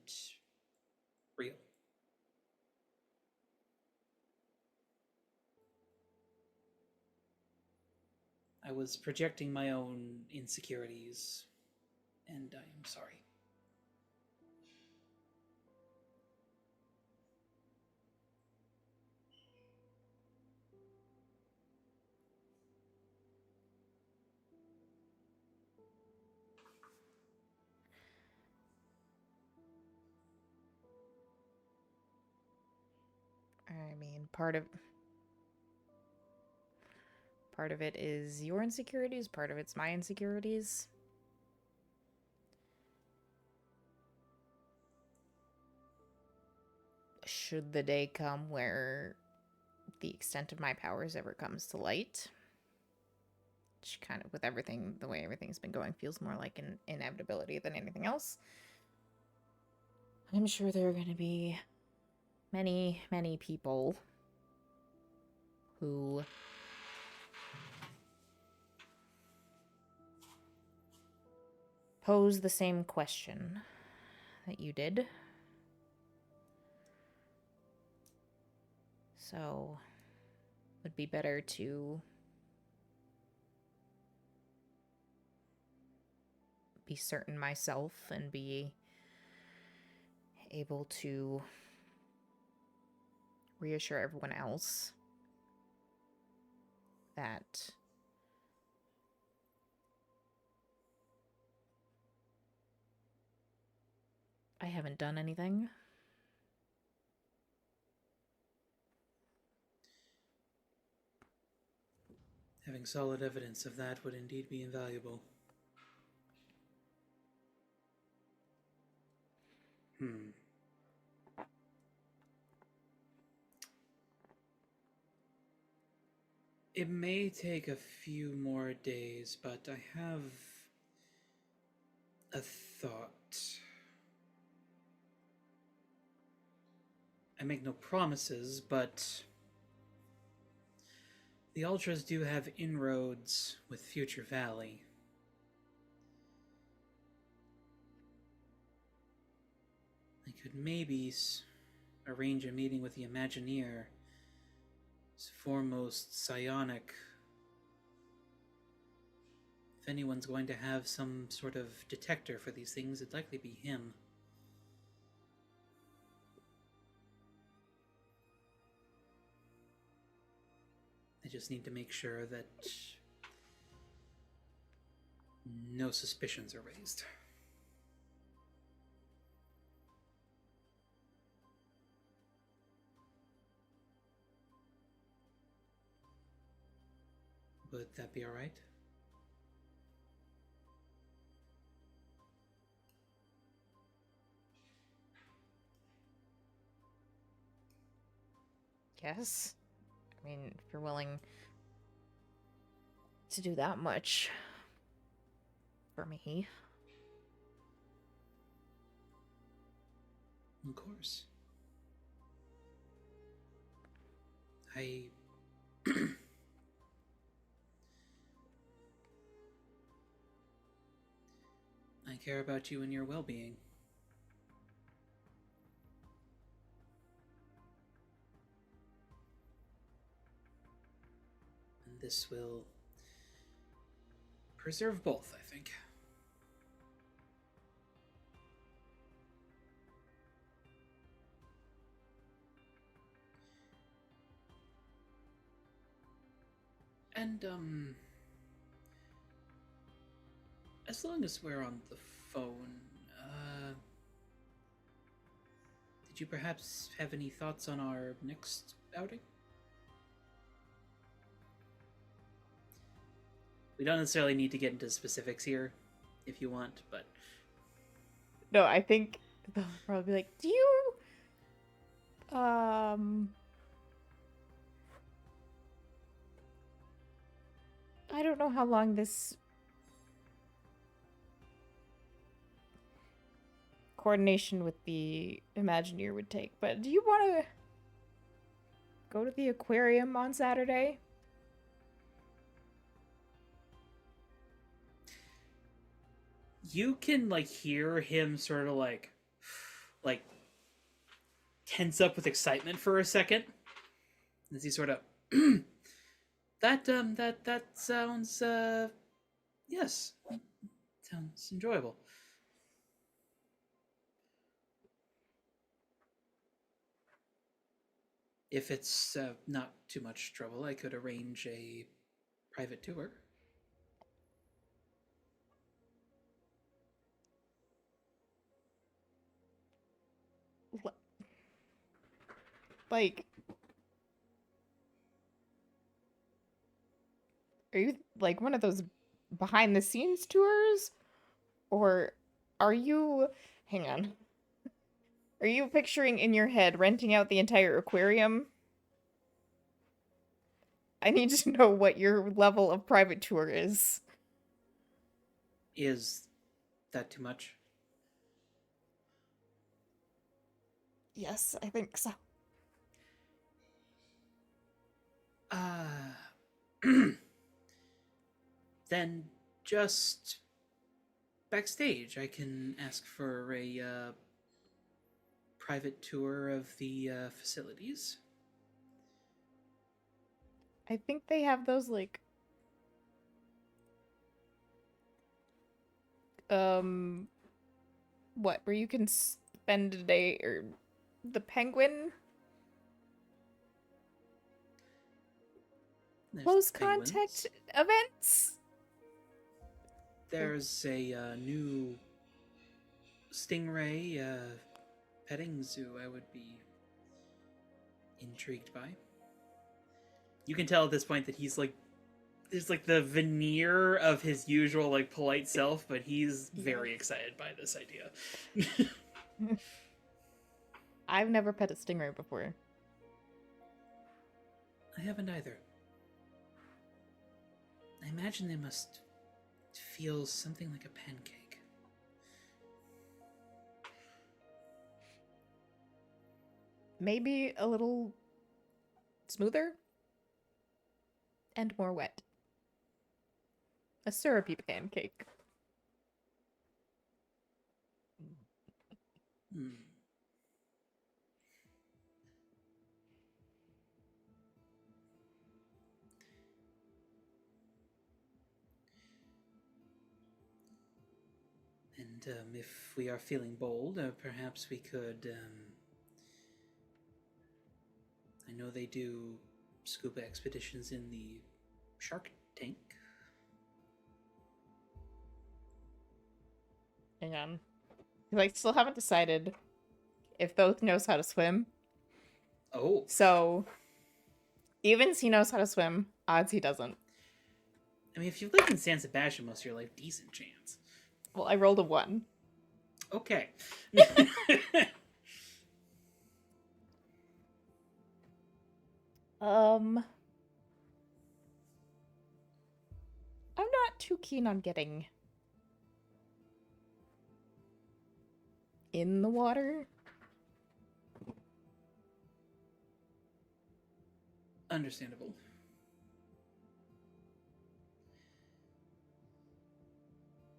real. I was projecting my own insecurities, and I am sorry. I mean, part of it is your insecurities, part of it's my insecurities. Should the day come where the extent of my powers ever comes to light, which kind of, with everything, the way everything's been going, feels more like an inevitability than anything else, I'm sure there are going to be many, many people who pose the same question that you did. So, it would be better to be certain myself and be able to reassure everyone else that I haven't done anything. Having solid evidence of that would indeed be invaluable. It may take a few more days, but I have a thought. I make no promises, but the Ultras do have inroads with Future Valley. I could maybe arrange a meeting with the Imagineer, his foremost psionic. If anyone's going to have some sort of detector for these things, it'd likely be him. I just need to make sure that no suspicions are raised. Would that be all right? Yes. I mean, if you're willing to do that much for me. Of course. I care about you and your well-being. And this will preserve both, I think. And, as long as we're on the phone, did you perhaps have any thoughts on our next outing? We don't necessarily need to get into specifics here, if you want, but... No, I think they'll probably be like, do you... I don't know how long this coordination with the Imagineer would take, but do you want to go to the aquarium on Saturday? You can, like, hear him sort of, like, tense up with excitement for a second. As he sort of... That sounds, yes. Sounds enjoyable. If it's not too much trouble, I could arrange a private tour. Like, are you like one of those behind the scenes tours? Or are you, hang on, are you picturing in your head renting out the entire aquarium? I need to know what your level of private tour is. Is that too much? Yes, I think so. Then just backstage, I can ask for a private tour of the facilities. I think they have those, like, what, where you can spend a day, or the Penguin? There's Close penguins. contact events? There's a new stingray petting zoo I would be intrigued by. You can tell at this point that he's, like, there's like the veneer of his usual like polite self, but he's very excited by this idea. I've never pet a stingray before. I haven't either. I imagine they must feel something like a pancake. Maybe a little smoother and more wet. A syrupy pancake. Hmm. And if we are feeling bold, perhaps we could. I know they do scuba expeditions in the shark tank. Hang on. 'Cause I still haven't decided if Thoth knows how to swim. Oh, So, evens he knows how to swim, odds he doesn't. I mean, if you've lived in San Sebastian most of your life, decent chance. Well, I rolled a 1. Okay. I'm not too keen on getting in the water. Understandable.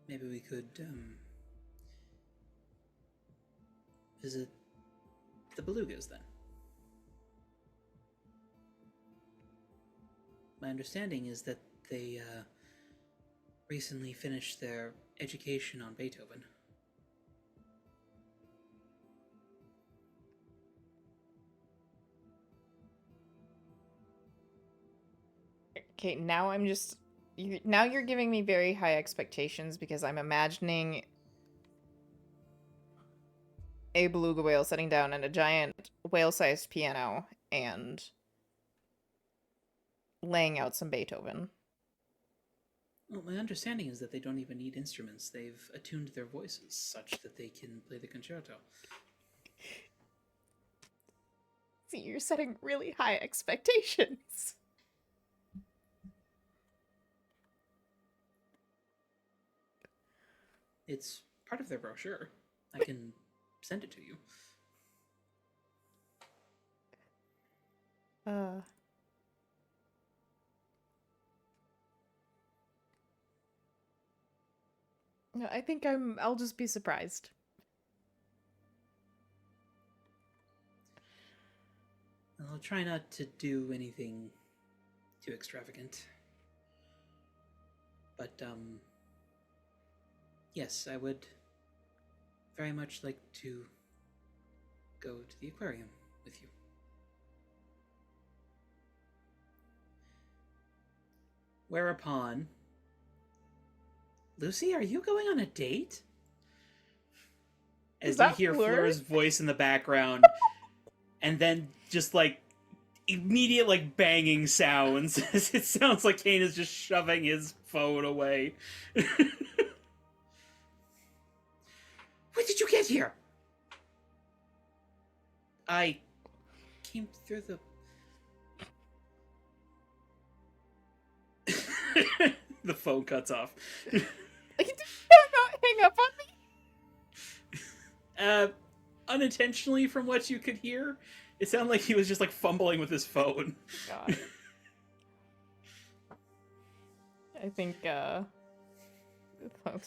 Maybe we could visit the belugas then. My understanding is that they recently finished their education on Beethoven. Okay, now I'm just... now you're giving me very high expectations because I'm imagining a beluga whale sitting down at a giant whale-sized piano and laying out some Beethoven. Well, my understanding is that they don't even need instruments. They've attuned their voices such that they can play the concerto. See, you're setting really high expectations. It's part of their brochure. I can send it to you. No, I think I'll just be surprised. I'll try not to do anything too extravagant. But, yes, I would very much like to go to the aquarium with you. Whereupon, Lucy, are you going on a date? As Is you that hear Fleur? Fleur's voice in the background, and then just like immediate like banging sounds. It sounds like Kane is just shoving his phone away. When did you get here? I came through the... The phone cuts off. Like, did you not hang up on me? Unintentionally, from what you could hear, it sounded like he was just like fumbling with his phone. God. I think, Thoth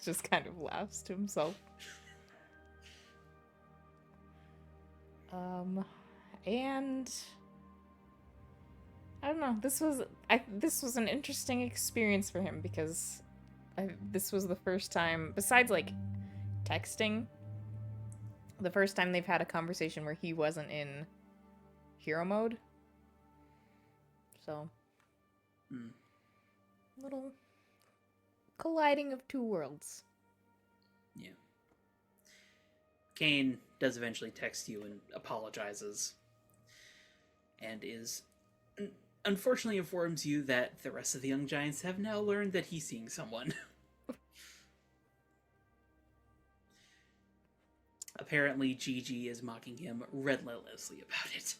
just kind of laughs to himself. And I don't know. This was an interesting experience for him because this was the first time, besides like texting, the first time they've had a conversation where he wasn't in hero mode. So, little colliding of two worlds. Yeah. Kane does eventually text you and apologizes. And is unfortunately informs you that the rest of the young giants have now learned that he's seeing someone. Apparently, Gigi is mocking him relentlessly about it.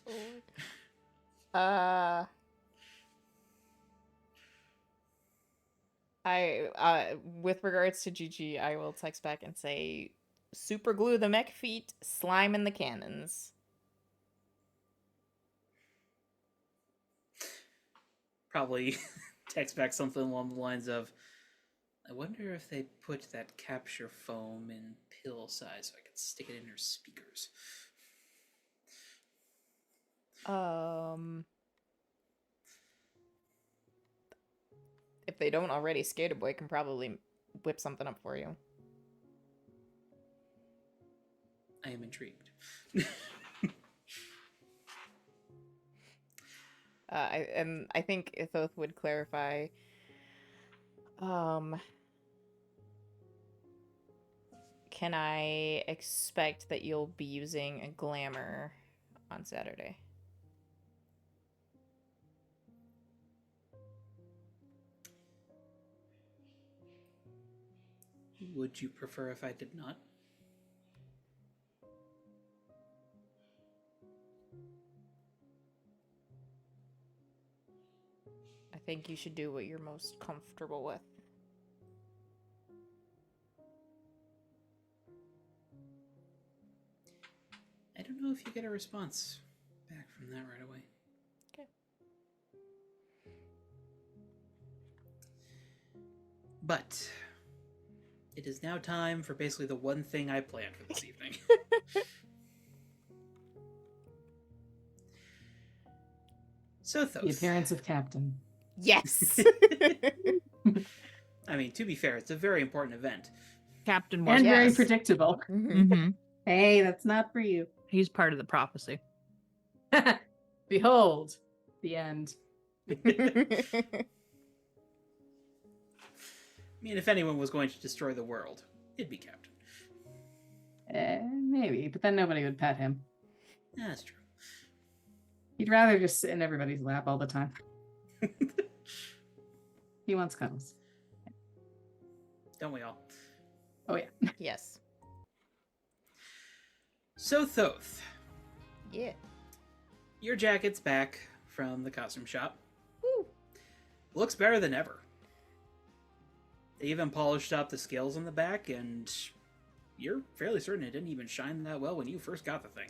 With regards to Gigi, I will text back and say, super glue the mech feet, slime in the cannons. Probably text back something along the lines of, I wonder if they put that capture foam in pill size so I could stick it in her speakers. If they don't already, Skater Boy can probably whip something up for you. I am intrigued. I think Ithoth would clarify. Can I expect that you'll be using a glamour on Saturday? Would you prefer if I did not? I think you should do what you're most comfortable with. I don't know if you get a response back from that right away. Okay. But it is now time for basically the one thing I planned for this evening. So, Thoth. The appearance of Captain. Yes! I mean, to be fair, it's a very important event. Captain was And very Yes. predictable. Mm-hmm. Hey, that's not for you. He's part of the prophecy. Behold, the end. I mean, if anyone was going to destroy the world, it'd be Captain. Maybe, but then nobody would pet him. That's true. He'd rather just sit in everybody's lap all the time. He wants cuddles. Don't we all? Oh, yeah. Yes. So, Thoth, Yeah. your jacket's back from the costume shop. Woo. Looks better than ever. They even polished up the scales on the back, and you're fairly certain it didn't even shine that well when you first got the thing.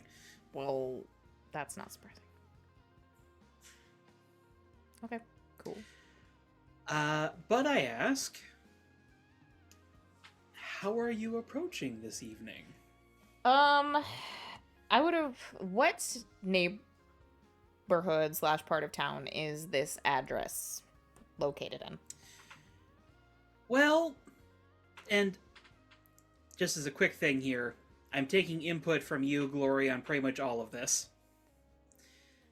Well, that's not surprising. Okay, cool. But I ask, how are you approaching this evening? I would have... What neighborhood / part of town is this address located in? Well, and just as a quick thing here, I'm taking input from you, Glory, on pretty much all of this.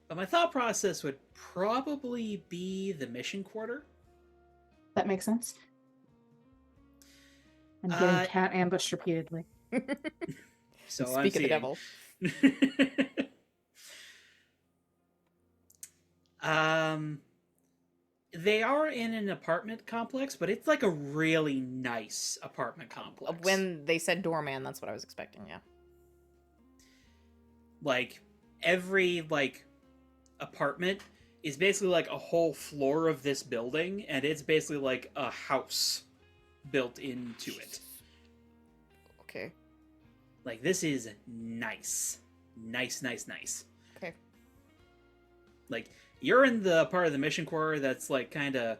But my thought process would probably be the mission quarter. That makes sense. I'm getting cat ambushed repeatedly. So Speak I'm of the devil. They are in an apartment complex, but it's like a really nice apartment complex. When they said doorman, that's what I was expecting, yeah. Like, every, apartment is basically like a whole floor of this building, and it's basically like a house built into it. Okay. Like, this is nice. Nice. Okay. Like, you're in the part of the mission core that's, like, kind of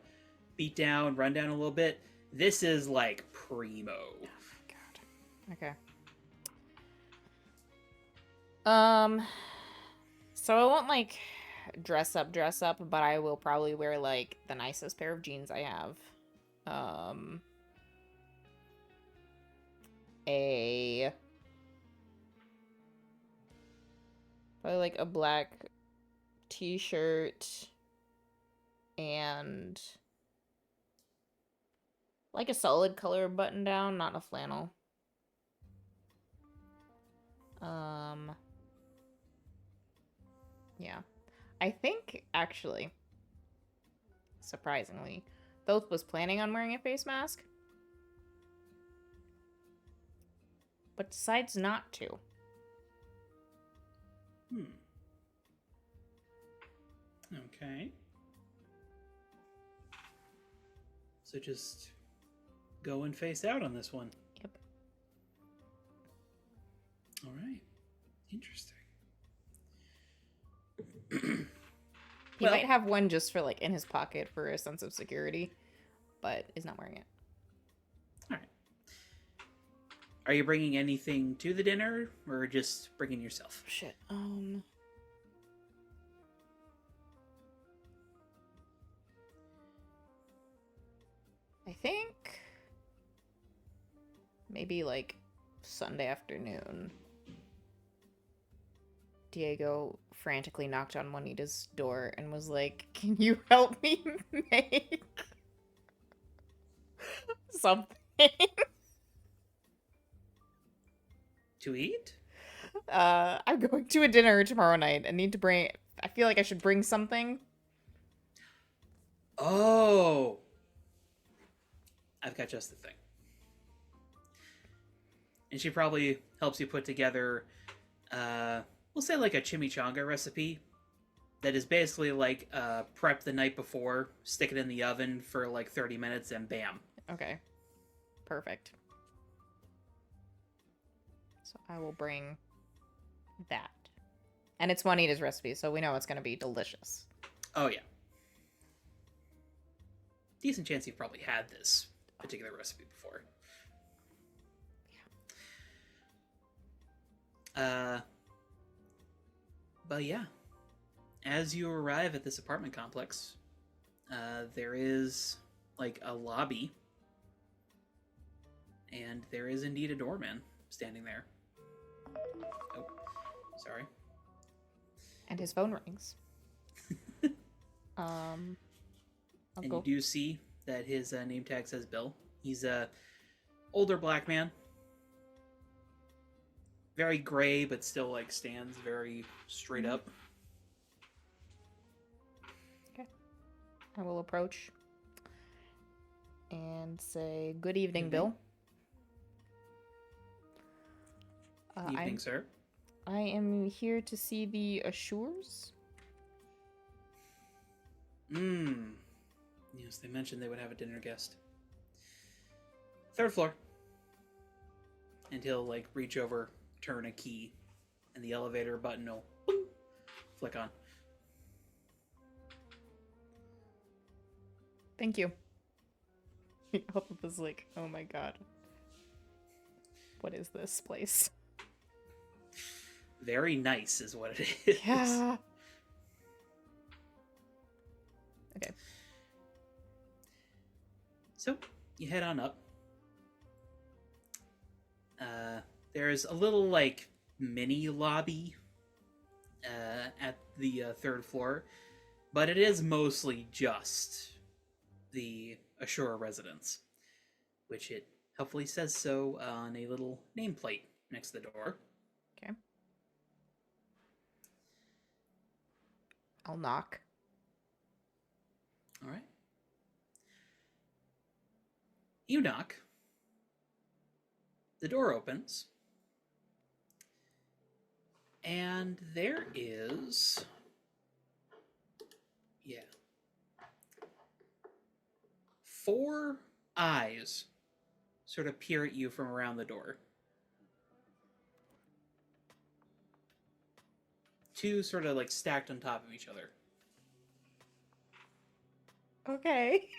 beat down, run down a little bit. This is, like, primo. Oh my god. Okay. So I won't, like, dress up, but I will probably wear, like, the nicest pair of jeans I have. Probably, like, a black t-shirt and like a solid color button down, not a flannel. Yeah. I think actually surprisingly. Thoth was planning on wearing a face mask, but decides not to. Okay. So just go and face out on this one. Yep. All right. Interesting. He might have one just for, like, in his pocket for a sense of security, but is not wearing it. All right. Are you bringing anything to the dinner, or just bringing yourself? Shit. I think maybe like Sunday afternoon, Diego frantically knocked on Juanita's door and was like, "Can you help me make something?" To eat? I'm going to a dinner tomorrow night and need to bring. I feel like I should bring something. Oh! I've got just the thing. And she probably helps you put together, we'll say like a chimichanga recipe that is basically like prep the night before, stick it in the oven for like 30 minutes, and bam. Okay. Perfect. So I will bring that. And it's Juanita's recipe, so we know it's going to be delicious. Oh, yeah. Decent chance you've probably had this particular recipe before. But yeah, as you arrive at this apartment complex, there is like a lobby, and there is indeed a doorman standing there. Oh, sorry. And his phone rings. I'll And go. you do see that his name tag says Bill. He's a older black man. Very gray, but still like stands very straight up. Okay. I will approach and say, "Good evening, Evening. Bill. Evening, sir. I am here to see the Assures." Yes, they mentioned they would have a dinner guest. 3rd floor. And he'll like reach over, turn a key, and the elevator button will boom, flick on. Thank you. All of us like, oh my god. What is this place? Very nice is what it is. Yeah. Okay. So, you head on up. There's a little, like, mini lobby at the 3rd floor, but it is mostly just the Ashura residence, which it helpfully says so on a little nameplate next to the door. Okay. I'll knock. All right. You knock. The door opens. And there is... Yeah. 4 eyes sort of peer at you from around the door. 2 sort of like stacked on top of each other. Okay.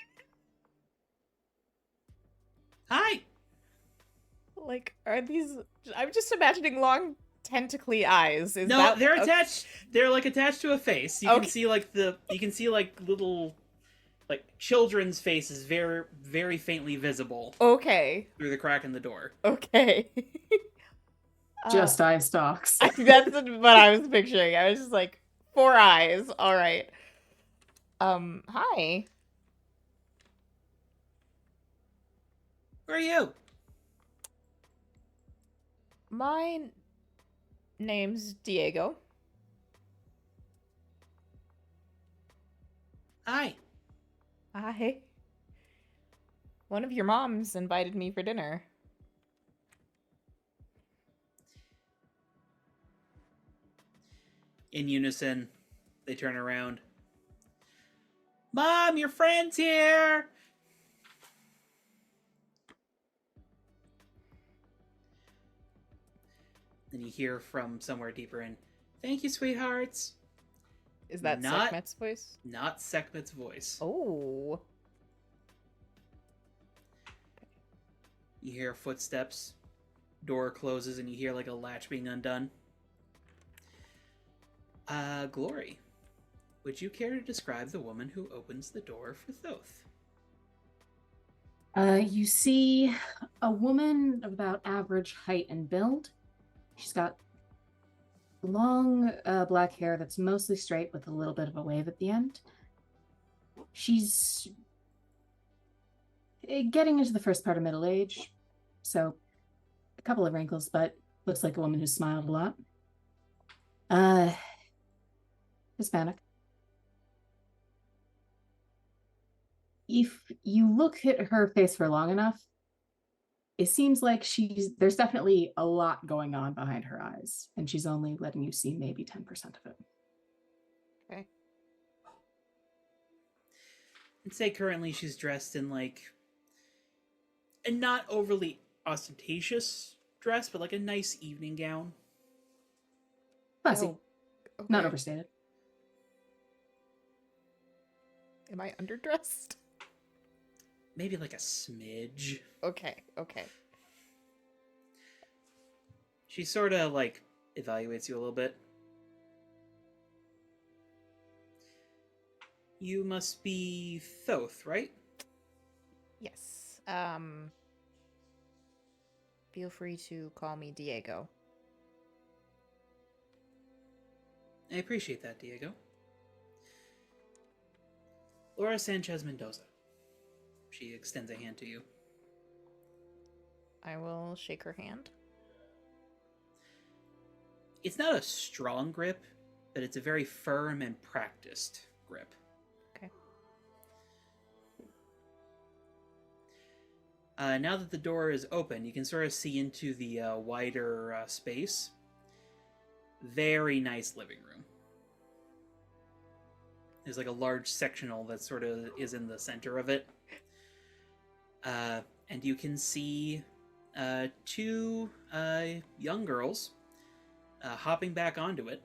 Hi! Like, are these... I'm just imagining long tentacly eyes. Is No, that... they're okay. attached. They're like attached to a face. You Okay. can see like little like children's faces, very very faintly visible Okay. through the crack in the door. Okay. Just eye stalks. That's what I was picturing. I was just like, 4 eyes. All right. Hi. Who are you? My name's Diego. Hi. One of your moms invited me for dinner. In unison, they turn around. Mom, your friend's here! Then you hear from somewhere deeper in, thank you, sweethearts. Is that Not- Sekhmet's voice? Not Sekhmet's voice. Oh. You hear footsteps, door closes, and you hear like a latch being undone. Glory, would you care to describe the woman who opens the door for Thoth? You see a woman of about average height and build. She's got long black hair that's mostly straight with a little bit of a wave at the end. She's getting into the first part of middle age, so a couple of wrinkles, but looks like a woman who's smiled a lot. Hispanic. If you look at her face for long enough, it seems like there's definitely a lot going on behind her eyes, and she's only letting you see maybe 10% of it. Okay. I'd say currently she's dressed in like a not overly ostentatious dress, but like a nice evening gown. Classy, Oh, okay. not overstated. Am I underdressed? Maybe like a smidge. Okay. She sort of like evaluates you a little bit. You must be Thoth, right? Yes. Feel free to call me Diego. I appreciate that, Diego. Laura Sanchez Mendoza. She extends a hand to you. I will shake her hand. It's not a strong grip, but it's a very firm and practiced grip. Okay. Now that the door is open, you can sort of see into the wider space. Very nice living room. There's like a large sectional that sort of is in the center of it. And you can see two young girls hopping back onto it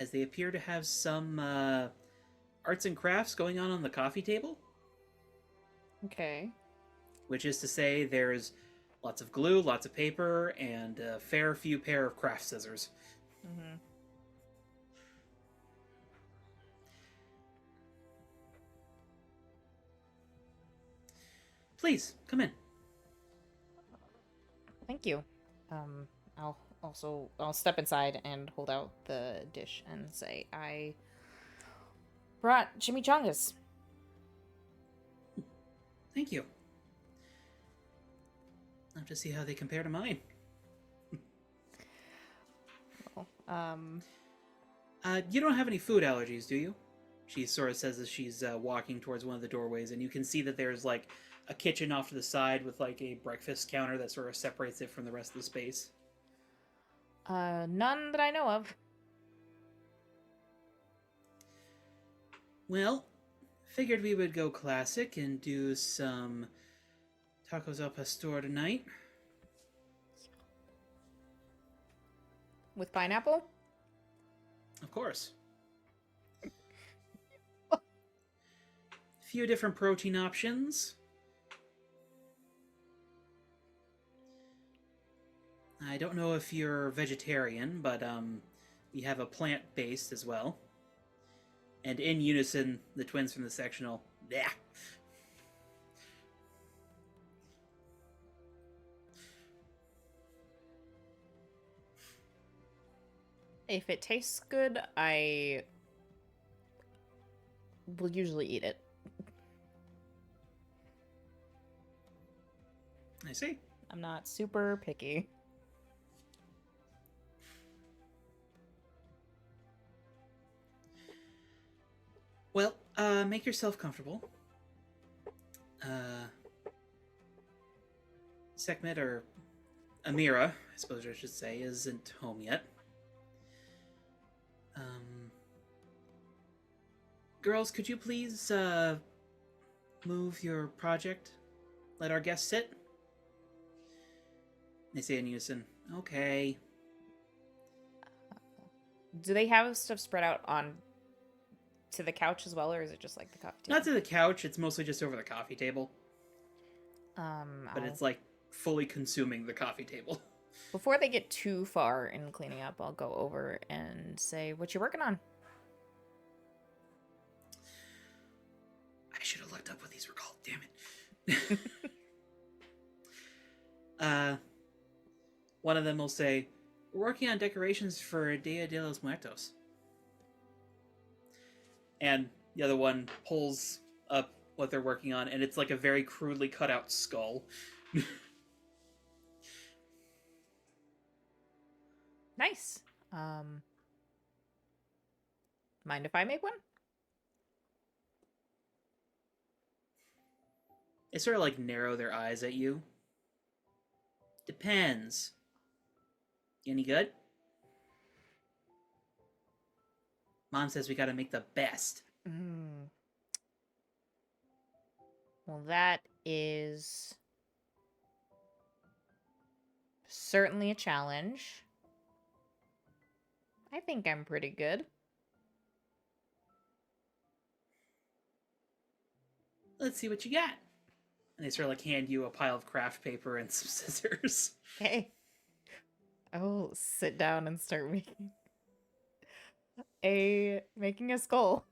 as they appear to have some arts and crafts going on the coffee table. Okay. Which is to say there's lots of glue, lots of paper, and a fair few pair of craft scissors. Mm-hmm. Please, come in. Thank you. I'll step inside and hold out the dish and say, I brought chimichangas. Thank you. I'll have to see how they compare to mine. Well, You don't have any food allergies, do you? She sort of says as she's walking towards one of the doorways, and you can see that there's like a kitchen off to the side with like a breakfast counter that sort of separates it from the rest of the space. none that I know of. Well, figured we would go classic and do some tacos al pastor tonight. With pineapple? Of course. Few different protein options. I don't know if you're vegetarian, but we have a plant-based as well. And in unison, the twins from the sectional, yeah. If it tastes good, I will usually eat it. I see. I'm not super picky. Well, Make yourself comfortable. Sekhmet, or Amira, I suppose I should say, isn't home yet. Girls, could you please, move your project? Let our guests sit? They say in unison, okay. Do they have stuff spread out on to the couch as well, or is it just like the coffee table? Not to the couch, it's mostly just over the coffee table. But it's like fully consuming the coffee table. Before they get too far in cleaning up, I'll go over and say, "What you working on?" I should have looked up what these were called, damn it. One of them will say, "We're working on decorations for Dia de los Muertos." And the other one pulls up what they're working on, and it's like a very crudely cut out skull. Nice. Mind if I make one? They sort of like narrow their eyes at you. Depends. Any good? Mom says we gotta make the best. Well, that is certainly a challenge. I think I'm pretty good. Let's see what you got. And they sort of like hand you a pile of craft paper and some scissors. Okay. I will sit down and start making a skull.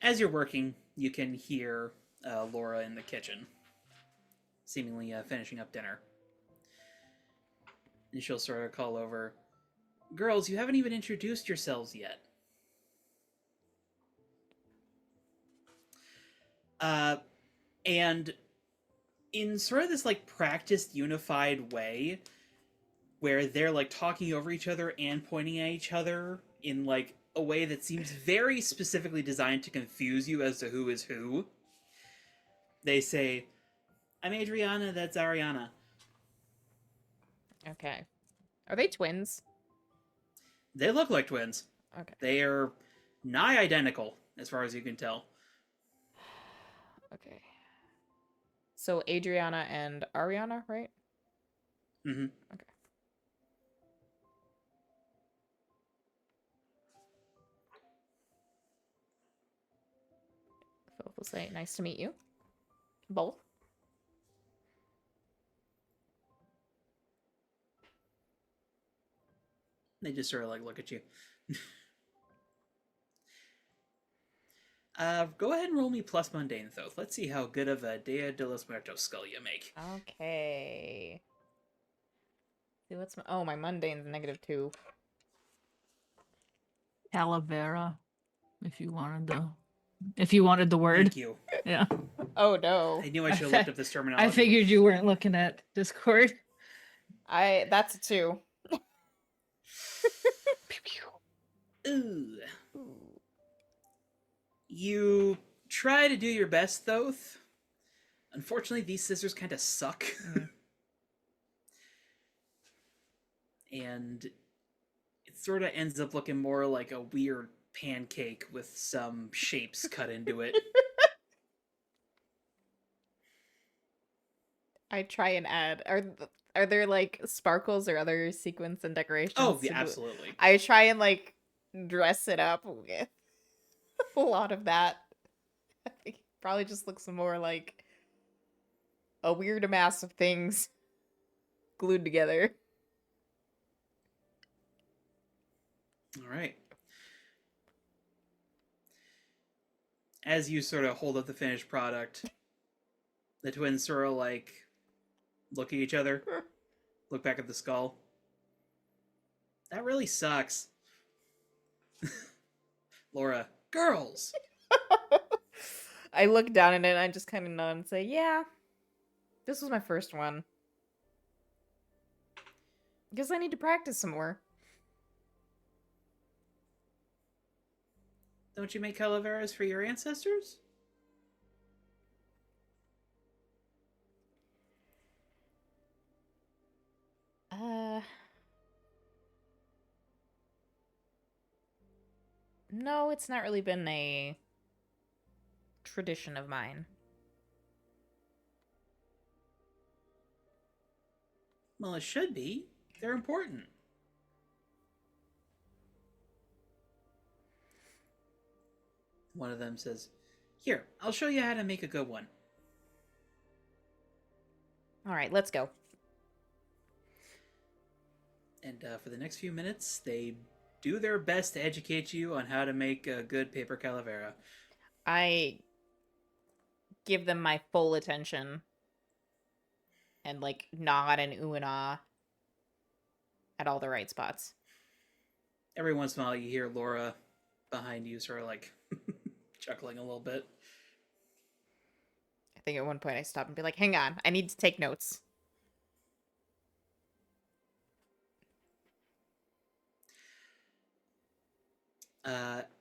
As you're working, you can hear Laura in the kitchen, seemingly finishing up dinner. And she'll sort of call over, "Girls, you haven't even introduced yourselves yet." And in sort of this like practiced, unified way, where they're like talking over each other and pointing at each other in like a way that seems very specifically designed to confuse you as to who is who, they say, "I'm Adriana, that's Ariana." Okay. Are they twins? They look like twins. Okay. They are nigh identical, as far as you can tell. Okay. So Adriana and Ariana, right? Mm-hmm. Okay. Philip will say, "Nice to meet you." Both. They just sort of like look at you. Go ahead and roll me plus mundane, though. Let's see how good of a Dia de los Muertos skull you make. Okay. See what's my mundane's -2. Calavera, if you wanted the word. Thank you. Yeah. Oh no. I knew I should have looked up this terminology. I figured you weren't looking at Discord. That's a 2. Ooh. You try to do your best, though. Unfortunately, these scissors kind of suck. And it sort of ends up looking more like a weird pancake with some shapes cut into it. I try and add. Are there like sparkles or other sequins and decorations? Oh, yeah, absolutely. I try and like dress it up with a lot of that. I think it probably just looks more like a weird mass of things glued together. All right. As you sort of hold up the finished product, the twins sort of like look at each other, look back at the skull. That really sucks. Laura, girls! I look down at it and I just kind of nod and say, "Yeah, this was my first one. Guess I need to practice some more." Don't you make calaveras for your ancestors? No, it's not really been a tradition of mine. Well, it should be. They're important. One of them says, "Here, I'll show you how to make a good one." All right, let's go. And for the next few minutes, they do their best to educate you on how to make a good paper calavera. I give them my full attention and like nod and ooh and ah at all the right spots. Every once in a while, you hear Laura behind you sort of like chuckling a little bit. I think at one point I stop and be like, hang on, I need to take notes.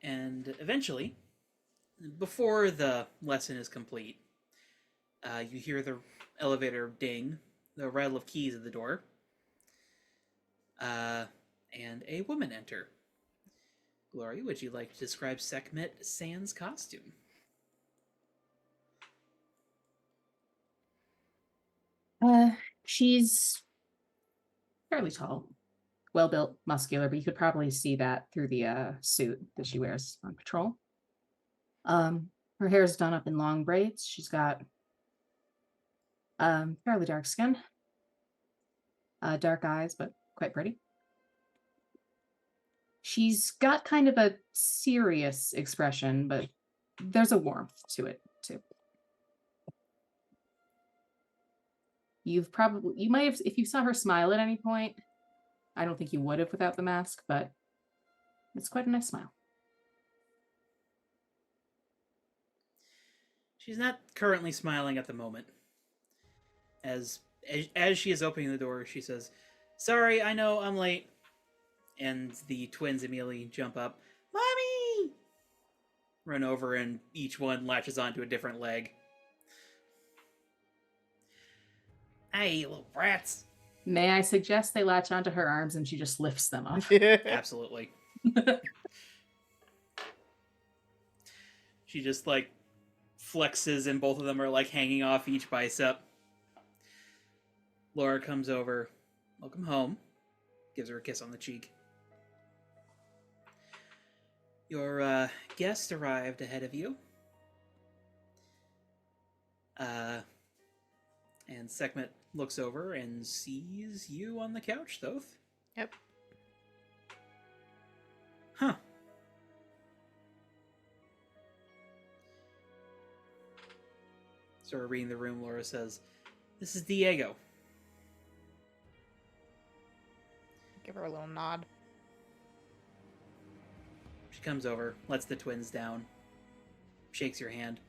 And eventually, before the lesson is complete, you hear the elevator ding, the rattle of keys at the door, and a woman enter. Glory, would you like to describe Sekhmet Sand's costume? She's fairly tall, well built, muscular, but you could probably see that through the suit that she wears on patrol. Her hair is done up in long braids. She's got fairly dark skin, dark eyes, but quite pretty. She's got kind of a serious expression, but there's a warmth to it too. You might have, if you saw her smile at any point, I don't think you would have without the mask, but it's quite a nice smile. She's not currently smiling at the moment. As she is opening the door, she says, "Sorry, I know I'm late." And the twins immediately jump up. "Mommy!" Run over, and each one latches onto a different leg. "Hey, you little brats." May I suggest they latch onto her arms and she just lifts them up? Absolutely. She just, like, flexes, and both of them are, like, hanging off each bicep. Laura comes over. "Welcome home." Gives her a kiss on the cheek. "Your guest arrived ahead of you." And Sekhmet looks over and sees you on the couch, Thoth. Yep. Huh. Sort of reading the room, Laura says, "This is Diego." Give her a little nod. She comes over, lets the twins down, shakes your hand.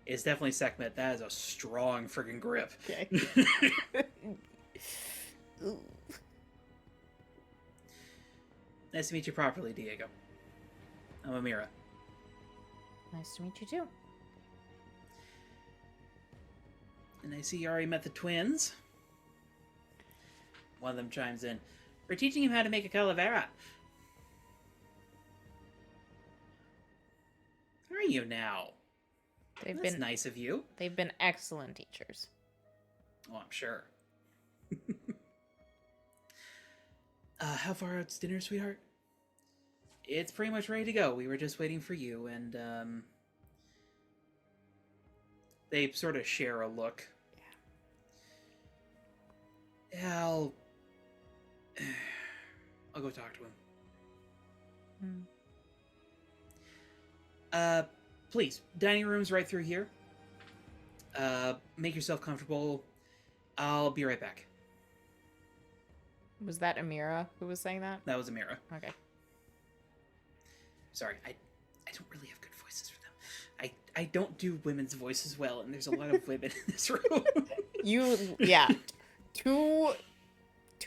It's definitely Sekhmet. That is a strong friggin' grip. Okay. Ooh. Nice to meet you properly, Diego. I'm Amira. Nice to meet you too. And I see you already met the twins. One of them chimes in. "We're teaching him how to make a calavera." Are you now? That's nice of you. They've been excellent teachers. Oh, I'm sure. How far out's dinner, sweetheart? It's pretty much ready to go. We were just waiting for you, and they sort of share a look. Yeah, I'll go talk to him. Please, dining room's right through here. Make yourself comfortable. I'll be right back. Was that Amira who was saying that? That was Amira. Okay. Sorry, I don't really have good voices for them. I don't do women's voices well, and there's a lot of women in this room. Yeah. Two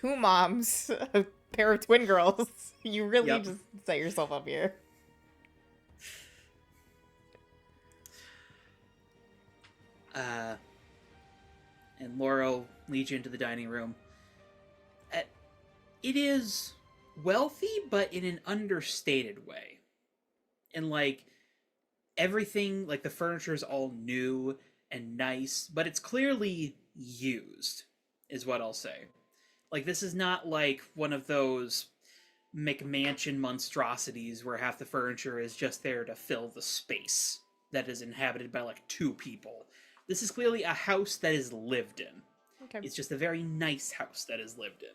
moms, a pair of twin girls. You really just set yourself up here. And Laura leads you into the dining room. It is wealthy, but in an understated way. And like everything, like the furniture is all new and nice, but it's clearly used, is what I'll say. Like this is not like one of those McMansion monstrosities where half the furniture is just there to fill the space that is inhabited by like 2 people. This is clearly a house that is lived in. Okay. It's just a very nice house that is lived in.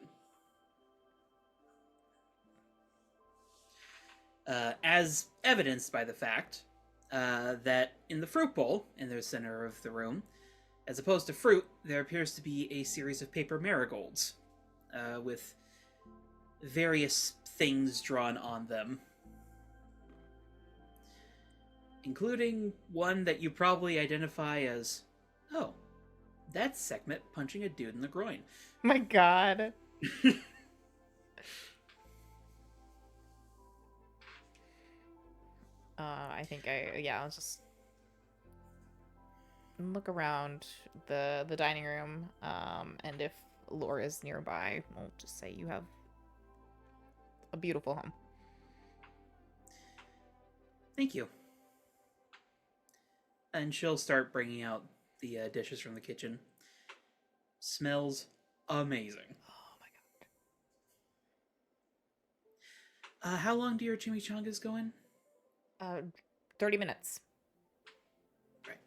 As evidenced by the fact that in the fruit bowl, in the center of the room, as opposed to fruit, there appears to be a series of paper marigolds with various things drawn on them, including one that you probably identify as, oh, that's Sekhmet punching a dude in the groin. My God. I think I'll just look around the dining room, and if Laura's nearby, we'll just say you have a beautiful home. Thank you. And she'll start bringing out the dishes from the kitchen. Smells amazing. Oh my God. How long do your chimichangas go in? 30 minutes. Right.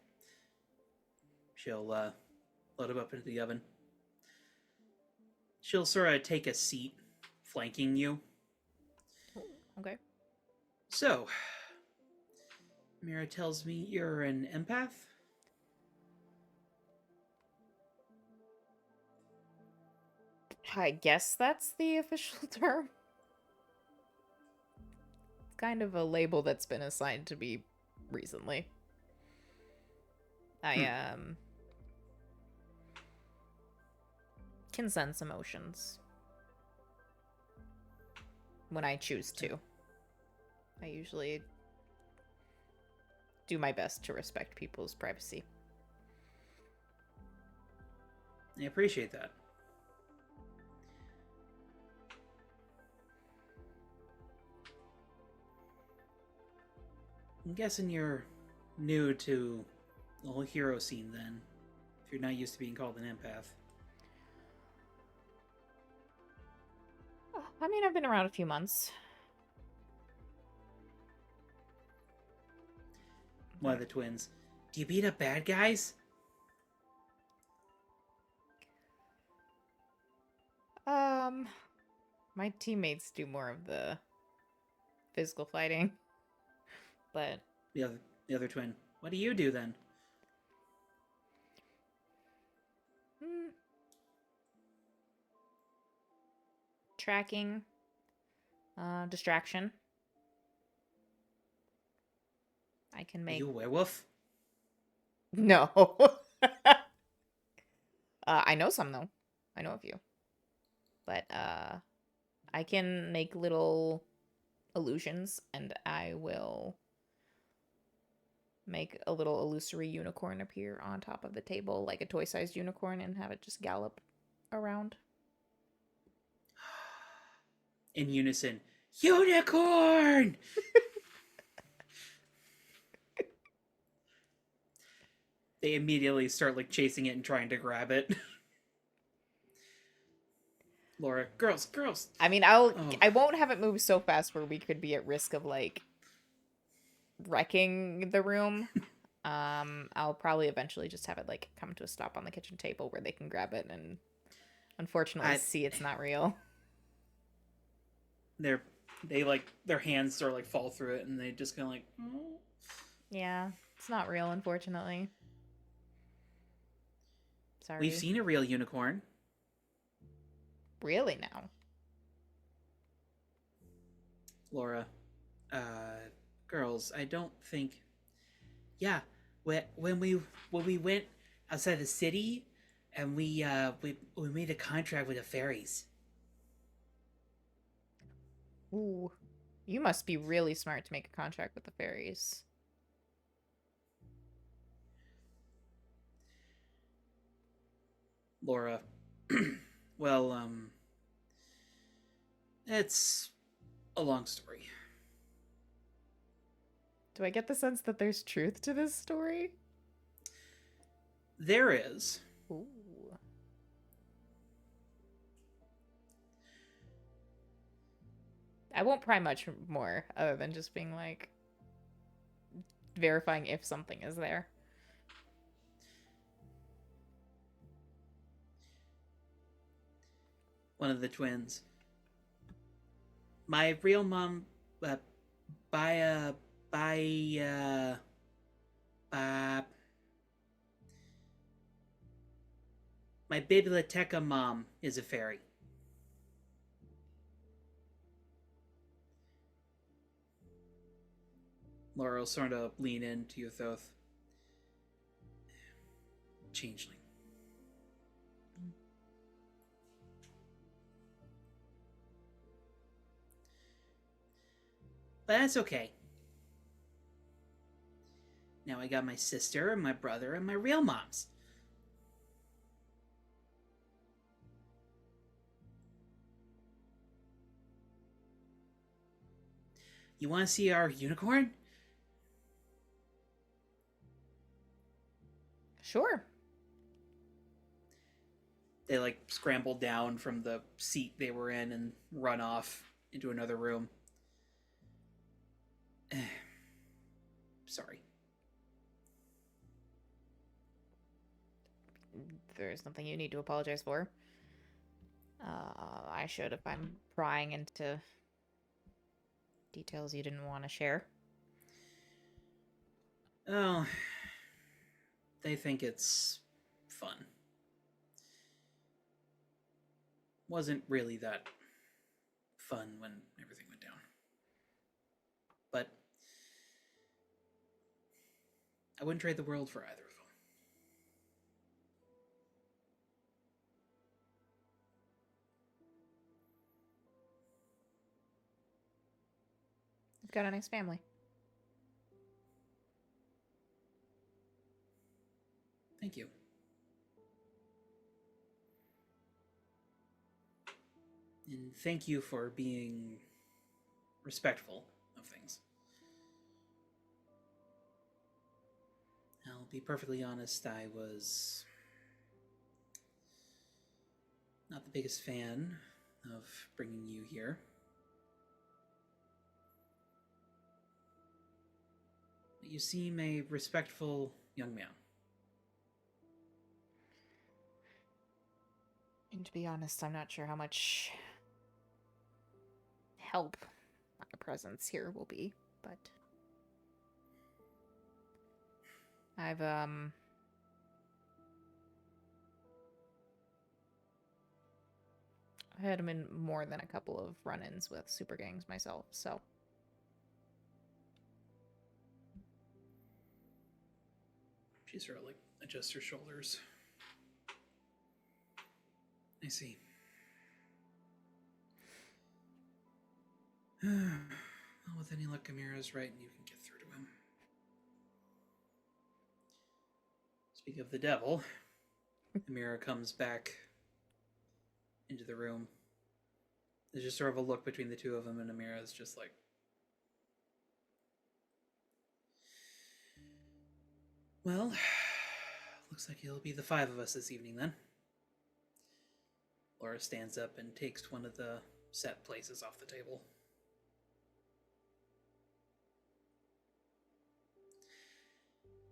She'll load them up into the oven. She'll sort of take a seat flanking you. Okay. So, Mira tells me you're an empath? I guess that's the official term. It's kind of a label that's been assigned to me recently. I can sense emotions when I choose to. I usually do my best to respect people's privacy. I appreciate that. I'm guessing you're new to the whole hero scene then, if you're not used to being called an empath. I mean, I've been around a few months. One of the twins. Do you beat up bad guys? My teammates do more of the physical fighting, but The other twin. What do you do then? tracking, distraction. I can Are make you a werewolf? no. I know some though. I know a few, but I can make little illusions, and I will make a little illusory unicorn appear on top of the table, like a toy-sized unicorn, and have it just gallop around. In unison. Unicorn! They immediately start like chasing it and trying to grab it. Laura, girls. I mean, Oh. I won't have it move so fast where we could be at risk of like wrecking the room. I'll probably eventually just have it like come to a stop on the kitchen table where they can grab it and unfortunately see it's not real. They like their hands sort of like fall through it and they just kind of like Yeah, it's not real, unfortunately. Sorry. We've seen a real unicorn. Really now? Laura, girls, I don't think. Yeah, when we went outside the city, and we made a contract with the fairies. Ooh, you must be really smart to make a contract with the fairies. Laura. Well, it's a long story. Do I get the sense that there's truth to this story? There is. Ooh. I won't pry much more other than just being like verifying if something is there. One of the twins. My real mom, by, my biblioteca mom is a fairy. Laura will sort of lean into Yothoth. Changeling. But that's okay. Now I got my sister and my brother and my real moms. You want to see our unicorn? Sure. They like scramble down from the seat they were in and run off into another room. Sorry. There's nothing you need to apologize for. I should if I'm prying into details you didn't want to share. Oh, they think it's fun. Wasn't really that fun when everything went down. But I wouldn't trade the world for either of them. You've got a nice family. Thank you. And thank you for being respectful of things. I'll be perfectly honest, I was not the biggest fan of bringing you here. But you seem a respectful young man. And to be honest, I'm not sure how much help my presence here will be, but I've had him in more than a couple of run-ins with super gangs myself, so She sort of like adjusts her shoulders. I see. Well, with any luck, Amira's right and you can get through to him. Speaking of the devil, Amira comes back into the room. There's just sort of a look between the two of them, and Amira's just like, well, looks like it'll be the five of us this evening then. Laura stands up and takes one of the set places off the table.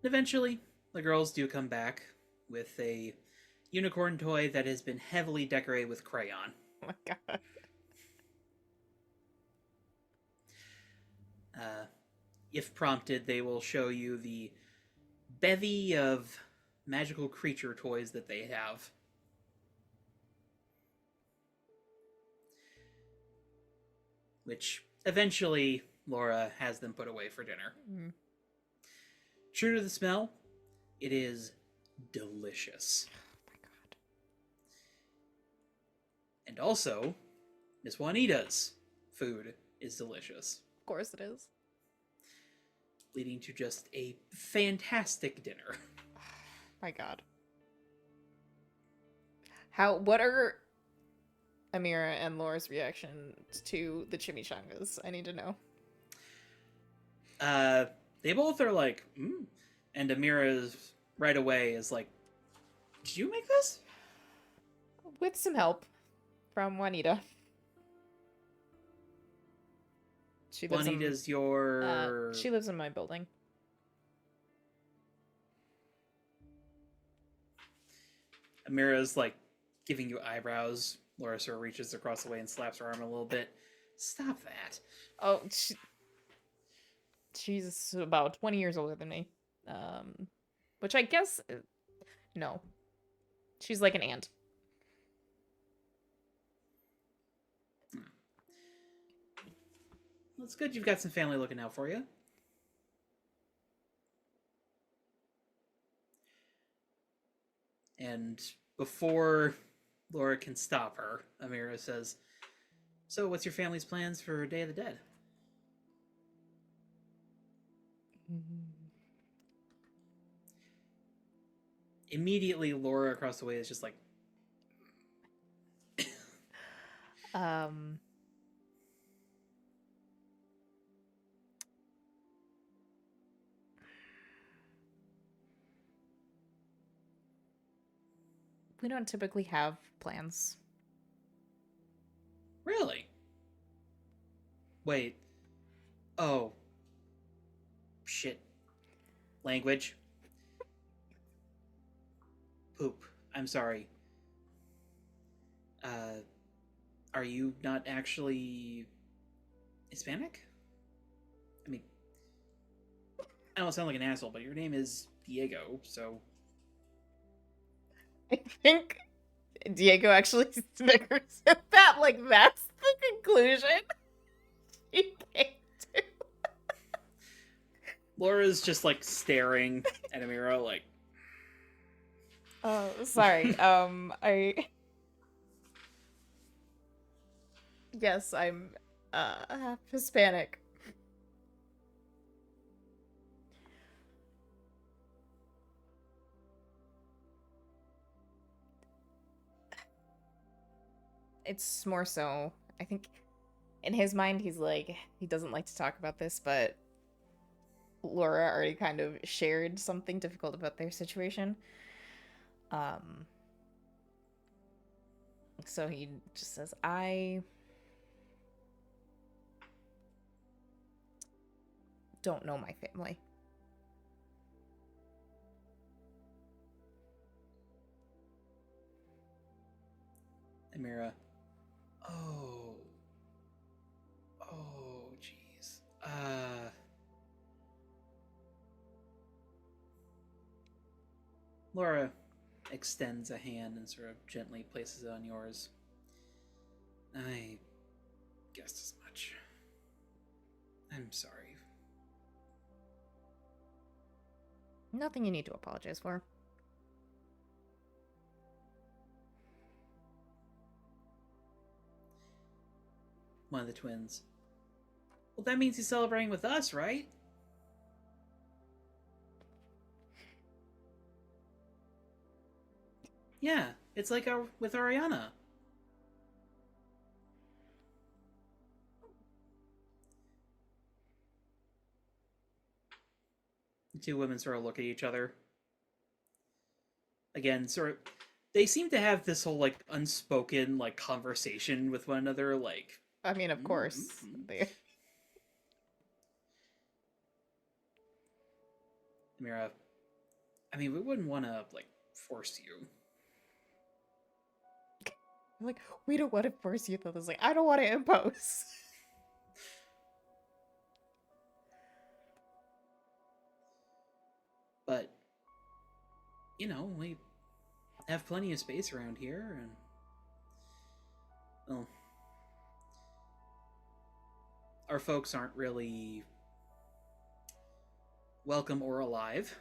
Eventually, the girls do come back with a unicorn toy that has been heavily decorated with crayon. oh my god. If prompted, they will show you the bevy of magical creature toys that they have. Which eventually Laura has them put away for dinner. Mm. True to the smell, it is delicious. Oh my god. And also, Miss Juanita's food is delicious, Of course it is. leading to just a fantastic dinner. My god. What are Amira and Laura's reactions to the chimichangas? I need to know. They both are like, and Amira's right away is like, did you make this? With some help from Juanita. She lives Juanita's your... she lives in my building. Amira's like giving you eyebrows. Laura sort of reaches across the way and slaps her arm a little bit. Stop that. Oh, she's about 20 years older than me. Which I guess... No. She's like an aunt. Well, it's good you've got some family looking out for you. And before Laura can stop her, Amira says, so what's your family's plans for Day of the Dead? Immediately, Laura across the way is just like... We don't typically have plans. Really? Wait. Oh. Shit. Language. Poop. I'm sorry. Are you not actually Hispanic? I mean, I don't sound like an asshole, but your name is Diego, so... I think Diego actually snickers at that. Like, that's the conclusion he came to. Laura's just, like, staring at Amira, like... Oh, sorry. Yes, I'm, half Hispanic. It's more so, I think, in his mind, he's like, he doesn't like to talk about this, but Laura already kind of shared something difficult about their situation. So he just says, I don't know my family. Amira. Oh, jeez. Laura extends a hand and sort of gently places it on yours. I guessed as much. I'm sorry. Nothing you need to apologize for. One of the twins. Well, that means he's celebrating with us, right? Yeah, it's like with Ariana. The two women sort of look at each other. Again, sort of, they seem to have this whole, like, unspoken, like, conversation with one another, like... I mean, of course. Mira, I mean, we wouldn't want to, like, force you. Like, we don't want to force you, though. It's like, I don't want to impose. But, you know, we have plenty of space around here, and... Well... Our folks aren't really... welcome or alive.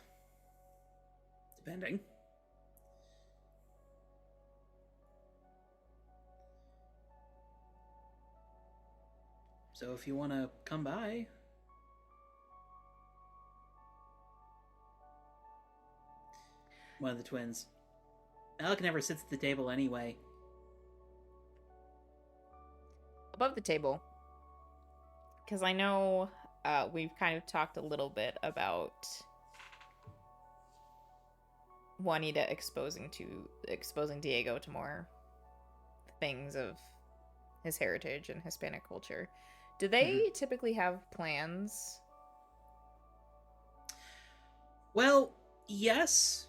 Depending. So if you want to come by... One of the twins. Malik never sits at the table anyway. Above the table, because I know we've kind of talked a little bit about Juanita exposing Diego to more things of his heritage and Hispanic culture. Do they typically have plans? Well, yes,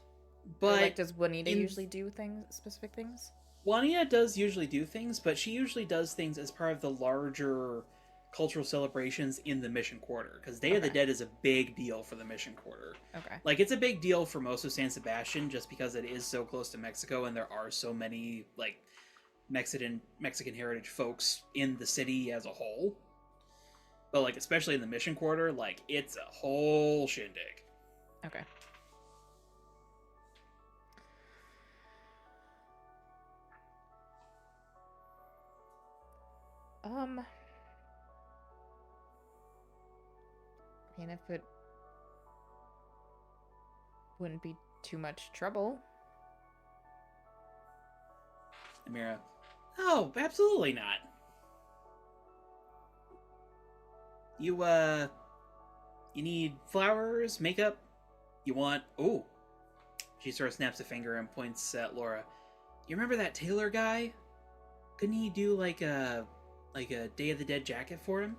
Or, but like, does Juanita usually do specific things? Juanita does usually do things, but she usually does things as part of the larger cultural celebrations in the Mission Quarter, because Day of the Okay. Dead is a big deal for the Mission Quarter. Okay. Like, it's a big deal for most of San Sebastian just because it is so close to Mexico and there are so many, like, Mexican heritage folks in the city as a whole. But, like, especially in the Mission Quarter, like, it's a whole shindig. Okay. And if it wouldn't be too much trouble. Amira, oh, absolutely not. You need flowers, makeup? You want... Oh. She sort of snaps a finger and points at Laura. You remember that tailor guy? Couldn't he do like a Day of the Dead jacket for him?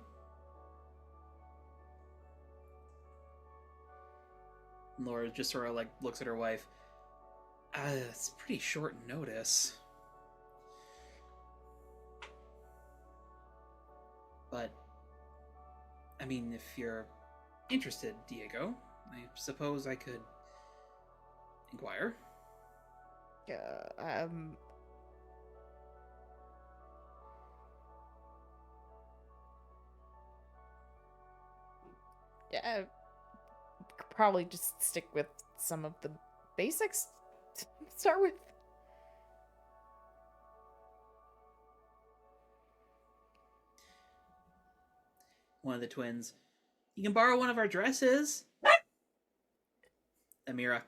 And Laura just sort of like looks at her wife. It's pretty short notice. But, I mean, if you're interested, Diego, I suppose I could inquire. Yeah, probably just stick with some of the basics to start with. One of the twins. You can borrow one of our dresses. Amira.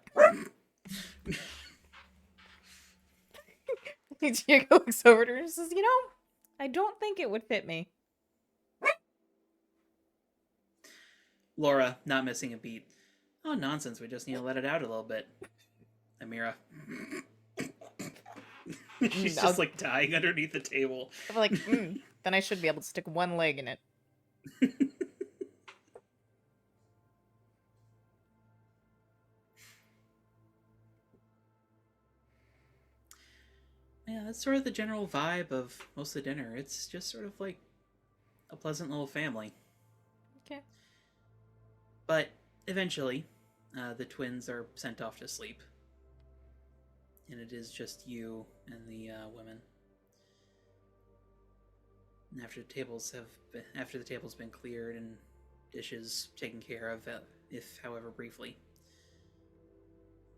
Diego looks over to her and says, I don't think it would fit me. Laura, not missing a beat. Oh, nonsense. We just need to let it out a little bit. Amira. She's just like dying underneath the table. I'm like, then I should be able to stick one leg in it. Yeah, that's sort of the general vibe of most of the dinner. It's just sort of like a pleasant little family. Okay. But eventually, the twins are sent off to sleep. And it is just you and the women. And after the table's been cleared and dishes taken care of, if however briefly,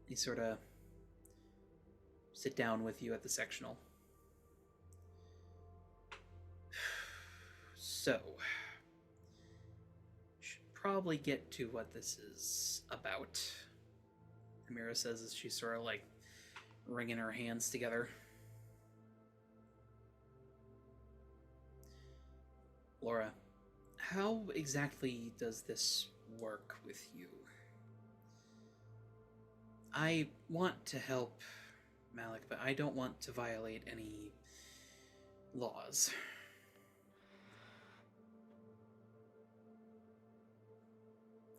they sort of sit down with you at the sectional. So, should probably get to what this is about. Amira says as she's sort of like wringing her hands together. Laura, how exactly does this work with you? I want to help Malik, but I don't want to violate any laws.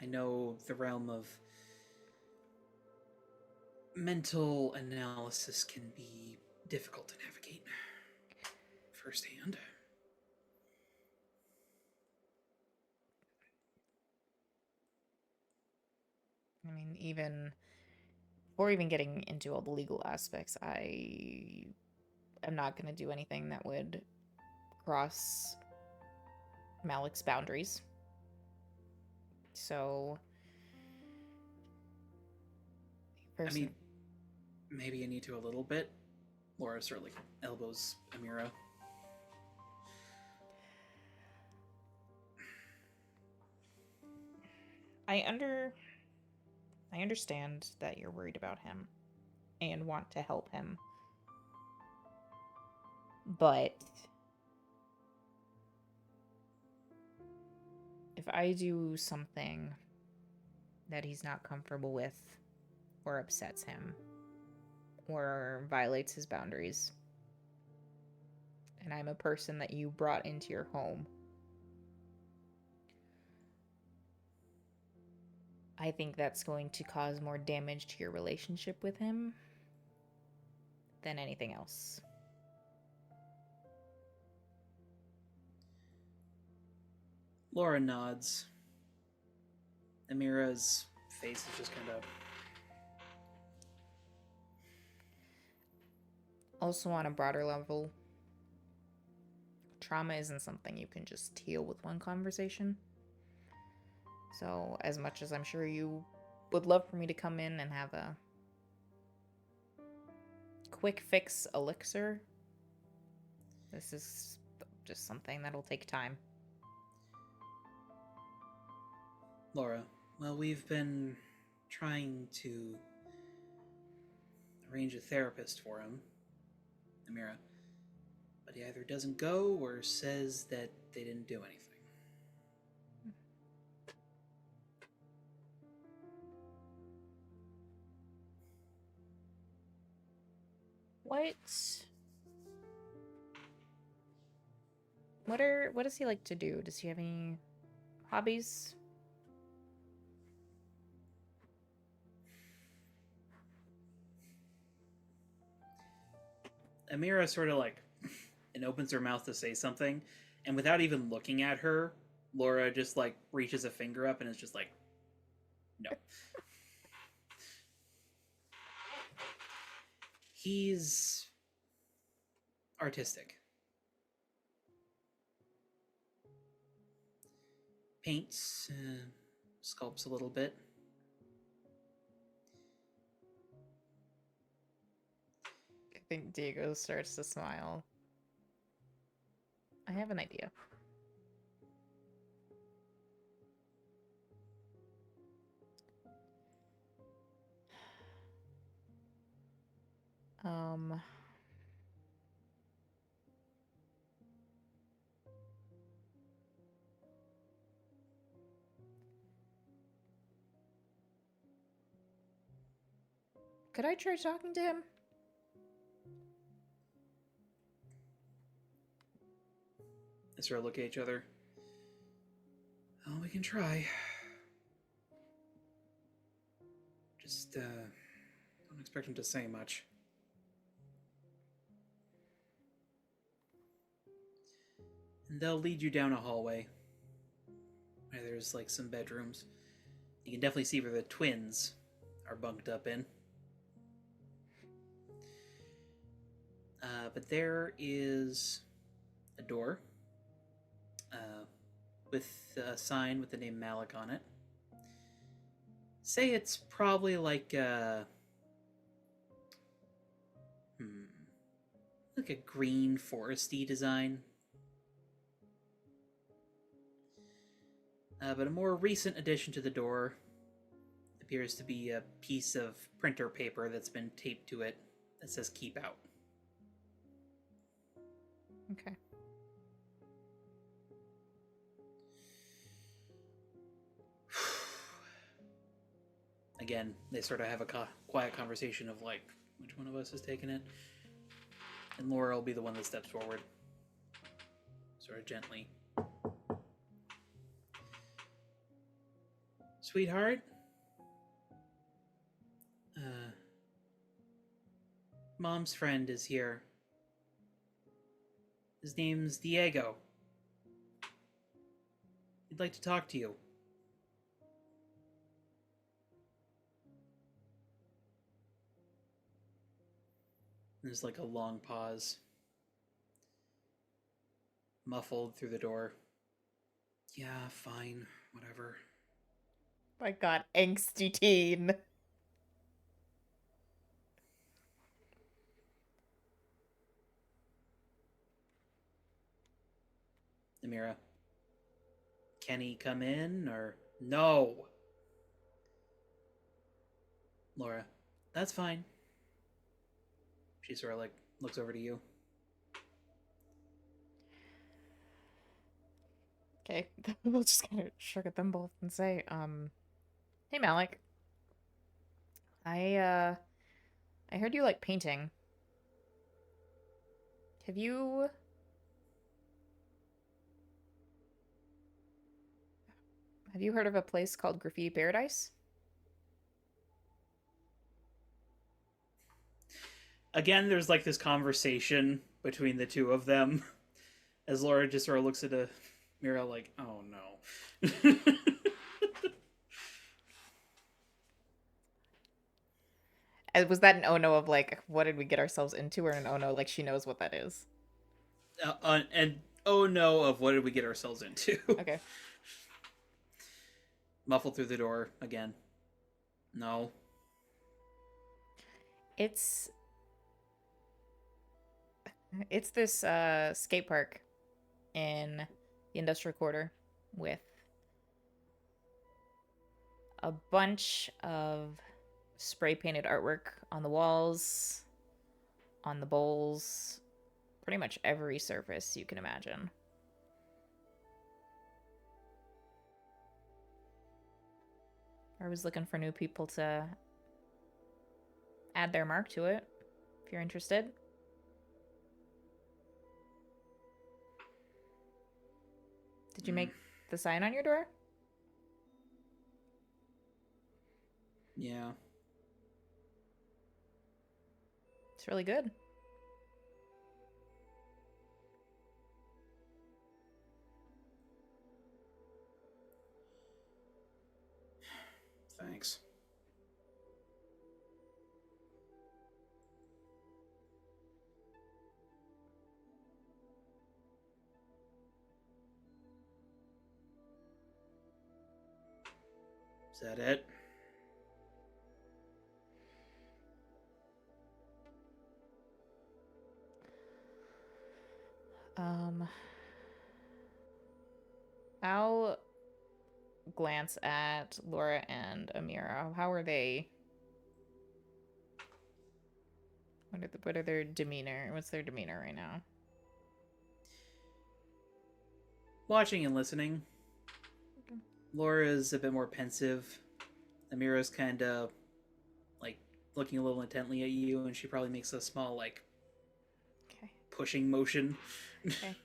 I know the realm of mental analysis can be difficult to navigate firsthand. I mean, before even getting into all the legal aspects, I am not going to do anything that would cross Malik's boundaries. So, I mean, maybe you need to a little bit. Laura certainly elbows Amira. I understand that you're worried about him, and want to help him. But if I do something that he's not comfortable with, or upsets him, or violates his boundaries, and I'm a person that you brought into your home, I think that's going to cause more damage to your relationship with him than anything else. Laura nods. Amira's face is just kind of... Also, on a broader level, trauma isn't something you can just heal with one conversation. So, as much as I'm sure you would love for me to come in and have a quick fix elixir, this is just something that'll take time. Laura, well, we've been trying to arrange a therapist for him, Amira, but he either doesn't go or says that they didn't do anything. What does he like to do? Does he have any hobbies? Amira sort of like and opens her mouth to say something, and without even looking at her, Laura just like reaches a finger up and is just like, no. He's artistic. Paints, sculpts a little bit. I think Diego starts to smile. I have an idea. Could I try talking to him? They sort of look at each other. Oh, we can try. Just, don't expect him to say much. And they'll lead you down a hallway where there's like some bedrooms. You can definitely see where the twins are bunked up in. But there is a door with a sign with the name Malik on it. Say it's probably like a green foresty design. But a more recent addition to the door appears to be a piece of printer paper that's been taped to it that says "Keep Out." Okay. Again, they sort of have a quiet conversation of like, which one of us is taking it? And Laura will be the one that steps forward. Sort of gently. Sweetheart? Mom's friend is here. His name's Diego. He'd like to talk to you. There's like a long pause. Muffled through the door. Yeah, fine, whatever. My god, angsty teen. Amira. Can he come in, or... No! Laura. That's fine. She sort of like looks over to you. Okay, we'll just kind of shrug at them both and say, hey Malik, I heard you like painting. Have you heard of a place called Graffiti Paradise? Again, there's like this conversation between the two of them as Laura just sort of looks at a mirror like, oh no. Was that an oh no of like, what did we get ourselves into, or an oh no like she knows what that is? And oh no of what did we get ourselves into? Okay. Muffled through the door again. No. It's this skate park in the industrial quarter with a bunch of spray painted artwork on the walls, on the bowls, pretty much every surface you can imagine. I was looking for new people to add their mark to it, if you're interested. Did you make the sign on your door? Yeah. It's really good. Thanks. Is that it? I'll glance at Laura and Amira. How are they? What are their demeanor? What's their demeanor right now? Watching and listening. Laura's a bit more pensive. Amira's kind of like looking a little intently at you, and she probably makes a small like Okay. pushing motion. Okay.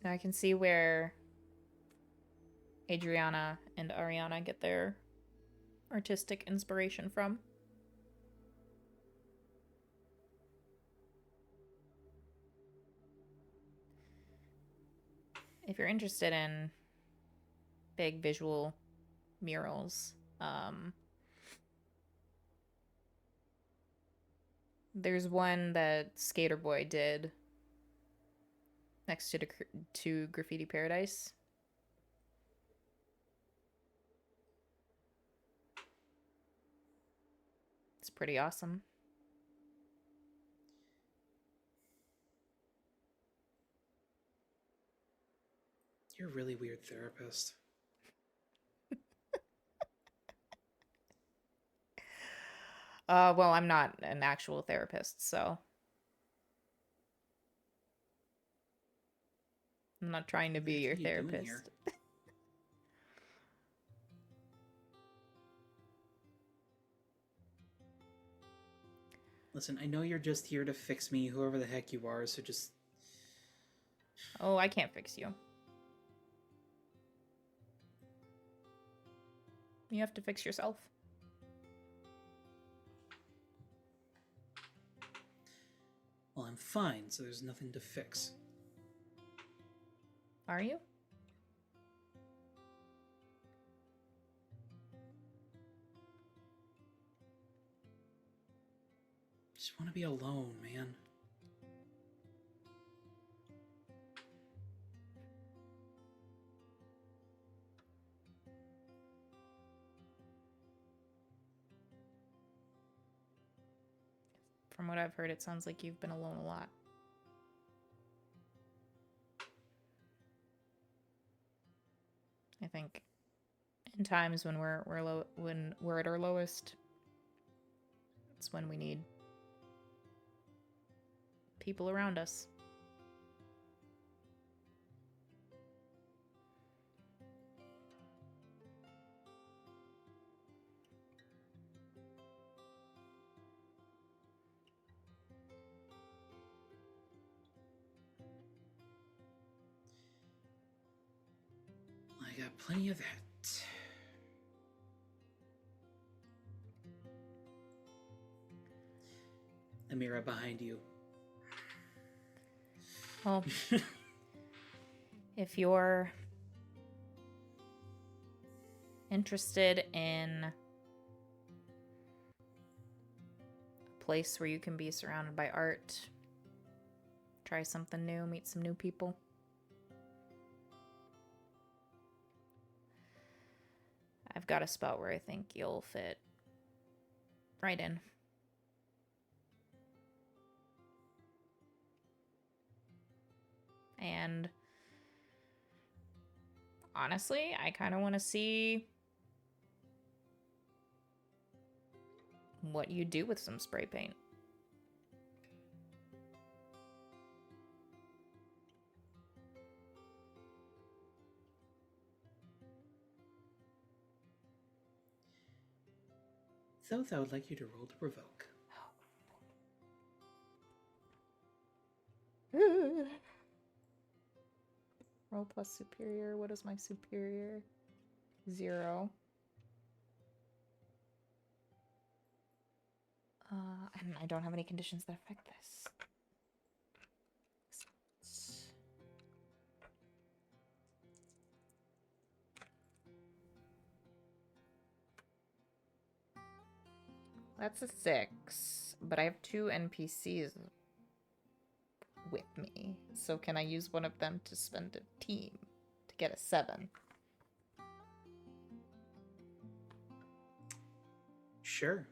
I can see where Adriana and Ariana get their artistic inspiration from. If you're interested in big visual murals, there's one that Skater Boy did next to Graffiti Paradise. It's pretty awesome. You're a really weird therapist. Well, I'm not an actual therapist, so I'm not trying to be your What are you doing therapist. here? Listen, I know you're just here to fix me, whoever the heck you are, so just... Oh, I can't fix you. You have to fix yourself. Well, I'm fine, so there's nothing to fix. Are you? Just want to be alone, man. From what I've heard, it sounds like you've been alone a lot. I think In times when when we're at our lowest, it's when we need people around us. I got plenty of that. Amira, behind you. Well, if you're interested in a place where you can be surrounded by art, try something new, meet some new people, I've got a spot where I think you'll fit right in. And honestly, I kind of want to see what you do with some spray paint. Thoth, I would like you to roll to provoke. Roll plus superior. What is my superior? 0. And I don't have any conditions that affect this. That's a 6, but I have 2 NPCs with me. So can I use one of them to spend a team to get a 7? Sure.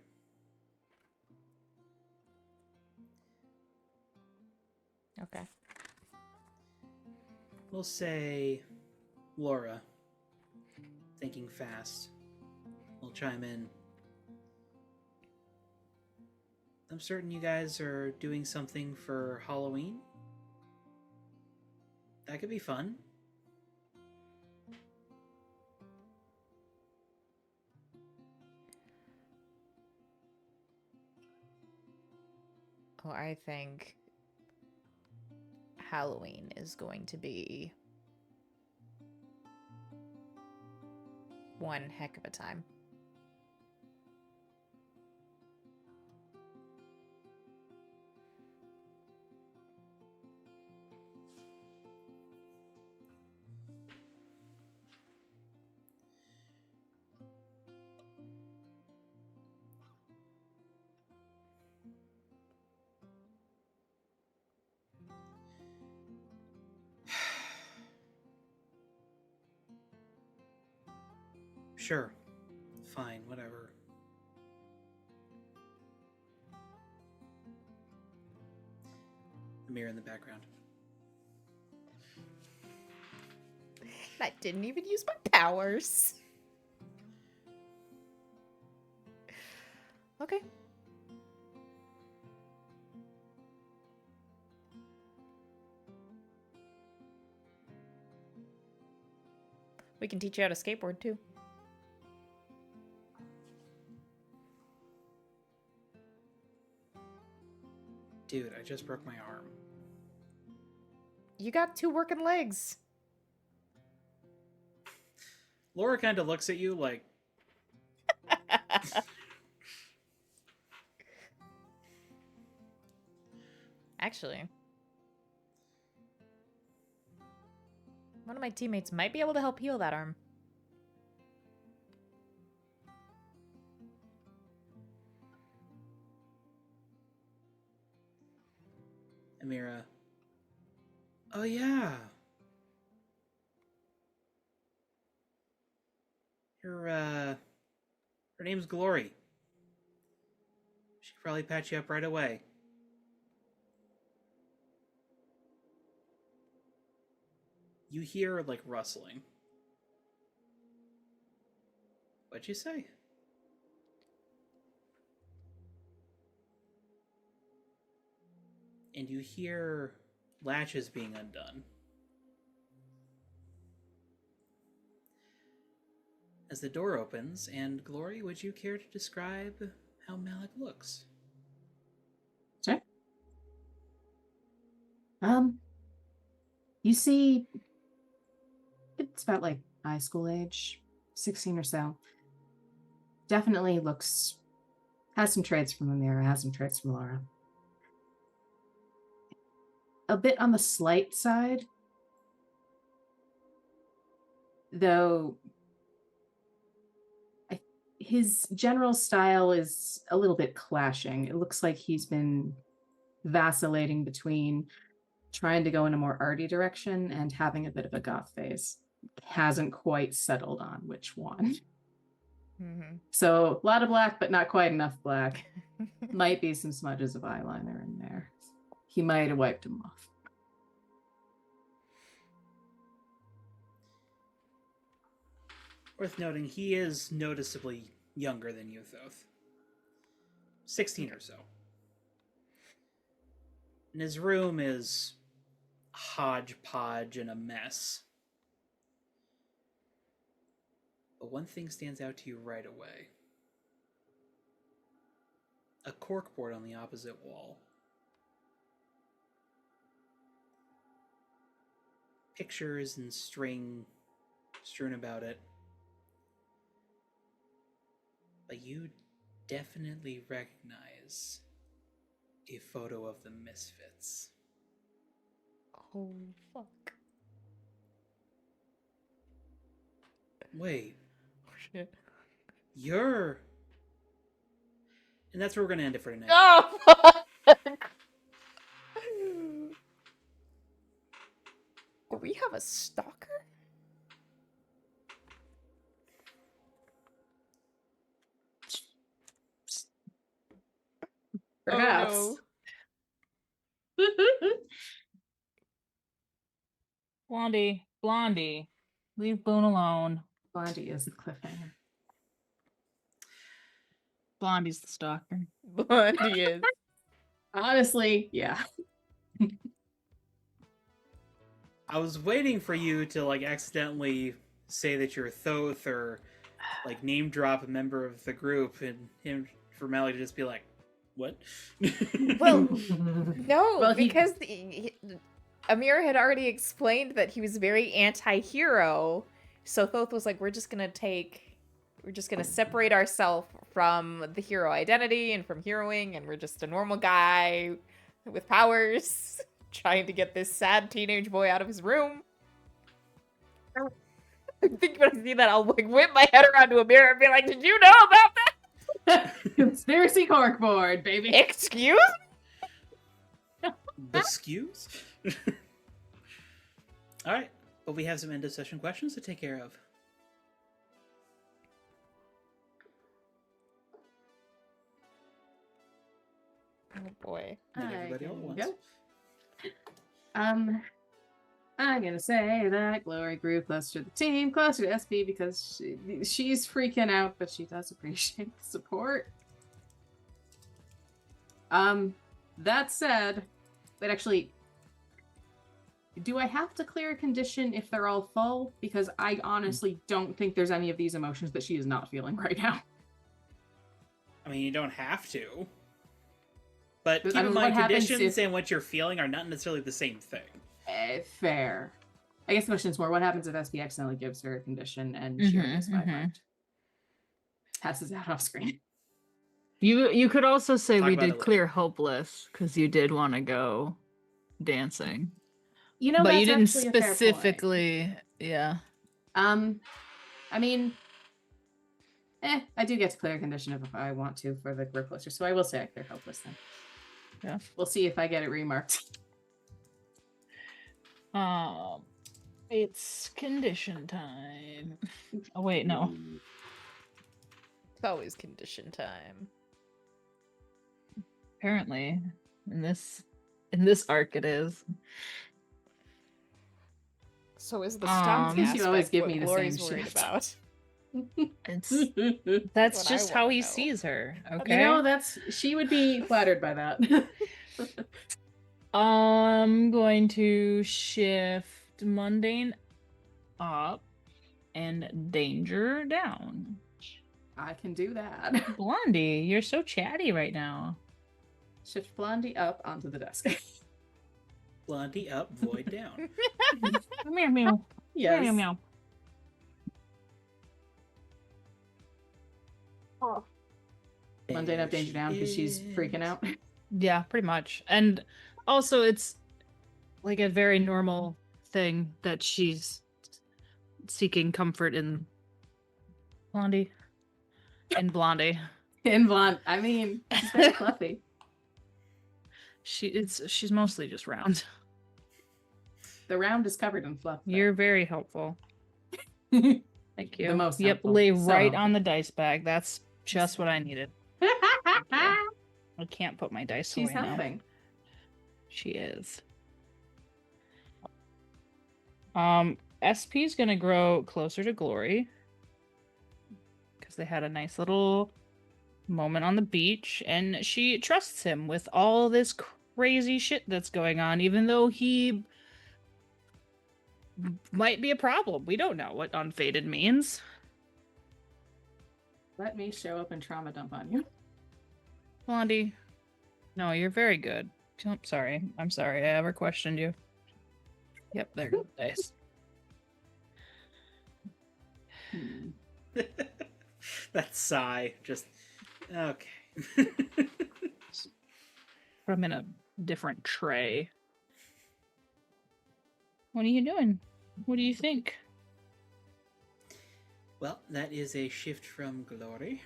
Okay. We'll say Laura, thinking fast, will chime in. I'm certain you guys are doing something for Halloween. That could be fun. Oh, I think Halloween is going to be one heck of a time. Sure. Fine, whatever. The mirror in the background. I didn't even use my powers. Okay. We can teach you how to skateboard too. Dude, I just broke my arm. You got 2 working legs. Laura kind of looks at you like, Actually, one of my teammates might be able to help heal that arm. Amira. Oh yeah. Her name's Glory. She could probably patch you up right away. You hear, like, rustling. What'd you say? And you hear latches being undone. As the door opens, and Glory, would you care to describe how Malik looks? Sure. You see, it's about like high school age, 16 or so. Definitely has some traits from Amira, has some traits from Laura. A bit on the slight side, though his general style is a little bit clashing. It looks like he's been vacillating between trying to go in a more arty direction and having a bit of a goth phase. Hasn't quite settled on which one. Mm-hmm. So a lot of black, but not quite enough black. Might be some smudges of eyeliner in there. He might have wiped them off. Worth noting, he is noticeably younger than you, Thoth. 16 or so. And his room is a hodgepodge and a mess. But one thing stands out to you right away. A corkboard on the opposite wall. Pictures and string strewn about it. But you definitely recognize a photo of the Misfits. Oh, fuck. Wait, Oh, shit. you're... And that's where we're going to end it for tonight. Oh, fuck! Do we have a stalker? Perhaps. Oh, Blondie, leave Boone alone. Blondie is the cliffhanger. Blondie's the stalker. no. Blondie is. Honestly, yeah. I was waiting for you to, like, accidentally say that you're Thoth or, like, name drop a member of the group and him, for Mally to just be like, what? Well, no, Well, because Amir had already explained that he was very anti-hero. So Thoth was like, we're just gonna separate ourselves from the hero identity and from heroing, and we're just a normal guy with powers trying to get this sad teenage boy out of his room. I think when I see that, I'll like whip my head around to Amir and be like, did you know about that? Conspiracy corkboard, baby. Excuse? Excuse? Alright, but we have some end of session questions to take care of. Oh boy. Not everybody all at once. Go. I'm gonna say that Glory grew closer to the team, closer to SP, because she's freaking out, but she does appreciate the support. That said, but actually, do I have to clear a condition if they're all full? Because I honestly don't think there's any of these emotions that she is not feeling right now. I mean, you don't have to. But But keep I in mean, mind, what happens conditions if- and what you're feeling are not necessarily the same thing. Fair. I guess the question is more, what happens if SP accidentally gives her a condition and she only has 5 left? Passes out off screen. You could also say Talk we about it did later. clear hopeless because you did want to go dancing, You know, but you that's didn't actually a fair point. specifically. Yeah. I mean, I do get to clear a condition if I want to for the grip closer, so I will say I clear hopeless then. Yeah. We'll see if I get it remarked. It's condition time. Oh wait, no. It's always condition time. Apparently, in this arc, it is. So is the stalking Since you always aspect give what me the Glory's same worried shit. about? It's that's what I just how wanna he know. sees her. You Okay. know, she would be flattered by that. I'm going to shift mundane up and danger down. I can do that. Blondie, you're so chatty right now. Shift Blondie up onto the desk. Blondie up, void down. Meow meow. Yes. Meow meow. Mundane up, danger down because she's is. freaking out. Yeah, pretty much. And also it's like a very normal thing that she's seeking comfort in Blondie. And Blondie. In blonde. I mean, she's very fluffy. She's mostly just round. The round is covered in fluff. though. You're very helpful. Thank you. The most Yep, helpful. lay So right helpful. on the dice bag. That's just what I needed. I can't put my dice She's away now. helping. She is. SP is gonna grow closer to Glory because they had a nice little moment on the beach, and she trusts him with all this crazy shit that's going on, even though he might be a problem. We don't know what unfated means. Let me show up and trauma dump on you. Blondie, no, you're very good. I'm sorry. I'm sorry I ever questioned you. Yep, there goes the dice. That sigh, just okay. Put them in a different tray. What are you doing? What do you think? Well, that is a shift from Glory.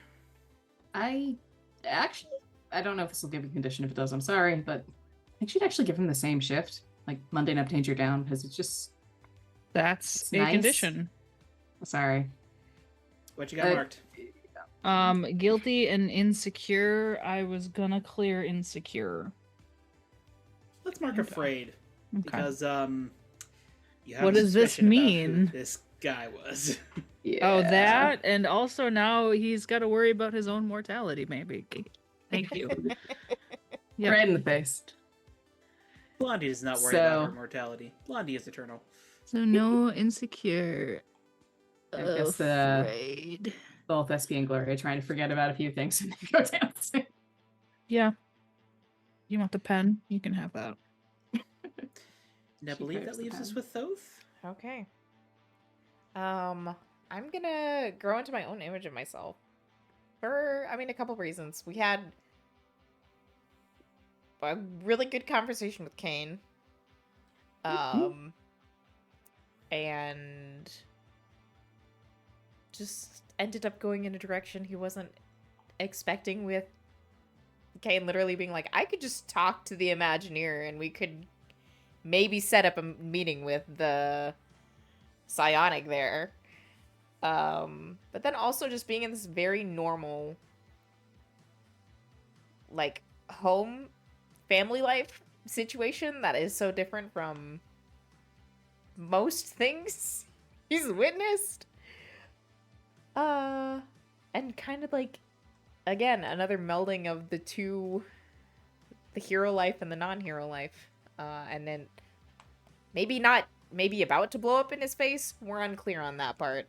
I don't know if this will give a condition. If it does, I'm sorry, but I think she'd actually give him the same shift, like mundane up, danger down, because it's just That's It's a nice. condition. sorry. What you got marked? Guilty and insecure. I was gonna clear insecure. Let's mark afraid. Okay. Because you have What a does this suspicion about who mean? this guy was. Yeah. Oh, that, and also now he's got to worry about his own mortality. Maybe. Thank you. Yep. Right in the face. Blondie does not worry about her So- mortality. Blondie is eternal. So no insecure. I guess Afraid. both SP and Gloria are trying to forget about a few things and then go dancing. Yeah. You want the pen? You can have that. And I She believe craves that the leaves us pen. with Thoth. Okay. I'm gonna grow into my own image of myself. For, a couple reasons. We had a really good conversation with Kane. And just ended up going in a direction he wasn't expecting, with Kane literally being like, I could just talk to the Imagineer and we could maybe set up a meeting with the psionic there. But then also just being in this very normal, like, home family life situation that is so different from most things he's witnessed. And kind of like, again, another melding of the two, the hero life and the non-hero life. And then maybe about to blow up in his face. We're unclear on that part.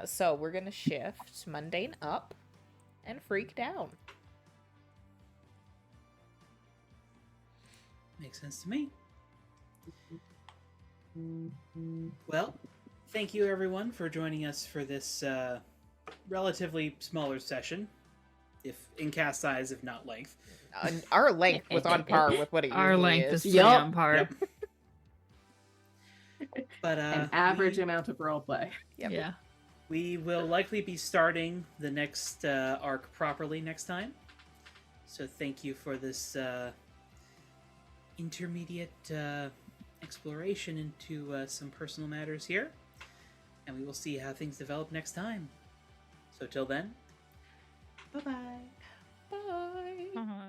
So we're gonna shift mundane up and freak down. Makes sense to me. Well, thank you everyone for joining us for this relatively smaller session, if in cast size, if not length. Our length was on par with what it usually Our length is is. pretty Yup. on par. Yep. But An average amount of roleplay. Yep. Yeah. we will likely be starting the next arc properly next time. So thank you for this intermediate exploration into some personal matters here. And we will see how things develop next time. So till then, bye-bye. Bye. Bye.